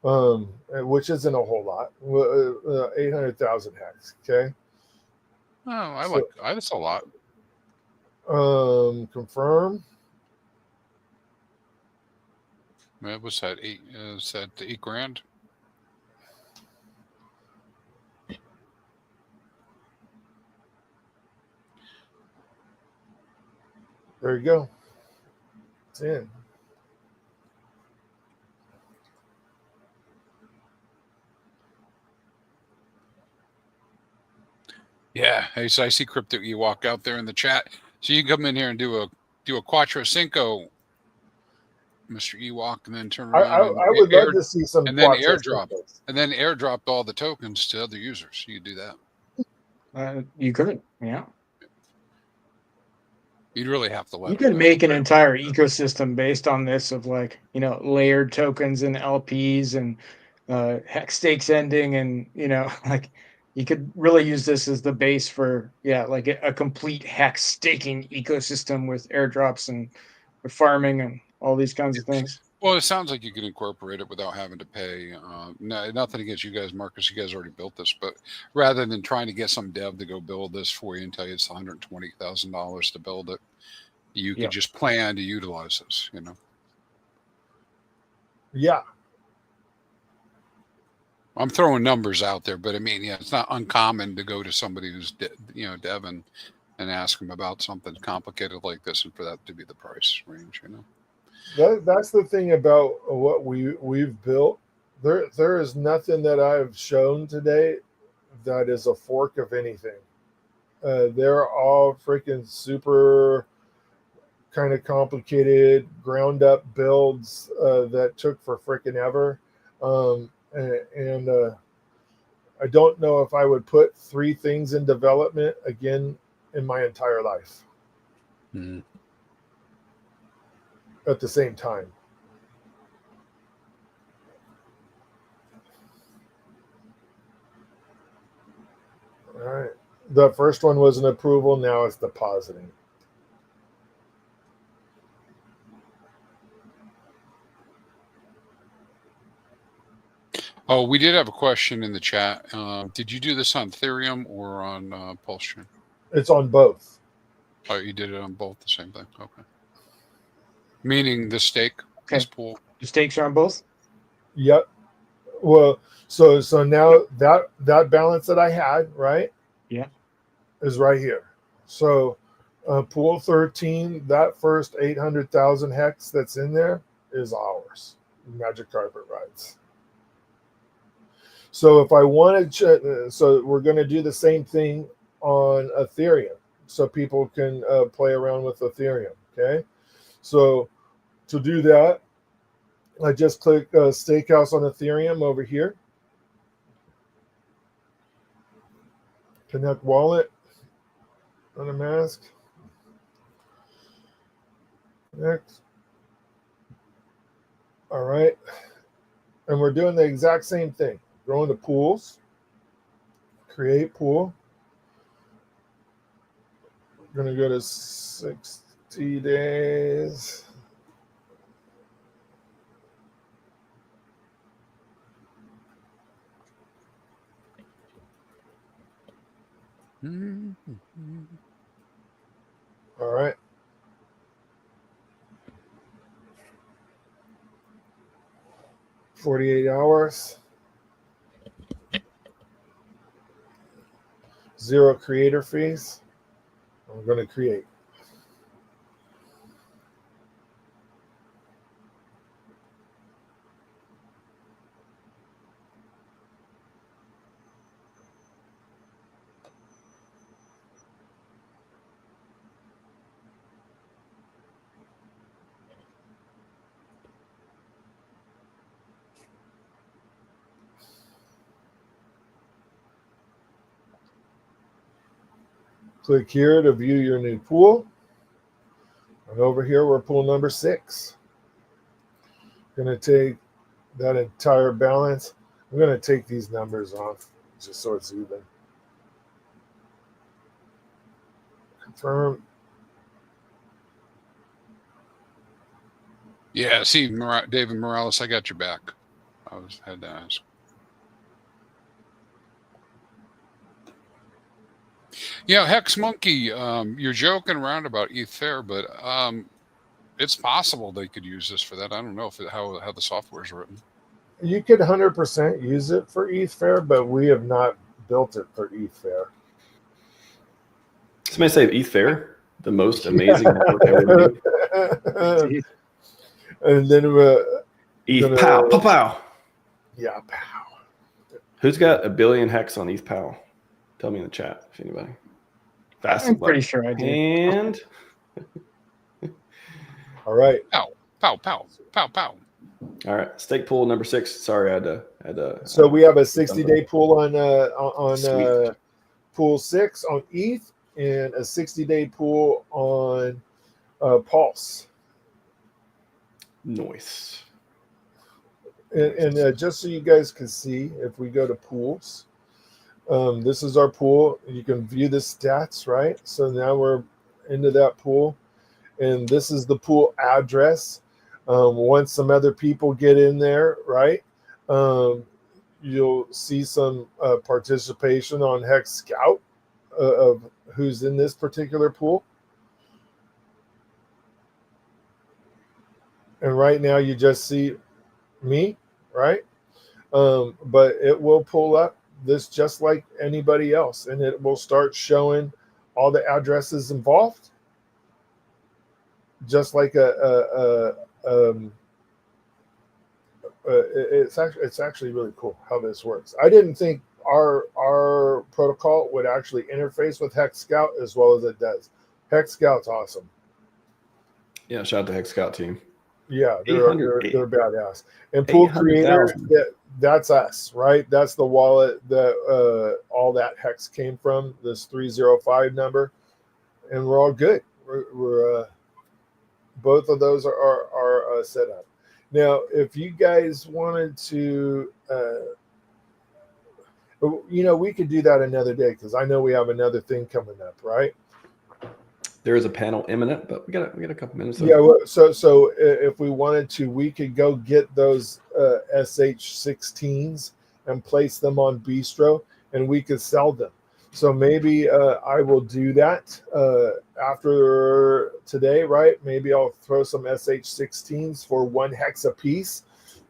which isn't a whole lot. 800,000 hex. Okay. Oh, that's a lot. Confirm. What's that? Is that $8 grand? There you go. It's in. Yeah. Hey, so I see Crypto Ewok out there in the chat. So you can come in here and do a Quattro Cinco, Mr. Ewok, and then turn around. I would love to see some and then Quattro airdrop, Cincos. and then airdropped all the tokens to other users. You could do that. You could, yeah. You'd really have to let You them could make an entire ecosystem based on this of like, you know, layered tokens and LPs and hex stakes ending, and you know, like you could really use this as the base for like a complete hex staking ecosystem with airdrops and farming and all these kinds of things. Well, it sounds like you can incorporate it without having to pay. Nothing against you guys, Marcus. You guys already built this, but rather than trying to get some dev to go build this for you and tell you it's $120,000 to build it, you could just plan to utilize this. You know. Yeah. I'm throwing numbers out there, but I mean, it's not uncommon to go to somebody who's dev and ask them about something complicated like this, and for that to be the price range. You know. That's the thing about what we've built. There is nothing that I've shown today that is a fork of anything. They're all freaking super kind of complicated, ground up builds that took for freaking ever. And I don't know if I would put 3 things in development again in my entire life. Mm-hmm. At the same time. All right. The first one was an approval. Now it's depositing. Oh, we did have a question in the chat. Did you do this on Ethereum or on PulseChain? It's on both. Oh, you did it on both, the same thing. Okay. Meaning the stake, this pool. The stakes are on both? Yep. Well, so now that balance that I had, right? Yeah. Is right here. So pool 13, that first 800,000 hex that's in there is ours. Magic carpet rides. So if I wanted to, so we're going to do the same thing on Ethereum, so people can play around with Ethereum. Okay. So to do that, I just click Steakhouse on Ethereum over here. Connect wallet. Unmask. Next. All right. And we're doing the exact same thing. Go into pools. Create pool. We're going to go to 60 days. All right. $48 hours. 0 creator fees. I'm going to create. Click here to view your new pool. And over here, we're pool number 6. Going to take that entire balance. I'm going to take these numbers off just so it's even. Confirm. Yeah, see, David Morales, I got your back. had to ask. Yeah, Hex Monkey, you're joking around about Ether, but it's possible they could use this for that. I don't know how the software is written. You could 100% use it for ETH but we have not built it for ETH. Somebody say ETH the most amazing network ever made. And then ETH pow, pow, pow. Yeah, pow. Who's got a billion hex on ETH pow? Tell me in the chat if anybody. Fast. I'm pretty sure I do. And all right. Pow, pow, pow, pow, pow. All right, stake pool number 6. Sorry, I had to. So we have a 60-day pool on pool 6 on ETH and a 60-day pool on Pulse. Nice. And just so you guys can see, if we go to pools, this is our pool. You can view the stats, right? So now we're into that pool, and this is the pool address. Once some other people get in there, right, you'll see some participation on Hex Scout of who's in this particular pool. And right now you just see me, right? But it will pull up this just like anybody else, and it will start showing all the addresses involved, just like it's actually really cool how this works. I didn't think our protocol would actually interface with Hex Scout as well as it does. Hex Scout's awesome. Yeah, shout out to Hex Scout team. Yeah, they're badass. And Pool Creator, that's us, right? That's the wallet that all that hex came from, this 305 number, and we're all good. We're both of those are set up. Now, if you guys wanted to, we could do that another day because I know we have another thing coming up, right? There is a panel imminent, but we got a couple minutes. Yeah, well, so if we wanted to, we could go get those SH16s and place them on Bistro, and we could sell them. So maybe I will do that after today, right? Maybe I'll throw some SH16s for 1 hex a piece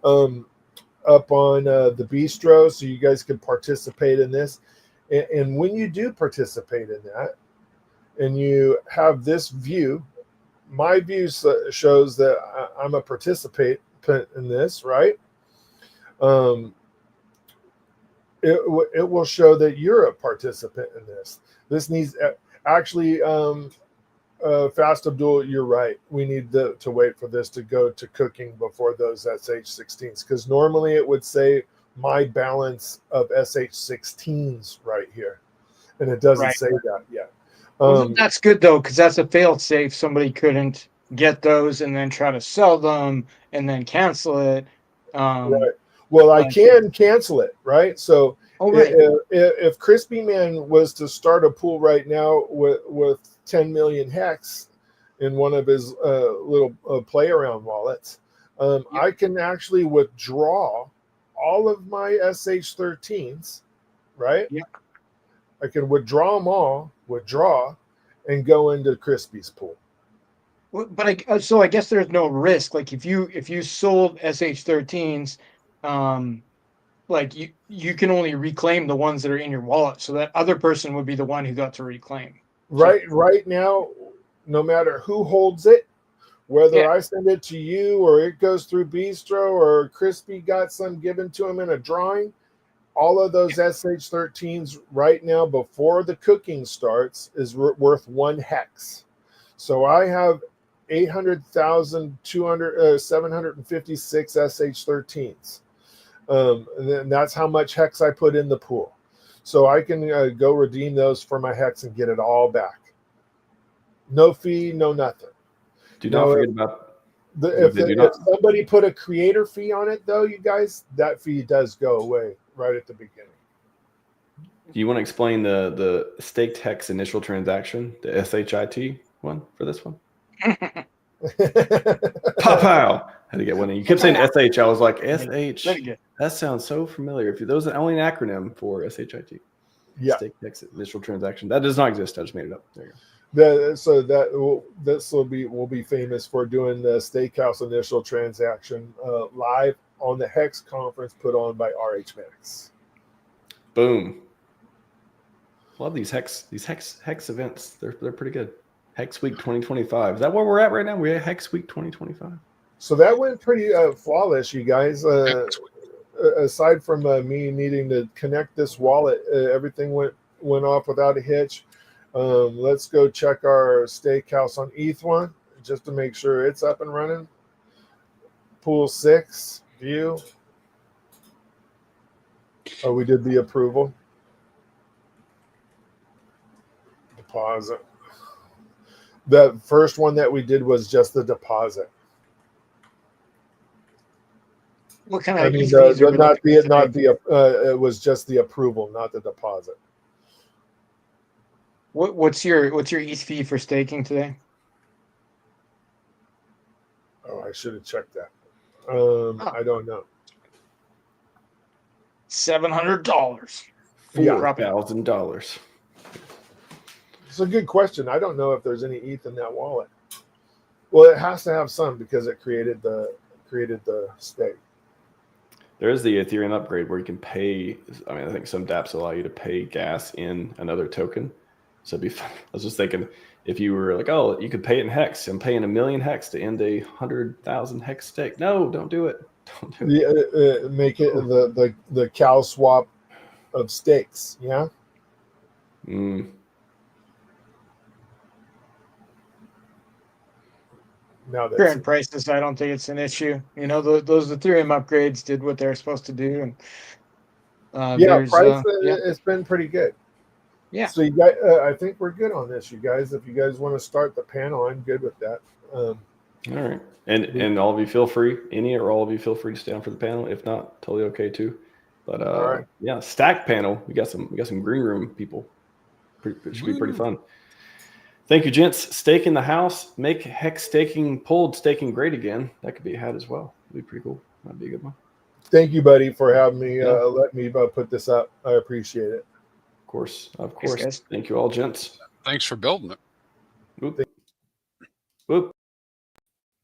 up on the Bistro, so you guys can participate in this. And when you do participate in that, and you have this view, my view shows that I'm a participant in this, right? It will show that you're a participant in this. This needs actually, Fast Abdul, you're right. We need to wait for this to go to cooking before those SH16s, because normally it would say my balance of SH16s right here, and it doesn't say that yet. That's good though, because that's a failed safe. Somebody couldn't get those and then try to sell them and then cancel it. Right. Well, I can cancel it, right? So if Crispy Man was to start a pool right now with 10 million hex in one of his little play around wallets, I can actually withdraw all of my SH13s, right? Yeah. I can withdraw them all, and go into Crispy's pool. But I guess there's no risk. Like if you sold SH13s, like you can only reclaim the ones that are in your wallet. So that other person would be the one who got to reclaim. Right now, no matter who holds it, whether I send it to you or it goes through Bistro or Crispy got some given to him in a drawing, all of those SH13s right now before the cooking starts is worth 1 hex. So I have 756 SH13s. And that's how much hex I put in the pool. So I can go redeem those for my hex and get it all back. No fee, no nothing. Do not forget about if somebody put a creator fee on it, though, you guys, that fee does go away right at the beginning. Do you want to explain the staked hex initial transaction, the SHIT one for this one? Pow pow. Had to get one in. You kept saying SH. I was like, SH. Very good. That sounds so familiar. If those are only an acronym for SHIT. Yeah. Stake exit initial transaction. That does not exist. I just made it up. There you go. This will be famous for doing the Steakhouse initial transaction live on the HEX conference put on by RHMax. Boom. Love these hex events. They're pretty good. Hex Week 2025. Is that where we're at right now? We're at Hex Week 2025. So that went pretty flawless, you guys. Aside from me needing to connect this wallet, everything went off without a hitch. Let's go check our Steakhouse on ETH1 just to make sure it's up and running. PulseX view. Oh, we did the approval. Deposit. The first one that we did was just the deposit. What kind of? I mean, ETH fees are we not looking at today? it was just the approval, not the deposit. What's your ETH fee for staking today? Oh, I should have checked that. I don't know. $700. $4,000. It's a good question. I don't know if there's any ETH in that wallet. Well, it has to have some because it created the stake. There is the Ethereum upgrade where you can pay. I mean, I think some dApps allow you to pay gas in another token. So it'd be fun. I was just thinking, if you were like, oh, you could pay it in Hex. I'm paying 1 million Hex to end a 100,000 Hex stake. No, don't do it. Don't do it. Make it the cow swap of stakes. Yeah. Mm. Now that's Current prices, I don't think it's an issue. You know, those Ethereum upgrades did what they're supposed to do, and price it's been pretty good. Yeah. So you guys, I think we're good on this, you guys. If you guys want to start the panel, I'm good with that. All right, and all of you feel free. Any or all of you feel free to stay on for the panel. If not, totally okay too. But all right. Yeah, stack panel. We got some green room people. It should be pretty fun. Thank you, gents. Stake in the house. Make Hex staking, pulled staking great again. That could be a hat as well. That'd be pretty cool. That'd be a good one. Thank you, buddy, for having me. Let me put this up. I appreciate it. Of course. Thanks, Thank you all, gents. Thanks for building it. Whoop. Whoop.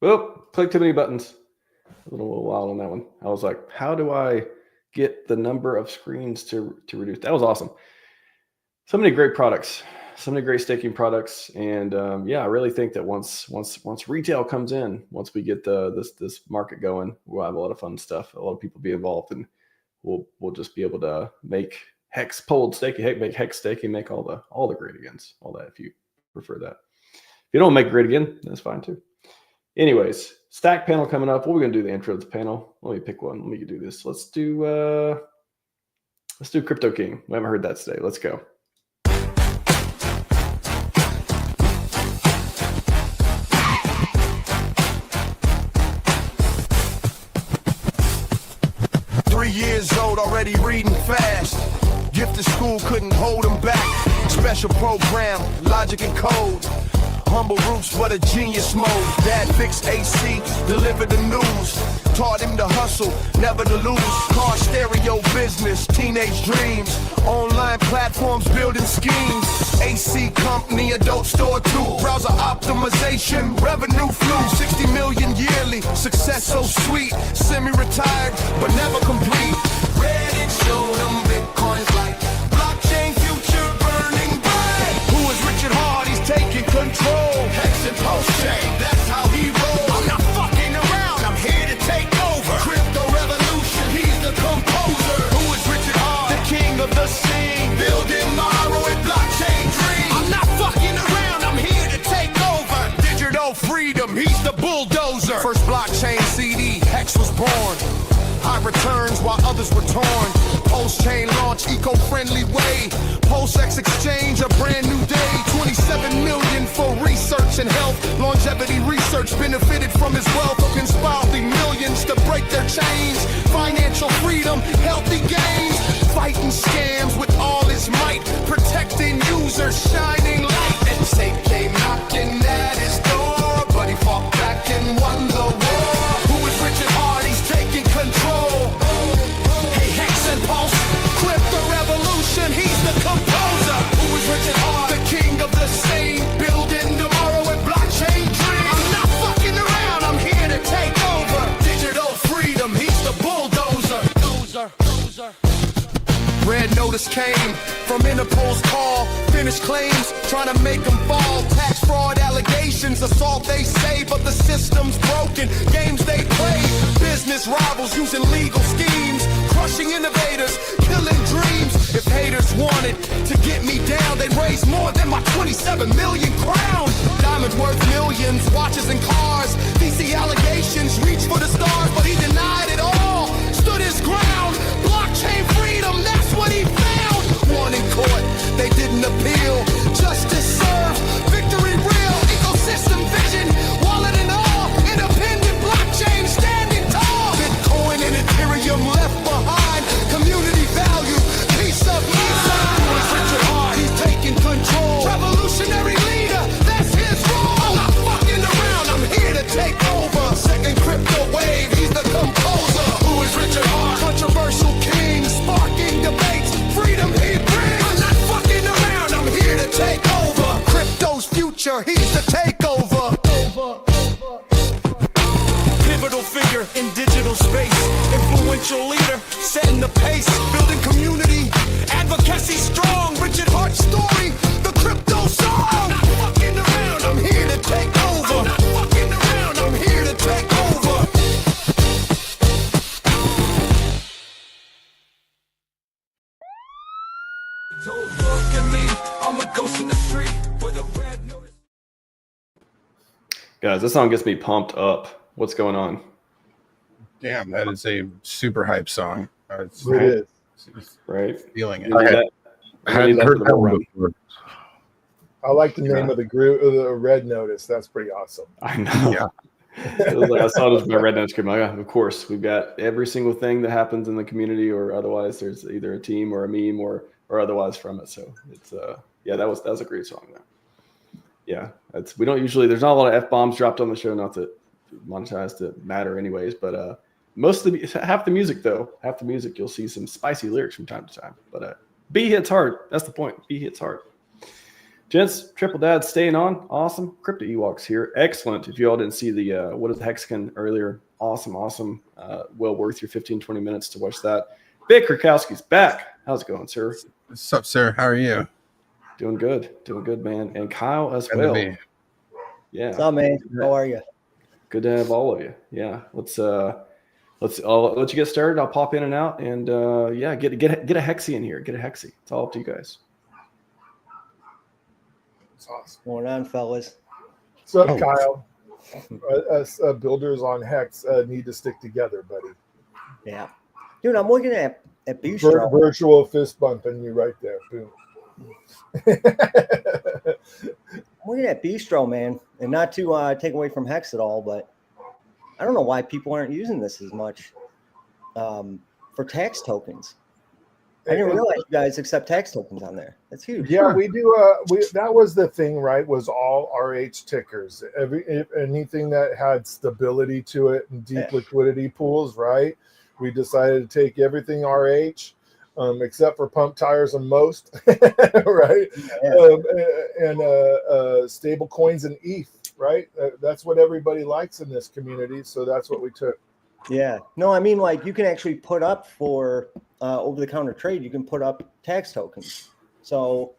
Whoop. Click too many buttons. A little while on that one. I was like, how do I get the number of screens to reduce? That was awesome. So many great products. So many great staking products, and I really think that once retail comes in, once we get this market going, we'll have a lot of fun stuff. A lot of people be involved, and we'll just be able to make Hex pulled staking, make Hex staking, make all the great agains, all that. If you prefer that, if you don't make great again, that's fine too. Anyways, stack panel coming up. What are we gonna do? The intro to the panel. Let me pick one. Let me do this. Let's do Crypto King. We haven't heard that today. Let's go. Years old, already reading fast. Gifted school couldn't hold him back. Special program, logic and code. Humble roots, but a genius mode. Dad fixed AC, delivered the news. Taught him to hustle, never to lose. Car stereo business, teenage dreams. Online platforms, building schemes. AC company, adult store too. Browser optimization, revenue flew. 60 million yearly, success so sweet. Semi-retired, but never complete. Reddit showed them Bitcoin's like blockchain future burning bright. Who is Richard Hart? He's taking control. Hex and PulseChain, that's how he rolls. I'm not fucking around, I'm here to take over. Crypto revolution, he's the composer. Who is Richard Hart? The king of the scene. Building tomorrow and blockchain dream. I'm not fucking around, I'm here to take over. Digital freedom, he's the bulldozer. First blockchain CD, Hex was born. High returns while others were torn. PulseChain launch, eco-friendly way. PulseX exchange, a brand new day. 27 million for research and health. Longevity research benefited from his wealth. Inspired the millions to break their chains. Financial freedom, healthy gains. Fighting scams with all his might. Protecting users, shining light. And Safe came knocking at his door, but he fought back and won the war. Who is Red notice came from Interpol's call. Finished claims, trying to make them fall. Tax fraud allegations, assault they say, but the system's broken. Games they play, business rivals using legal schemes, crushing innovators, killing dreams. If haters wanted to get me down, they'd raise more than my 27 million crowns. Diamonds worth millions, watches and cars. DC allegations reach for the stars, but he denied it all. Stood his ground, blockchain freedom, that's what he found. Won in court, they didn't appeal. Justice served, victory real. Ecosystem vision, wallet and all. Independent blockchain standing tall. Bitcoin and Ethereum left behind. Community value, peace of mind. Richard Hart, he's taking control. Revolutionary leader, that's his role. I'm not fucking around, I'm here to take over. Second crypto wave, he's the composer. Who is Richard Hart? Controversial king, sparking debates. Freedom he brings. I'm not fucking around, I'm here to take over. Crypto's future, he's the takeover. Pivotal figure in digital space. Influential leader, setting the pace. Building community, advocacy strong. Richard Hart's story, the crypto song. I'm not fucking around, I'm here to take over. I'm not fucking around, I'm here to take over. Don't look at me, I'm a ghost in the street with a red notice. Guys, this song gets me pumped up. What's going on? Damn, that is a super hype song. It's It is. Right? feeling it. I hadn't heard that one before. I like the name of the group, the Red Notice. That's pretty awesome. I know. Yeah. It was like I saw this by Red Notes Group. Like, yeah, of course, we've got every single thing that happens in the community, or otherwise, there's either a team or a meme or otherwise from it. So it's yeah, that was a great song. Though. Yeah, we don't usually. There's not a lot of F-bombs dropped on the show. Not that monetized to matter, anyways. But most of half the music you'll see some spicy lyrics from time to time. But B hits hard. That's the point. B hits hard. Gents, Triple Dad staying on. Awesome. Crypto Ewoks here. Excellent. If you all didn't see the what is the Hexican earlier, awesome. Well worth your 15-20 minutes to watch that. Big Krakowski's back. How's it going, sir? What's up, sir? How are you? Doing good, man. And Kyle as Good to well. be. Yeah. What's up, man? How are you? Good to have all of you. Yeah. I'll let you get started. I'll pop in and out, and yeah, get a Hexi in here. Get a Hexi. It's all up to you guys. It's awesome. Going on, fellas? What's up, Kyle? Us builders on Hex need to stick together, buddy. Yeah. Dude, I'm looking at Bistro. Virtual fist bumping you right there. Boom. I'm looking at Bistro, man, and not to take away from Hex at all, but I don't know why people aren't using this as much for tax tokens. I didn't realize you guys accept tax tokens on there. That's huge. Yeah, we do. That was the thing, right? Was all RH tickers. Anything that had stability to it and deep liquidity pools, right? We decided to take everything RH, except for pump tires and most, right? And stable coins and ETH, right? That's what everybody likes in this community, so that's what we took. Yeah. No, I mean, like, you can actually put up for over-the-counter trade. You can put up tax tokens. So,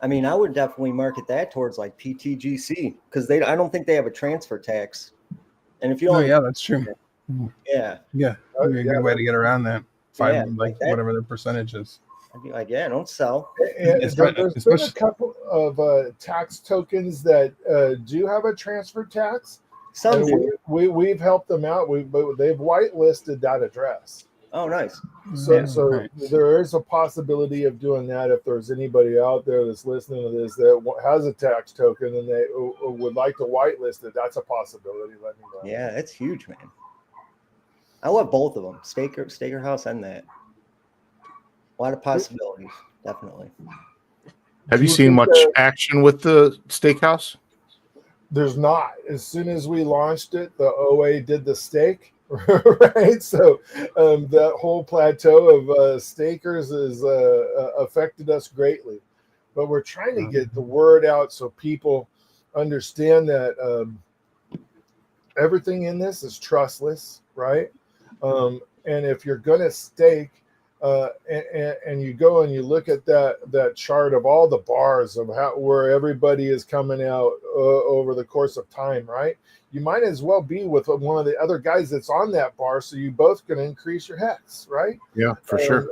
I mean, I would definitely market that towards like PTGC because I don't think they have a transfer tax. And if you yeah, that's true. Yeah. Yeah. That'd be a good way to get around that. Whatever their percentage is. I'd be like, yeah, don't sell. There's been a couple of tax tokens that do have a transfer tax. Some do. We've helped them out. They've whitelisted that address. Oh, nice. So there is a possibility of doing that if there's anybody out there that's listening to this that has a tax token and they would like to whitelist it. That's a possibility. Let me know. Yeah, it's huge, man. I love both of them, Steakhouse and that. A lot of possibilities, definitely. Have you seen much action with the Steakhouse? There's not. As soon as we launched it, the OA did the stake, right? So that whole plateau of stakers has affected us greatly. But we're trying to get the word out so people understand that everything in this is trustless, right? And if you're going to stake and you go and you look at that chart of all the bars of where everybody is coming out over the course of time, right? You might as well be with one of the other guys that's on that bar, so you both can increase your hex, right? Yeah, for sure.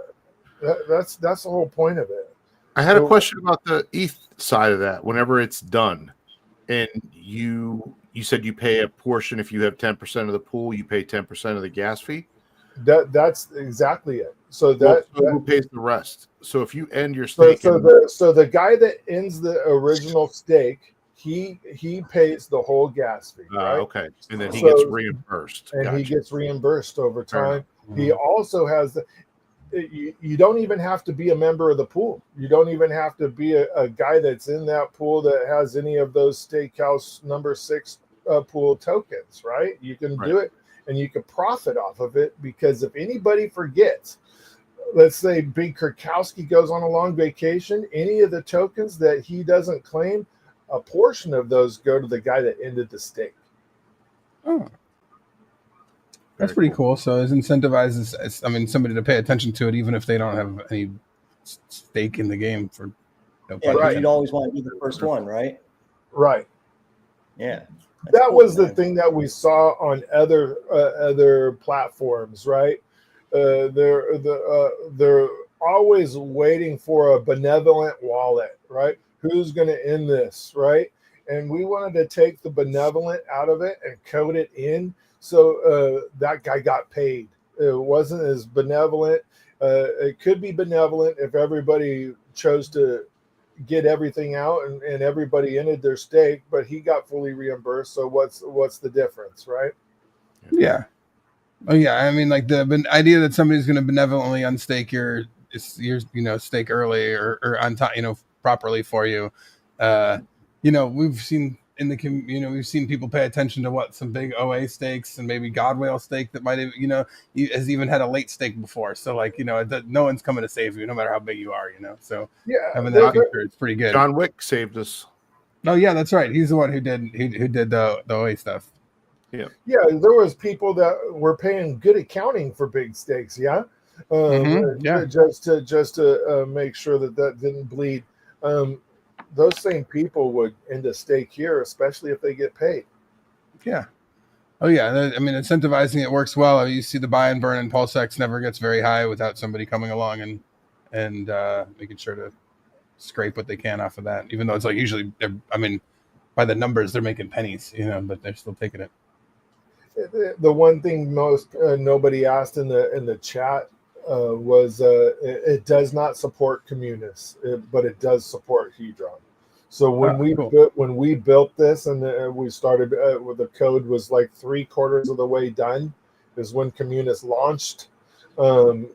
That's the whole point of it. I had a question about the ETH side of that. Whenever it's done, and you said you pay a portion if you have 10% of the pool, you pay 10% of the gas fee. That's exactly it. So who pays the rest? So if you end your so stake, the guy that ends the original stake, he pays the whole gas fee, right? Okay, and then he gets reimbursed, and he gets reimbursed over time. Mm-hmm. He also has you don't even have to be a member of the pool. You don't even have to be a guy that's in that pool that has any of those Steakhouse number 6 pool tokens, right? You can do it, and you can profit off of it, because if anybody forgets, let's say Big Kurkowski goes on a long vacation, any of the tokens that he doesn't claim, a portion of those go to the guy that ended the stake. Oh, that's pretty cool. So it incentivizes, somebody to pay attention to it, even if they don't have any stake in the game. Right. You'd always want to be the first one, right? Right. Yeah. That was the thing that we saw on other platforms, right? They're always waiting for a benevolent wallet, right? Who's going to end this, right? And we wanted to take the benevolent out of it and code it in, so that guy got paid. It wasn't as benevolent. It could be benevolent if everybody chose to get everything out and everybody ended their stake, but he got fully reimbursed. So what's the difference, right? Yeah. Oh yeah. I mean, like the idea that somebody's going to benevolently unstake your stake early or on time, properly for you. We've seen we've seen people pay attention to some big OA stakes and maybe Godwale stake that might have, has even had a late stake before. So no one's coming to save you, no matter how big you are, So yeah, having that feature, it's pretty good. John Wick saved us. Oh yeah, that's right. He's the one who did the OA stuff. Yeah, there was people that were paying good accounting for big stakes. Yeah, just to make sure that didn't bleed. Those same people would end a stake here, especially if they get paid. Yeah. Oh yeah. I mean, incentivizing it works well. You see the buy and burn, and PulseX never gets very high without somebody coming along and making sure to scrape what they can off of that. Even though it's like usually, by the numbers, they're making pennies, but they're still taking it. The one thing nobody asked in the chat was it does not support Communis, but it does support Hedron. So when we built this and we started with the code was like 3/4 of the way done is when Communis launched.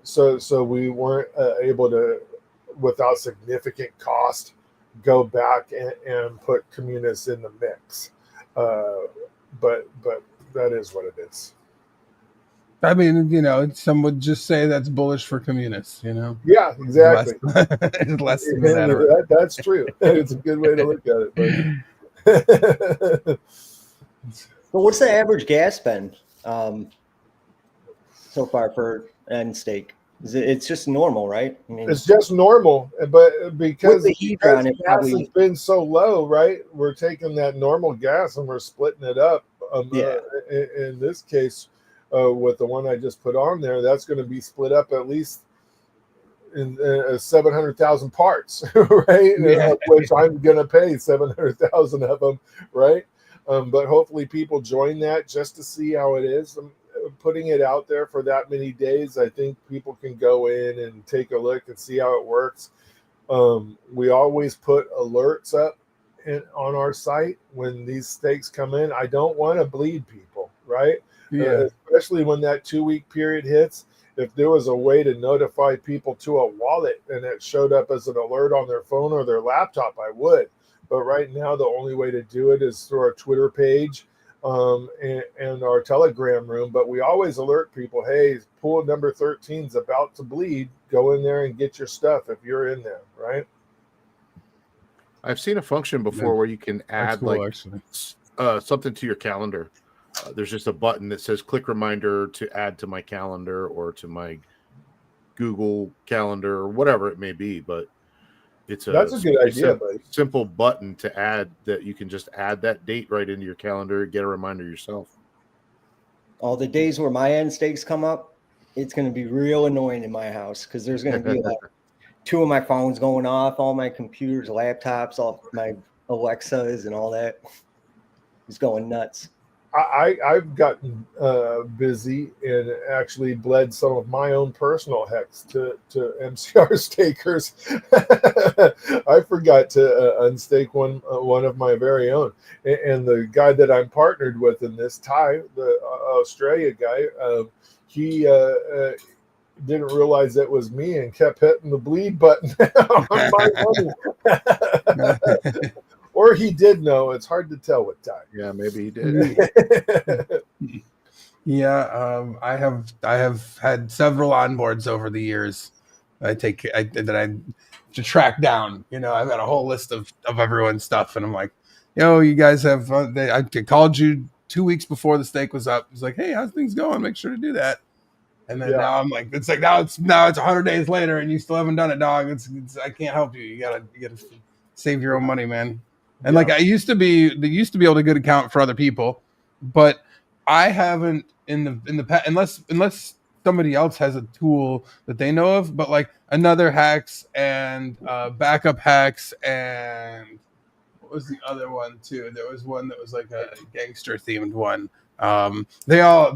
So we weren't able to, without significant cost, go back and put Communis in the mix. But that is what it is. I mean, some would just say that's bullish for communists, Yeah, exactly. Less than that. That's true. It's a good way to look at it. So what's the average gas spend so far for end stake? It's just normal, right? I mean, it's just normal, but because the Hedron, gas has been so low, right? We're taking that normal gas and we're splitting it up. In this case, with the one I just put on there, that's going to be split up at least in 700,000 parts, right? Yeah. Which I'm going to pay 700,000 of them, right? But hopefully people join that just to see how it is. Putting it out there for that many days, I think people can go in and take a look and see how it works. We always put alerts up on our site when these stakes come in. I don't want to bleed people, right? Yeah. Especially when that 2-week period hits. If there was a way to notify people to a wallet and it showed up as an alert on their phone or their laptop, I would. But right now, the only way to do it is through our Twitter page and our Telegram room. But we always alert people, hey, pool number 13 is about to bleed. Go in there and get your stuff if you're in there, right? I've seen a function before where you can add something to your calendar. There's just a button that says click reminder to add to my calendar or to my Google Calendar or whatever it may be, but it's That's a good idea, buddy. simple button to add that you can just add that date right into your calendar, get a reminder yourself. All the days where my end stakes come up, it's going to be real annoying in my house because there's going to be like 2 of my phones going off, all my computers, laptops, all my Alexas and all that. It's going nuts. I've gotten busy and actually bled some of my own personal hex to MCR stakers. I forgot to unstake one of my very own, and the guy that I'm partnered with in this, Ty, the Australia guy, he didn't realize it was me and kept hitting the bleed button on my money. Or he did know. It's hard to tell with Ty. Yeah, maybe he did. Yeah, I have had several onboards over the years. I to track down. You know, I've got a whole list of everyone's stuff, and I'm like, yo, you guys have. I called you 2 weeks before the stake was up. It's like, hey, how's things going? Make sure to do that. And then now I'm like, it's like now it's 100 days later, and you still haven't done it, dog. It's I can't help you. You gotta save your own money, man. And like they used to be able to get account for other people, but I haven't in the past unless somebody else has a tool that they know of. But like another HEX and backup HEX, and what was the other one too? There was one that was like a gangster themed one. They all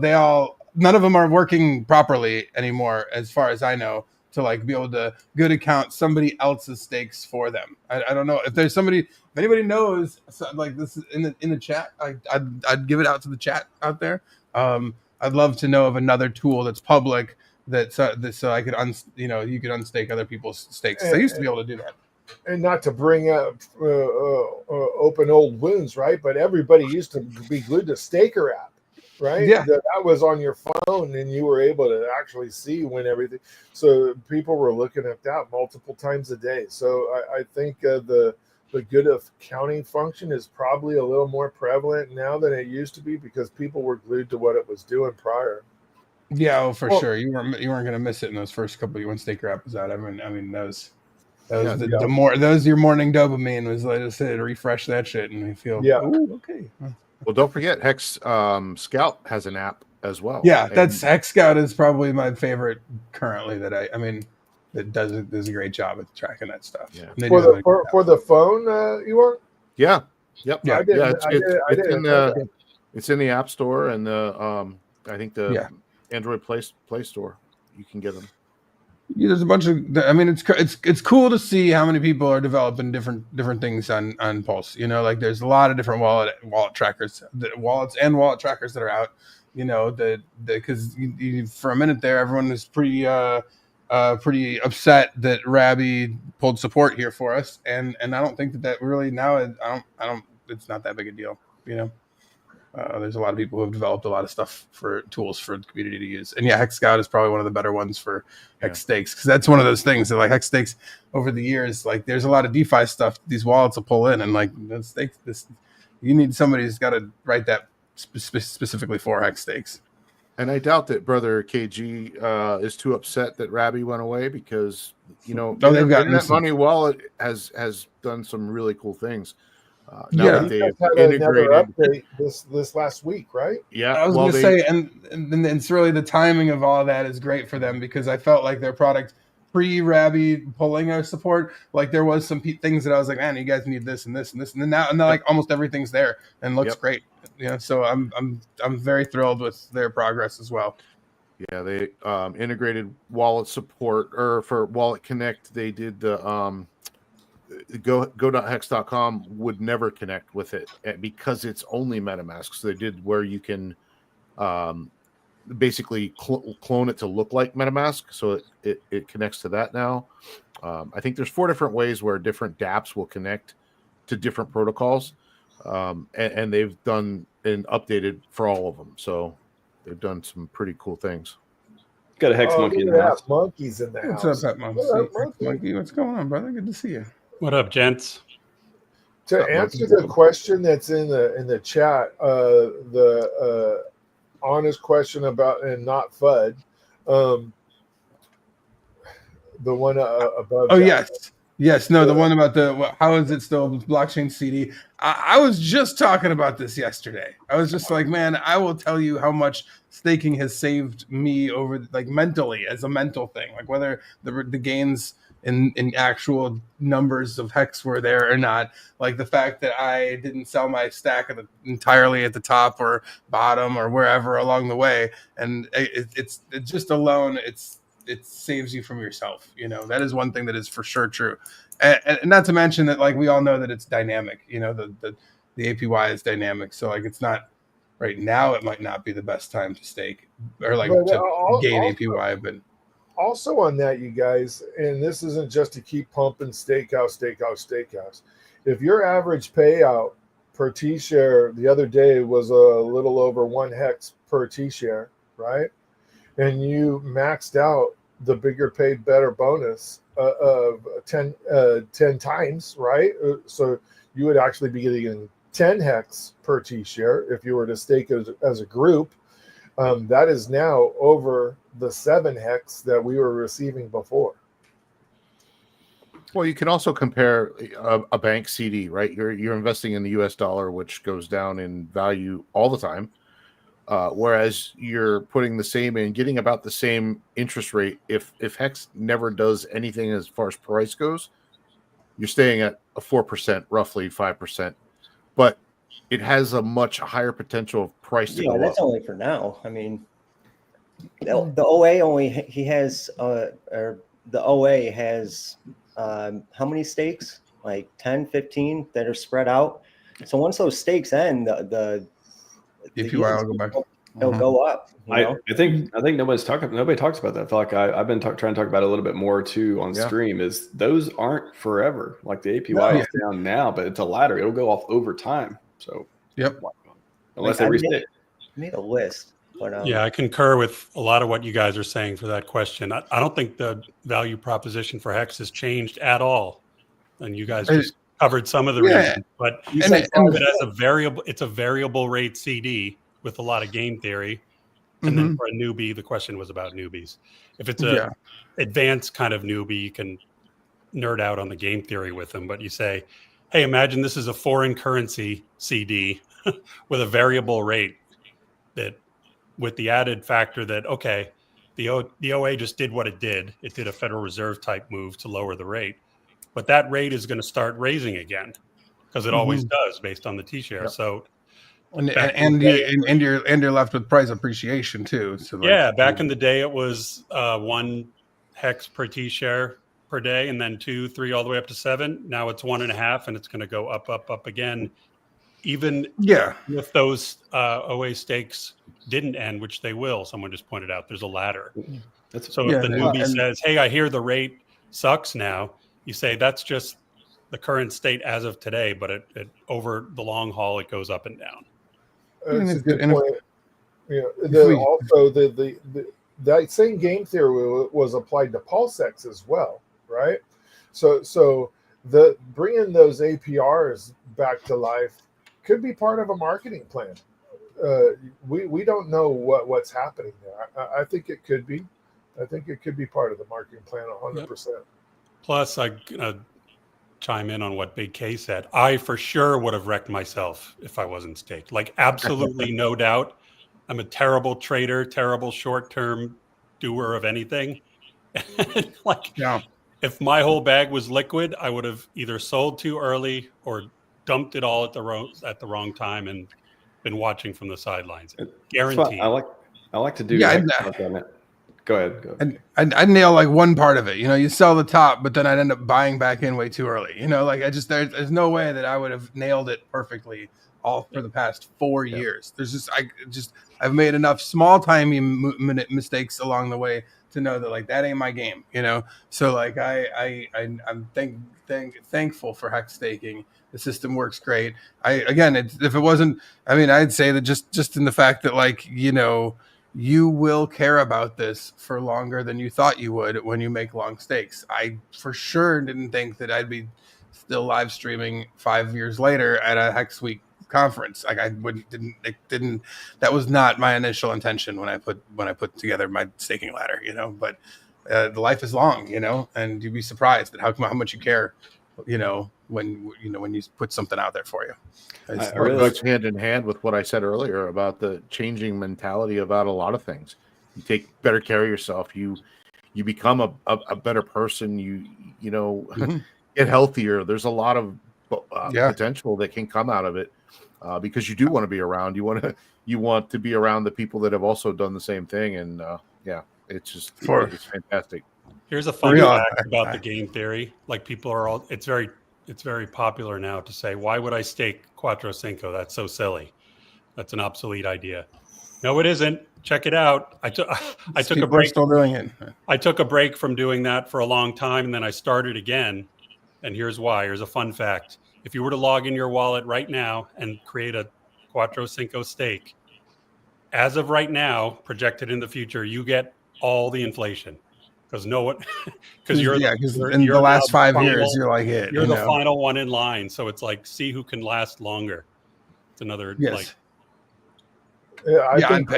none of them are working properly anymore, as far as I know, to like be able to good account somebody else's stakes for them. I don't know if there's somebody, if anybody knows like this is in the chat, I'd give it out to the chat out there. I'd love to know of another tool that's public so I could you could unstake other people's stakes. I used to be able to do that. And not to bring up open old wounds, right? But everybody used to be glued to Staker app, right? Yeah. That was on your phone, and you were able to actually see when everything. So people were looking at that multiple times a day. So I think the good accounting function is probably a little more prevalent now than it used to be because people were glued to what it was doing prior. Yeah, for sure. You weren't going to miss it in those first couple when Staker app was out. I mean those your morning dopamine was like just to refresh that shit and we feel okay. Well, don't forget Hex Scout has an app as well. Yeah, that's Hex Scout is probably my favorite currently. That that does a great job at tracking that stuff. Yeah. For the phone, you want? Yeah. Yep. Yeah. It's in the App Store and the I think the Android Play Store. You can get them. Yeah, there's a bunch of. I mean, it's cool to see how many people are developing different things on Pulse. You know, like there's a lot of different wallet trackers, wallets and wallet trackers that are out. You know, because for a minute there, everyone was pretty upset that Rabby pulled support here for us, and I don't think that really now I don't it's not that big a deal. You know. There's a lot of people who have developed a lot of stuff for tools for the community to use. And Hex Scout is probably one of the better ones for Hex stakes. Cause that's one of those things that like Hex stakes over the years, like there's a lot of DeFi stuff these wallets will pull in and like you need somebody who's got to write that specifically for Hex stakes. And I doubt that brother KG is too upset that Rabby went away because, that Money wallet has done some really cool things. Now that they've integrated update this last week, right? Yeah, I was going to say, and it's really the timing of all of that is great for them because I felt like their product pre-Rabby pulling our support, like there was some things that I was like, man, you guys need this and this and this, and then now like almost everything's there and looks great. So I'm very thrilled with their progress as well. Yeah, they integrated wallet support, or for Wallet Connect, they did the go.hex.com would never connect with it because it's only MetaMask. So they did where you can basically clone it to look like MetaMask. So it connects to that now. I think there's 4 different ways where different dApps will connect to different protocols. And they've done and updated for all of them. So they've done some pretty cool things. Got a Hex monkey in the house. Monkeys in the house. What's up, Monkey? Monkey? What's going on, brother? Good to see you. What up, gents? To answer the question that's in the chat, the honest question about and not FUD, The one above. Oh, that. yes. No, the one about how is it still blockchain CD? I was just talking about this yesterday. I was just like, man, I will tell you how much staking has saved me over, like, mentally, as a mental thing, like whether the gains in actual numbers of hex were there or not, like the fact that I didn't sell my stack entirely at the top or bottom or wherever along the way, and it's just alone, it saves you from yourself. That is one thing that is for sure true. And not to mention that, like, we all know that it's dynamic. The APY is dynamic. So, like, it's not right now, it might not be the best time to stake or like to gain APY. But also on that, you guys, and this isn't just to keep pumping Steakhouse. If your average payout per T-share the other day was a little over 1 hex per T-share, right? And you maxed out the bigger paid better bonus of 10 times, right? So you would actually be getting 10 hex per T-share if you were to stake as a group. That is now over the 7 hex that we were receiving before. Well, you can also compare a bank CD, right? You're investing in the US dollar, which goes down in value all the time. Whereas you're putting the same and getting about the same interest rate. If Hex never does anything as far as price goes, you're staying at a 4%, roughly 5%. But it has a much higher potential of price to go up. That's only for now. I mean, the OA only has or the OA has how many stakes? Like 10, 15 that are spread out. So once those stakes end, the APY will go back. It'll go up. I think nobody talks about that. I feel like I've been trying to talk about it a little bit more too on stream. Is those aren't forever. Like the APY is down now, but it's a ladder. It'll go off over time. So unless they restake. Made a list. But, yeah, I concur with a lot of what you guys are saying for that question. I don't think the value proposition for Hex has changed at all, and you guys just covered some of the reasons. But you can think of it as a variable. It's a variable rate CD with a lot of game theory. And then for a newbie, the question was about newbies. If it's a advanced kind of newbie, you can nerd out on the game theory with them. But you say, hey, imagine this is a foreign currency CD with a variable rate that, with the added factor that, okay, the OA just did what it did. It did a Federal Reserve type move to lower the rate. But that rate is going to start raising again because it always does based on the T-share. So, and you're left with price appreciation too. So back in the day, it was 1 hex per T-share per day, and then 2, 3, all the way up to 7. Now it's 1.5, and it's going to go up again. Even if those OA stakes didn't end, which they will, someone just pointed out, there's a ladder. So if the newbie says, hey, I hear the rate sucks now, you say that's just the current state as of today, but it over the long haul, it goes up and down. That's a good point. Also, that same game theory was applied to PulseX as well, right? So the bringing those APRs back to life could be part of a marketing plan. We don't know what's happening there. I think it could be. I think it could be part of the marketing plan 100%. Plus, I chime in on what Big K said. I for sure would have wrecked myself if I wasn't staked. Like, absolutely no doubt. I'm a terrible trader, terrible short-term doer of anything. If my whole bag was liquid, I would have either sold too early or dumped it all at the wrong time and been watching from the sidelines. Guaranteed. I like to do. Go ahead. And I'd nail like one part of it. You sell the top, but then I'd end up buying back in way too early. There's no way that I would have nailed it perfectly all for the past 4 years. I've made enough small timey mistakes along the way to know that that ain't my game. So I'm thankful for Hex staking. The system works great. If it wasn't, I'd say that just in the fact that you will care about this for longer than you thought you would when you make long stakes. I for sure didn't think that I'd be still live streaming 5 years later at a Hex Week conference. That was not my initial intention when I put together my staking ladder, but the life is long, you know, and you'd be surprised at how much you care, you know, when you put something out there for you. I It really goes hand in hand with what I said earlier about the changing mentality about a lot of things. You take better care of yourself. You become a better person. You know, get healthier. There's a lot of potential that can come out of it because you do want to be around. You want to be around the people that have also done the same thing. And it's just it's fantastic. Here's a fun fact about the game theory. Like people are all, it's very popular now to say, why would I stake Quattro Cinco? That's so silly. That's an obsolete idea. No, it isn't. Check it out. I took a break. Still doing it. I took a break from doing that for a long time, and then I started again. And here's why. Here's a fun fact. If you were to log in your wallet right now and create a Quattro Cinco stake, as of right now, projected in the future, you get all the inflation. Because in the last 5 years, you're like it. You're the final one in line. So it's like, see who can last longer. It's another like. Yeah, I think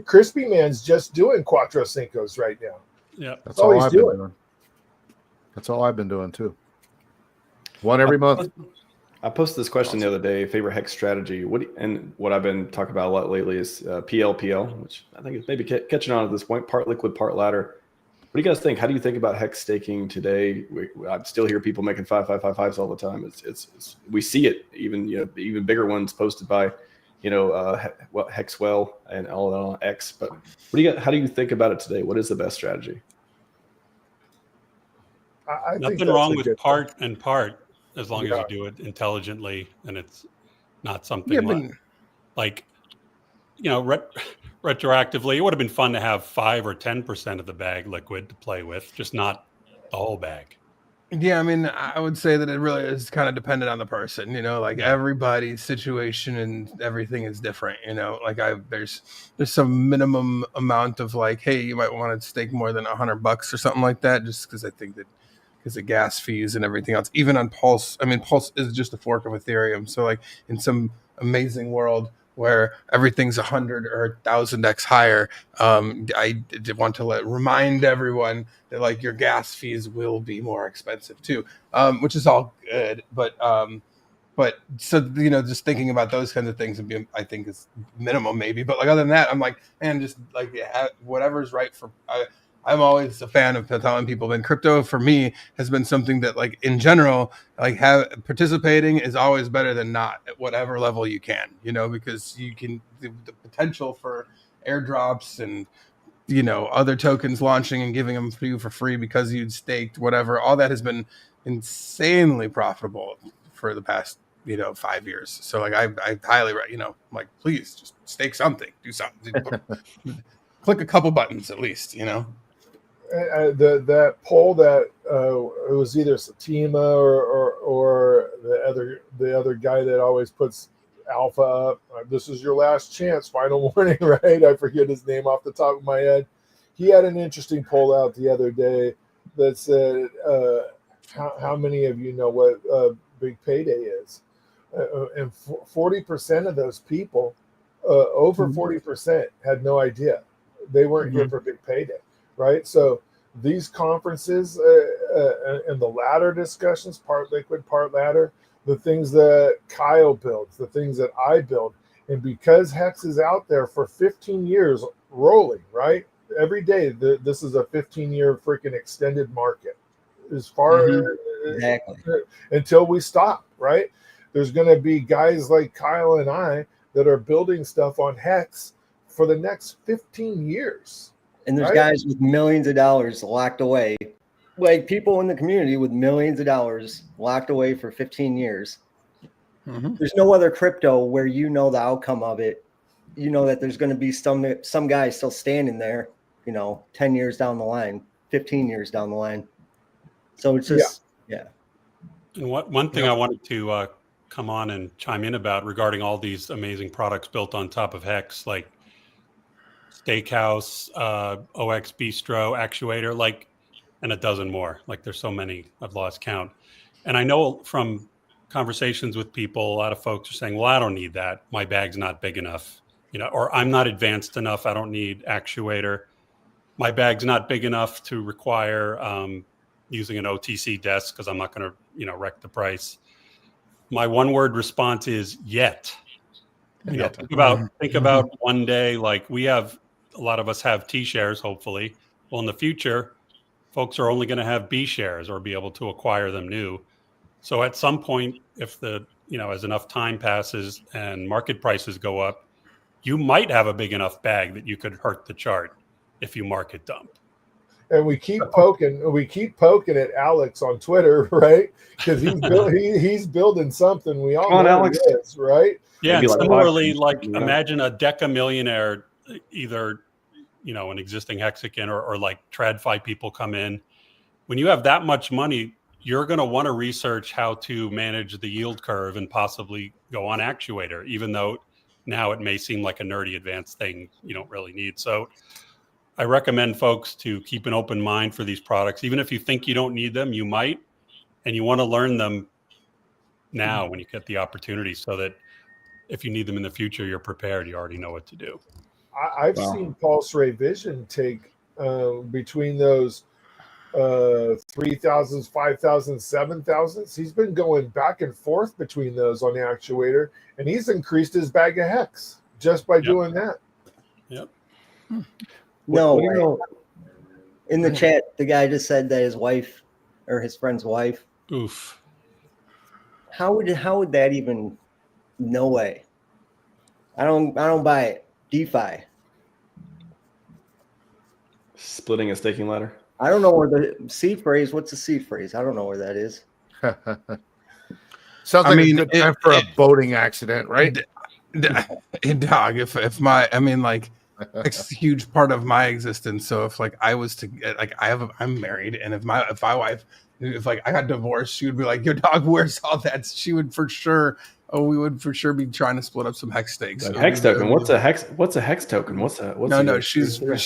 Crispy Man's just doing Quattro Cincos right now. Yeah, that's all I've been doing. That's all I've been doing too. One every month. I posted this question the other day: favorite hex strategy. What I've been talking about a lot lately is PLPL, which I think is maybe catching on at this point. Part liquid, part ladder. What do you guys think? How do you think about hex staking today? I still hear people making 5.555s all the time. It's we see it even bigger ones posted by Hexwell and all that on X. But how do you think about it today? What is the best strategy? I think nothing wrong with part and part as long as you do it intelligently and it's not something retroactively. It would have been fun to have 5 or 10% of the bag liquid to play with, just not the whole bag. Yeah, I mean, I would say that it really is kind of dependent on the person, like everybody's situation and everything is different, like there's some minimum amount of like, hey, you might want to stake more than $100 or something like that, just because I think that because of gas fees and everything else, even on Pulse, I mean, Pulse is just a fork of Ethereum. So like in some amazing world where everything's 100 or 1,000x higher, I did want to remind everyone that like your gas fees will be more expensive too, which is all good. But so just thinking about those kinds of things would be, I think, is minimum maybe. But like other than that, I'm like, man, just like whatever's right for. I'm always a fan of telling people, and crypto for me has been something that, like in general, like participating is always better than not at whatever level you can, because you can the potential for airdrops and other tokens launching and giving them to you for free because you'd staked whatever. All that has been insanely profitable for the past 5 years. So like I highly I'm like, please just stake something, do something, click a couple buttons at least, that poll that it was either Satima or the other guy that always puts alpha up. This is your last chance, final warning, right? I forget his name off the top of my head. He had an interesting poll out the other day that said, how many of you know what Big Payday is? And 40% of those people, over 40%, had no idea. They weren't here for Big Payday. Right. So these conferences and the ladder discussions, part liquid, part ladder, the things that Kyle builds, the things that I build. And because Hex is out there for 15 years rolling, right? Every day, this is a 15-year freaking extended market as far until we stop. Right. There's going to be guys like Kyle and I that are building stuff on Hex for the next 15 years. And there's guys with millions of dollars locked away, like people in the community with millions of dollars locked away for 15 years. There's no other crypto where the outcome of it. That there's going to be some guy still standing there, 10 years down the line, 15 years down the line. So it's just, And one thing I wanted to come on and chime in about regarding all these amazing products built on top of Hex, like Steakhouse, OX Bistro, Actuator, and a dozen more. Like there's so many, I've lost count. And I know from conversations with people, a lot of folks are saying, well, I don't need that. My bag's not big enough, or I'm not advanced enough. I don't need Actuator. my bag's not big enough to require using an OTC desk because I'm not going to, wreck the price. My one-word response is yet. Think about one day, like a lot of us have T shares, hopefully. Well, in the future, folks are only going to have B shares or be able to acquire them new. So at some point, if as enough time passes and market prices go up, you might have a big enough bag that you could hurt the chart if you market dump. And we keep poking at Alex on Twitter, right? Because he's building something. We all know Alex. he is, right? Yeah. And similarly, imagine a deca millionaire, either an existing Hexican or like TradFi people come in. When you have that much money, you're going to want to research how to manage the yield curve and possibly go on actuator, even though now it may seem like a nerdy advanced thing you don't really need. So I recommend folks to keep an open mind for these products. Even if you think you don't need them, you might, and you want to learn them now when you get the opportunity so that if you need them in the future, you're prepared. You already know what to do. I've seen Pulse Ray Vision take between those 3,000s, 5,000s, 7,000s. He's been going back and forth between those on the actuator, and he's increased his bag of hex just by doing that. Yep. No, in the chat, the guy just said that his wife or his friend's wife. Oof. How would that even? No way. I don't buy it. DeFi. Splitting a staking ladder. I don't know where the seed phrase. What's the seed phrase? I don't know where that is. Sounds like a good time for a boating accident, right? Dog. It's a huge part of my existence. So if I was to get I'm married, and if my wife, if I got divorced, she would be like, "Your dog, where's all that?" She would for sure. Oh, we would for sure be trying to split up some hex stakes. Hex token. What's a hex token? No. She's very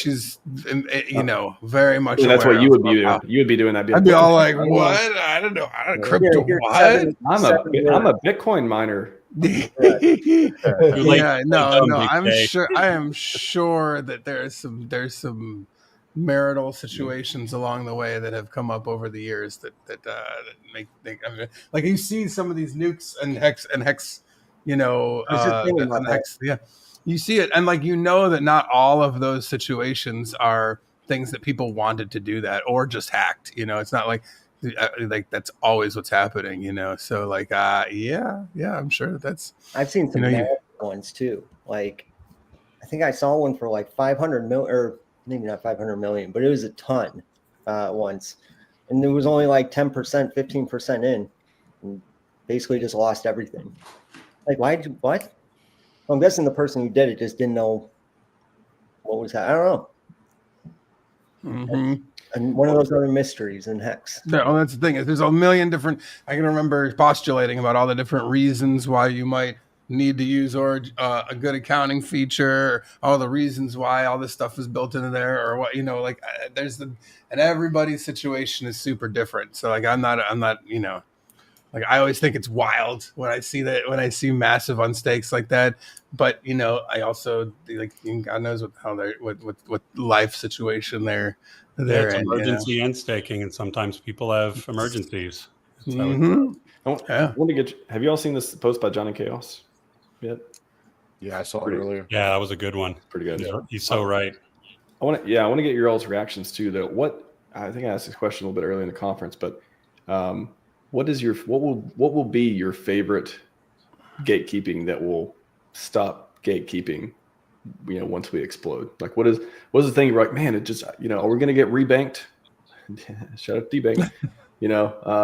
much. That's what you would be doing. You would be doing that. I'd be all like, "What? I don't know. I don't crypto. What? I'm a Bitcoin miner." I am sure that there's some marital situations along the way that have come up over the years that make like you see some of these nukes and hex you see it, and that not all of those situations are things that people wanted to do that or just hacked. It's not like that's always what's happening, so I'm sure that's. I've seen some bad ones too. Like I think I saw one for like 500 mil, or maybe not 500 million, but it was a ton once, and there was only like 10%, 15% in, and basically just lost everything. Like what? Well, I'm guessing the person who did it just didn't know what was happening. I don't know. Mm-hmm. And one of those other mysteries in Hex. No, that's the thing. There's a million different. I can remember postulating about all the different reasons why you might need to use a good accounting feature, all the reasons why all this stuff is built into there, or what and everybody's situation is super different. So I'm not I always think it's wild when I see massive unstakes like that. But I also God knows what life situation they're It's in. emergency and staking, and sometimes people have emergencies. Mm-hmm. Have you all seen this post by Johnny Chaos yet? Yeah, I saw it earlier. Yeah, that was a good one. Pretty good. He's so right. I want to get your all's reactions too. I think I asked this question a little bit earlier in the conference, but what will be your favorite gatekeeping that will stop gatekeeping? Once we explode, like what is the thing you're like, man, it just are we going to get rebanked? Shut up, debank.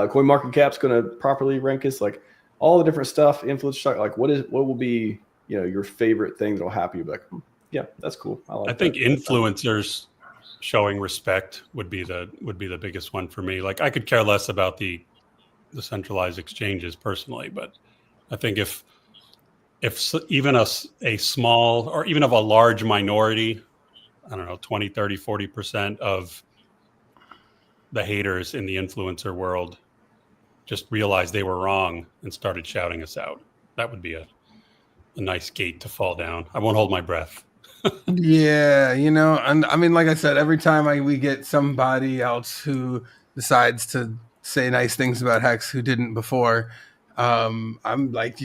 Coin market cap's going to properly rank us, like all the different stuff, influence stock. Like what will be your favorite thing that'll happen? You'll be like, yeah, that's cool. I think influencers showing respect would be the biggest one for me. Like I could care less about the centralized exchanges personally, but I think if even a small or even of a large minority, I don't know, 20, 30, 40% of the haters in the influencer world just realized they were wrong and started shouting us out, that would be a nice gate to fall down. I won't hold my breath. Yeah, and I mean, like I said, every time we get somebody else who decides to say nice things about Hex who didn't before, I'm like,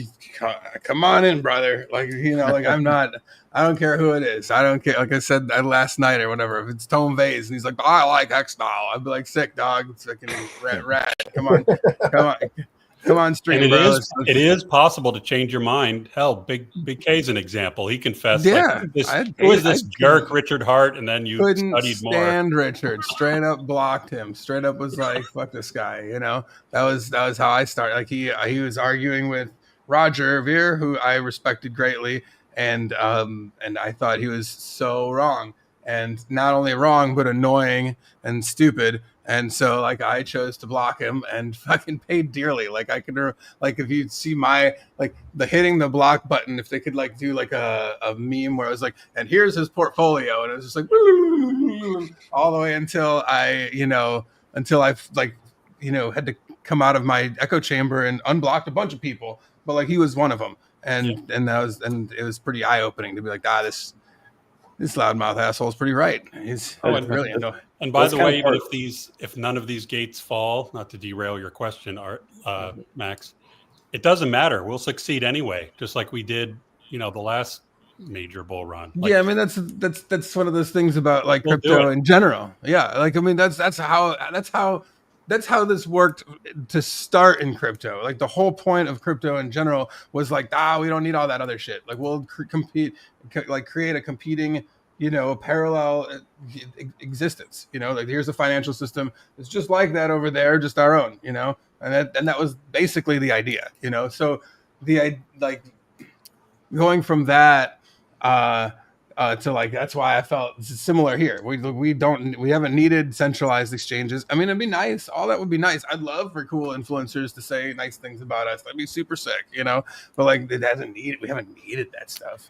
come on in, brother. Like, like I don't care who it is. I don't care. Like I said last night or whatever, if it's Tone Vase and he's like, I like Hex now, I'd be like, sick dog. It's fucking rat. Come on. Come on, stream, and bro. it is possible to change your mind. Hell, Big K's an example. He confessed, Yeah, who is this jerk, Richard Hart? And then you couldn't studied more. stand Richard. Straight up blocked him. Straight up was like, fuck this guy. That was how I started. Like he was arguing with Roger Veer, who I respected greatly, and I thought he was so wrong, and not only wrong but annoying and stupid. And so, like, I chose to block him and fucking paid dearly. Like, I could, like, if you see my, like, the hitting the block button, if they could, like, do, like, a meme where it was like, and here's his portfolio. And it was just like, all the way until I, had to come out of my echo chamber and unblocked a bunch of people. But, like, he was one of them. And it was pretty eye-opening to be like, this loudmouth asshole is pretty right. He's really annoying. And by the way, even if none of these gates fall, not to derail your question, Max, it doesn't matter. We'll succeed anyway, just like we did, the last major bull run. I mean, that's one of those things about like crypto in general. Yeah, like I mean, that's how this worked to start in crypto. Like the whole point of crypto in general was like, we don't need all that other shit. Like we'll create a competing, parallel existence. Like here's a financial system. It's just like that over there, just our own. And that was basically the idea. So going from that to like, that's why I felt similar here. We haven't needed centralized exchanges. I mean, it'd be nice. All that would be nice. I'd love for cool influencers to say nice things about us. That'd be super sick, but like we haven't needed that stuff.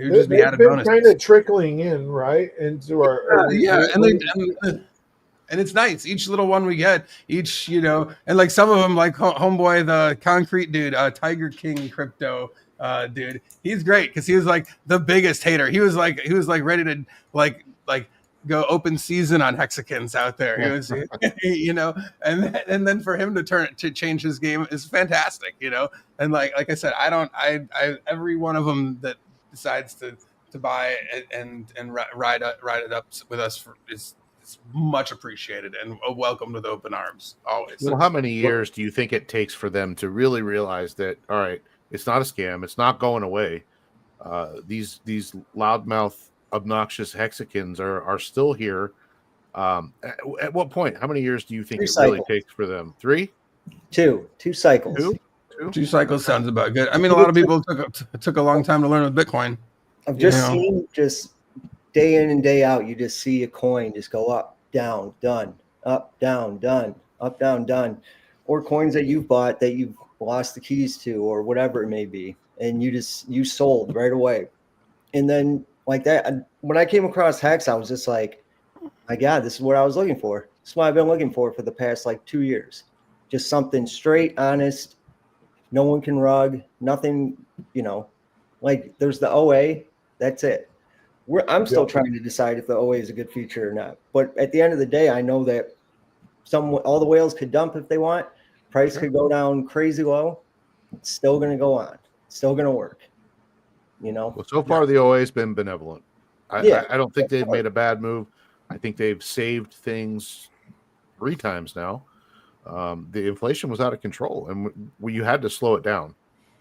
It would just be added bonus. Kind of trickling in, right, into our and it's nice. Each little one we get, and like some of them, like homeboy, the concrete dude, Tiger King crypto. Dude, he's great because he was like the biggest hater. He was like ready to like go open season on Hexicans out there. He was, and then for him to change his game is fantastic, And like I said, I every one of them that decides to buy and ride it up with us is much appreciated and welcome with open arms always. Well, how many years do you think it takes for them to really realize that? All right. It's not a scam. It's not going away. These loudmouth, obnoxious Hexicans are still here. At what point? How many years do you think really takes for them? 3? 2 cycles. 2 cycles sounds about good. I mean, a lot of people took a long time to learn with Bitcoin. I've just seen day in and day out. You just see a coin just go up, down, done, up, down, done, up, down, done, or coins that you've bought that you've lost the keys to or whatever it may be, and you sold right away. And then like that, when I came across Hex, I was just like, my God, this is what I was looking for. This is what I've been looking for the past like 2 years. Just something straight, honest, no one can rug, nothing, like there's the OA, that's it. I'm still trying to decide if the OA is a good feature or not. But at the end of the day, I know that all the whales could dump if they want. Price could go down crazy low. It's still going to go on. It's still going to work. Well, so far the OA has been benevolent. I don't think they've made a bad move. I think they've saved things 3 times now. The inflation was out of control, and you had to slow it down.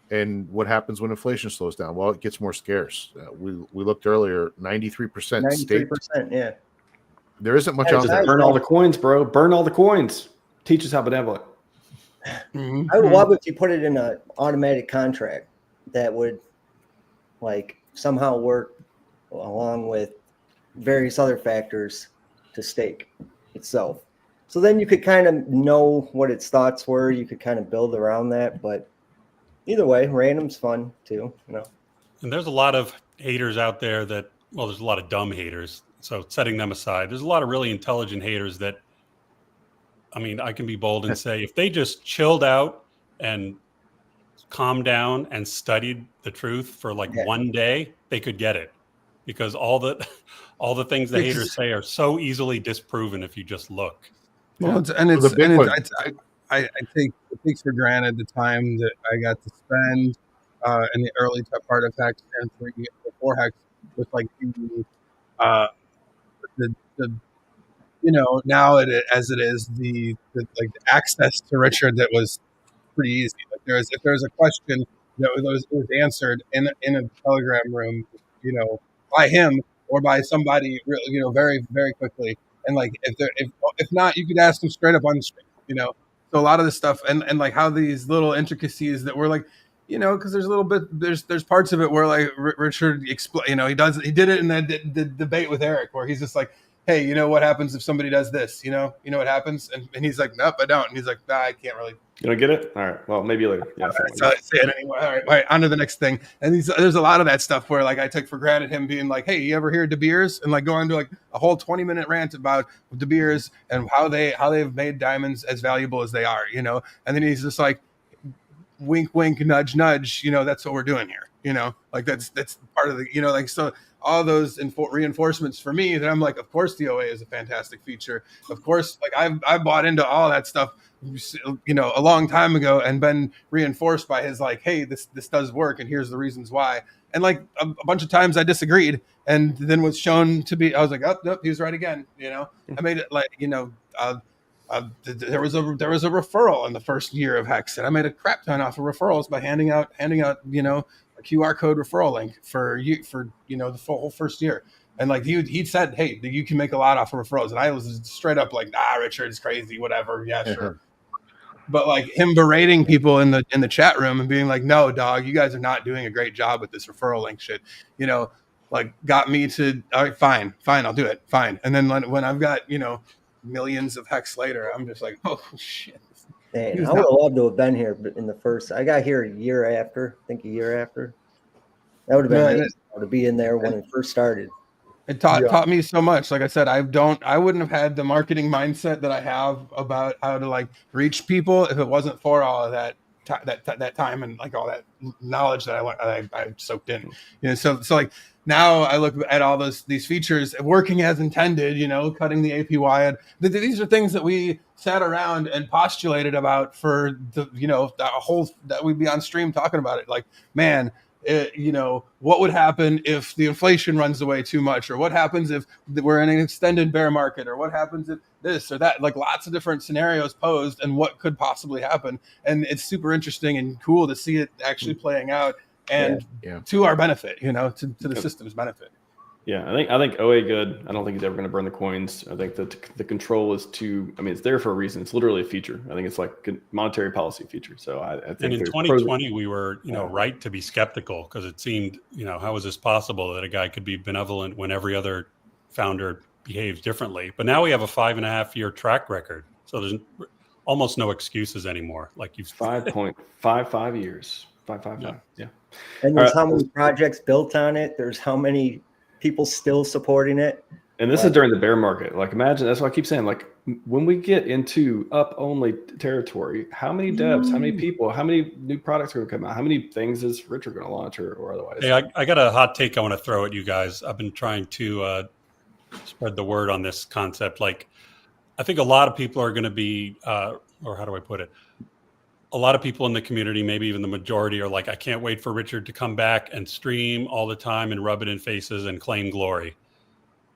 And what happens when inflation slows down? Well, it gets more scarce. We looked earlier, 93% state. 93%, yeah. There isn't much out there. Burn all the coins, bro. Burn all the coins. Teach us how benevolent. I would love if you put it in an automatic contract that would like somehow work along with various other factors to stake itself. So then you could kind of know what its thoughts were. You could kind of build around that. But either way, random's fun too. And there's a lot of haters out there there's a lot of dumb haters. So setting them aside, there's a lot of really intelligent haters that, I mean, I can be bold and say if they just chilled out and calmed down and studied the truth for like one day, they could get it. because all the things the haters say are so easily disproven if you just look. Well, I take it takes for granted the time that I got to spend in the early part of Hex and before Hex with like the now as it is the like the access to Richard that was pretty easy. Like if there's a question that was answered in a Telegram room, by him or by somebody, very very quickly. And like if not, you could ask him straight up on the stream. So a lot of this stuff and like how these little intricacies that were like, because there's a little bit there's parts of it where like Richard explain, he did it in the debate with Eric where he's just like, hey, what happens if somebody does this? You know what happens? And he's like, nope, I don't. And he's like, nah, I can't really. You don't get it? All right. Well, maybe later. Yeah. So say it anyway. All right. On to the next thing. And there's a lot of that stuff where like I took for granted him being like, hey, you ever hear De Beers? And like go into like a whole 20-minute rant about De Beers and how they've made diamonds as valuable as they are, And then he's just like, wink, wink, nudge, nudge. That's what we're doing here. Like that's part of the, like so. All those reinforcements for me that I'm like, of course the OA is a fantastic feature. Of course, like I bought into all that stuff, a long time ago and been reinforced by his like, hey, this does work and here's the reasons why. And like a bunch of times I disagreed and then was shown to be, I was like, oh, nope, he was right again. I made it like, there was a referral in the first year of Hex, and I made a crap ton off of referrals by handing out a QR code referral link for the whole first year. And like he said, hey, you can make a lot off of referrals, and I was straight up like, nah, Richard's crazy, whatever, yeah, sure. But like him berating people in the chat room and being like, no, dog, you guys are not doing a great job with this referral link shit, like got me to, all right, fine, I'll do it, fine. And then when I've got millions of Hex later, I'm just like, oh shit. Man, I would have loved to have been here in the first. I got here a year after. That would have been amazing to be in there when it first started. It taught me so much. Like I said, I wouldn't have had the marketing mindset that I have about how to like reach people if it wasn't for all of that time and like all that knowledge that I soaked in. So like now I look at all these features working as intended, cutting the APY. These are things that we sat around and postulated about for the whole that we'd be on stream talking about it. Like, man, what would happen if the inflation runs away too much, or what happens if we're in an extended bear market, or what happens if this or that, like lots of different scenarios posed and what could possibly happen. And it's super interesting and cool to see it actually playing out and to our benefit, to the system's benefit. Yeah, I think OA good. I don't think he's ever going to burn the coins. I think that the control is it's there for a reason. It's literally a feature. I think it's like a monetary policy feature. So I think. And in 2020, we were, right to be skeptical because it seemed, how is this possible that a guy could be benevolent when every other founder behaves differently? But now we have a 5.5-year track record. So there's almost no excuses anymore. Like you've 5.55 years, 5.55. Yeah. And there's how many projects built on it. There's how many people still supporting it. And this is during the bear market. Like imagine, that's what I keep saying, like when we get into up only territory, how many devs, how many people, how many new products are going to come out? How many things is Richard going to launch or otherwise? Hey, I got a hot take I want to throw at you guys. I've been trying to spread the word on this concept. Like I think a lot of people are going to be, or how do I put it? A lot of people in the community, maybe even the majority, are like, I can't wait for Richard to come back and stream all the time and rub it in faces and claim glory.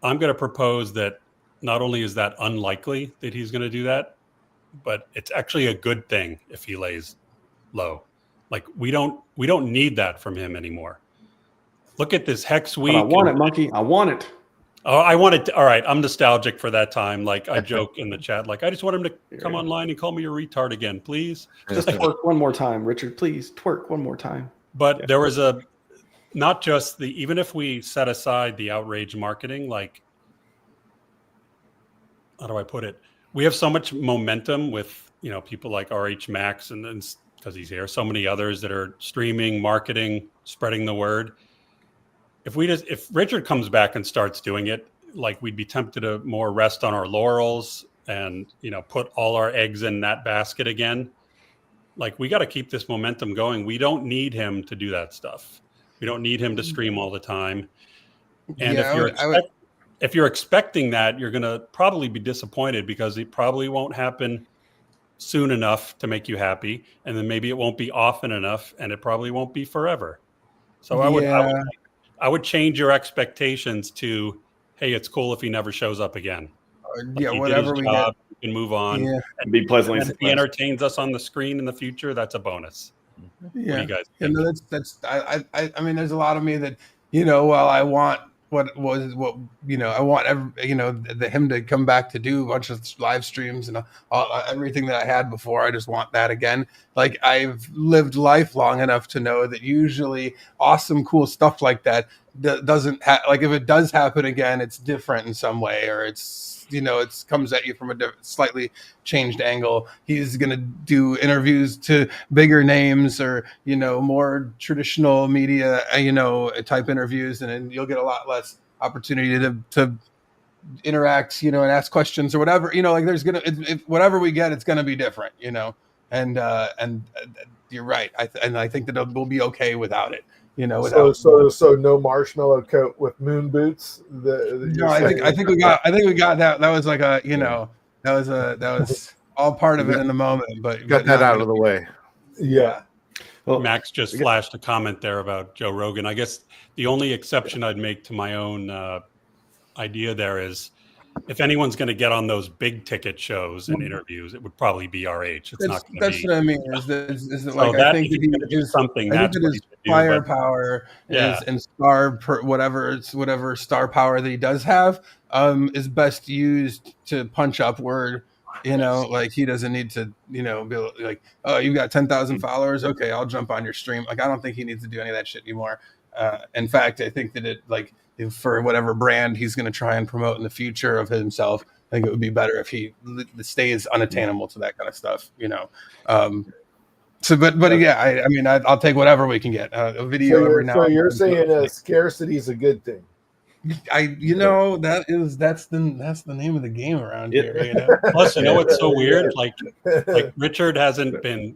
I'm going to propose that not only is that unlikely that he's going to do that, but it's actually a good thing if he lays low. Like we don't need that from him anymore. Look at this Hex week. But I want it, Monkey. I want it. Oh, I want it. All right. I'm nostalgic for that time. Like I joke in the chat, like I just want him to come online and call me a retard again, please. Just twerk one more time, Richard, please twerk one more time. But there was not just even if we set aside the outrage marketing, like, how do I put it? We have so much momentum with, people like RHMax and then because he's here, so many others that are streaming, marketing, spreading the word. If Richard comes back and starts doing it, like we'd be tempted to more rest on our laurels and, put all our eggs in that basket again. Like we got to keep this momentum going. We don't need him to do that stuff. We don't need him to stream all the time. And if you're expecting that, you're going to probably be disappointed because it probably won't happen soon enough to make you happy, and then maybe it won't be often enough, and it probably won't be forever. So I would change your expectations to, hey, it's cool if he never shows up again. Yeah, he whatever did his we job, we can move on. Yeah. And be pleasantly and if he surprised. entertains us on the screen in the future, that's a bonus. What do you guys think? No, I mean, there's a lot of me that, well, I want I want him to come back to do a bunch of live streams and everything that I had before. I just want that again. Like, I've lived life long enough to know that usually awesome, cool stuff like that doesn't like, if it does happen again, it's different in some way, or it's, it comes at you from a slightly changed angle. He's going to do interviews to bigger names, or, more traditional media, type interviews. And then you'll get a lot less opportunity to interact, and ask questions or whatever, like there's going to, whatever we get, it's going to be different, and you're right. I think that we'll be okay without it. So no marshmallow coat with moon boots. I think we got that. That was like a, that was all part of it in the moment, but got that out of the way. Yeah. Well, Max just flashed a comment there about Joe Rogan. I guess the only exception I'd make to my own idea there is, if anyone's going to get on those big ticket shows and interviews, it would probably be RH. It's not going to be. That's what I mean. Is that like, I think that he is something. I think that his firepower and star whatever star power that he does have is best used to punch upward. Like, he doesn't need to, be like, oh, you got 10,000 followers. Okay, I'll jump on your stream. Like, I don't think he needs to do any of that shit anymore. In fact, I think that for whatever brand he's going to try and promote in the future of himself, I think it would be better if he stays unattainable to that kind of stuff, But yeah, I mean, I'll take whatever we can get. A video every now. So you're saying scarcity is a good thing. That's the name of the game around here. Plus, what's so weird? Like Richard hasn't been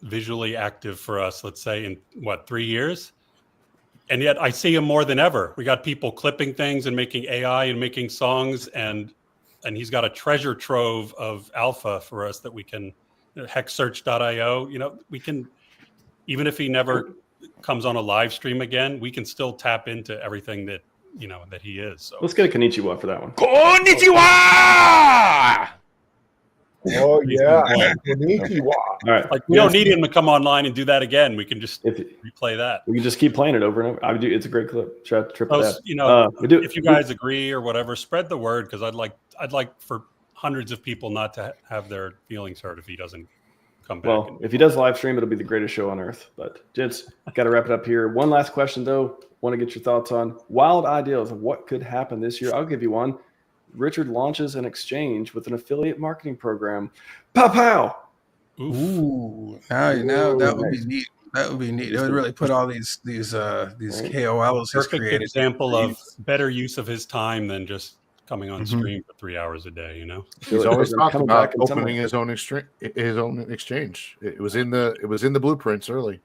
visually active for us, let's say, in 3 years. And yet I see him more than ever. We got people clipping things and making AI and making songs, and he's got a treasure trove of alpha for us that we can, hexsearch.io, we can, even if he never comes on a live stream again, we can still tap into everything that, that he is. So let's get a konnichiwa for that one. Konnichiwa! Oh yeah, konnichiwa. All right, like, we don't need him to come online and do that again. We can just replay that. We can just keep playing it over and over. It's a great clip. Triple that. If you guys agree or whatever, spread the word, because I'd like for hundreds of people not to have their feelings hurt if he doesn't come back. Well, if he does live stream, it'll be the greatest show on earth. But gents, got to wrap it up here. One last question though. Want to get your thoughts on wild ideas of what could happen this year. I'll give you one. Richard launches an exchange with an affiliate marketing program. Pow pow. Ooh, now that would be neat. That would be neat. It would really put all these KOLs. Perfect example of better use of his time than just coming on stream for 3 hours a day. He's always talking about opening his own exchange. It was in the blueprints early.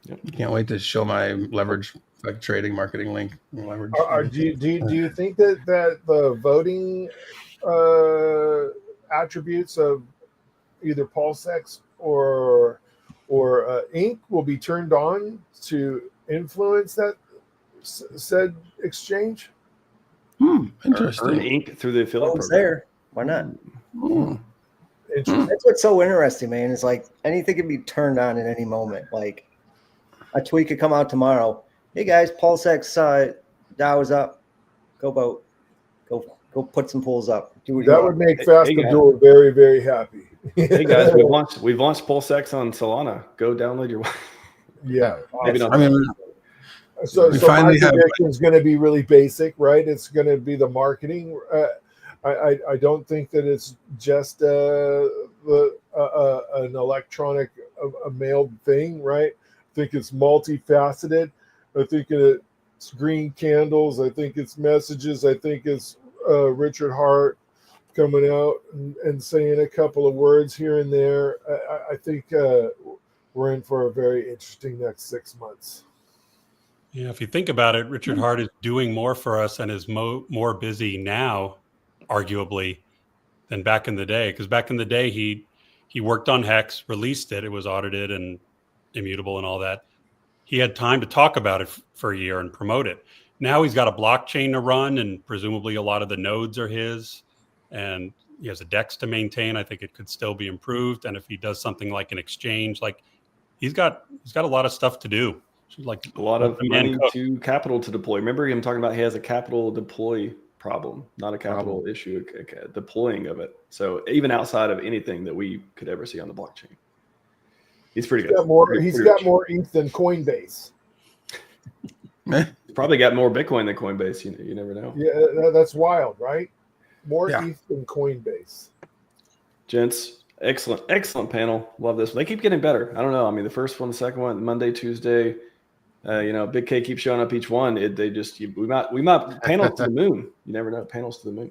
Yep. Can't wait to show my leverage trading marketing link. Leverage. Do you think that the voting attributes of either PulseX or Inc. will be turned on to influence that said exchange? Interesting. Earn Inc. through the affiliate program. There. Why not? That's what's so interesting, man. It's like anything can be turned on at any moment. Like, a tweet could come out tomorrow. Hey guys, PulseX DAO is up. Go vote. Go put some pools up. That would make Fast Abdul very, very happy. Hey guys, we've launched PulseX on Solana. Go download your. Yeah, maybe not. I mean, so my prediction is going to be really basic, right? It's going to be the marketing. I don't think that it's just an electronic, mailed thing, right? I think it's multifaceted. I think it's green candles. I think it's messages. I think it's Richard Hart coming out and saying a couple of words here and there. I think we're in for a very interesting next 6 months. Yeah, if you think about it, Richard Hart is doing more for us and is more busy now, arguably, than back in the day. Because back in the day, he worked on Hex, released it, it was audited and immutable and all that. He had time to talk about it for a year and promote it. Now he's got a blockchain to run, and presumably a lot of the nodes are his, and he has a DEX to maintain. I think it could still be improved. And if he does something like an exchange, like he's got a lot of stuff to do. Like a lot of money to capital to deploy. Remember him talking about he has a capital deploy problem, not a capital issue, a deploying of it. So even outside of anything that we could ever see on the blockchain, he's pretty good. He's got more ETH than Coinbase. He's probably got more Bitcoin than Coinbase. You never know. Yeah, that's wild, right? More ETH than Coinbase. Gents, excellent panel. Love this. They keep getting better. I don't know. I mean, the first one, the second one, Monday, Tuesday. Big K keeps showing up each one. We might panel to the moon. You never know. Panels to the moon.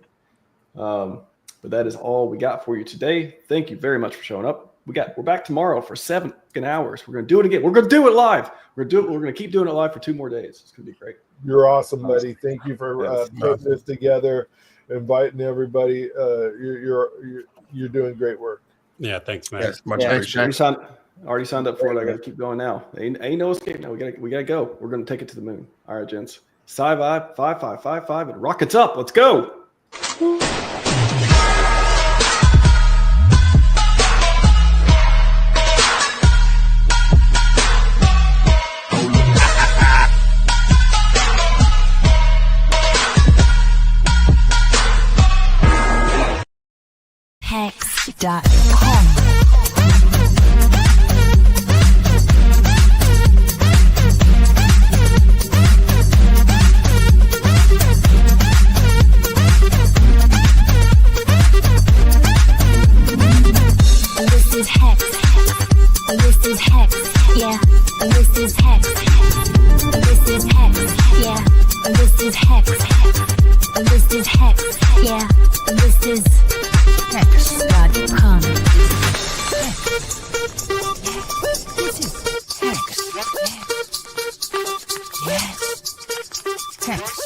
But that is all we got for you today. Thank you very much for showing up. We're back tomorrow for 7 hours. We're gonna do it again. We're gonna do it live. We're gonna keep doing it live for 2 more days. It's gonna be great. You're awesome, buddy. Thank you for putting this together, inviting everybody. You're doing great work. Yeah, thanks, man. Yes, much appreciated. Already signed up for it. I got to keep going now. Ain't no escape now. We gotta go. We're gonna take it to the moon. All right, gents. Scivive 5555 and rockets up. Let's go. Hex.com. This is Hex. This is Hex. Yeah. This is Hex. This is Hex. Yeah. This is Hex. This is Hex. Yeah. This is Hex.com. This is Hex. Yes. Hex.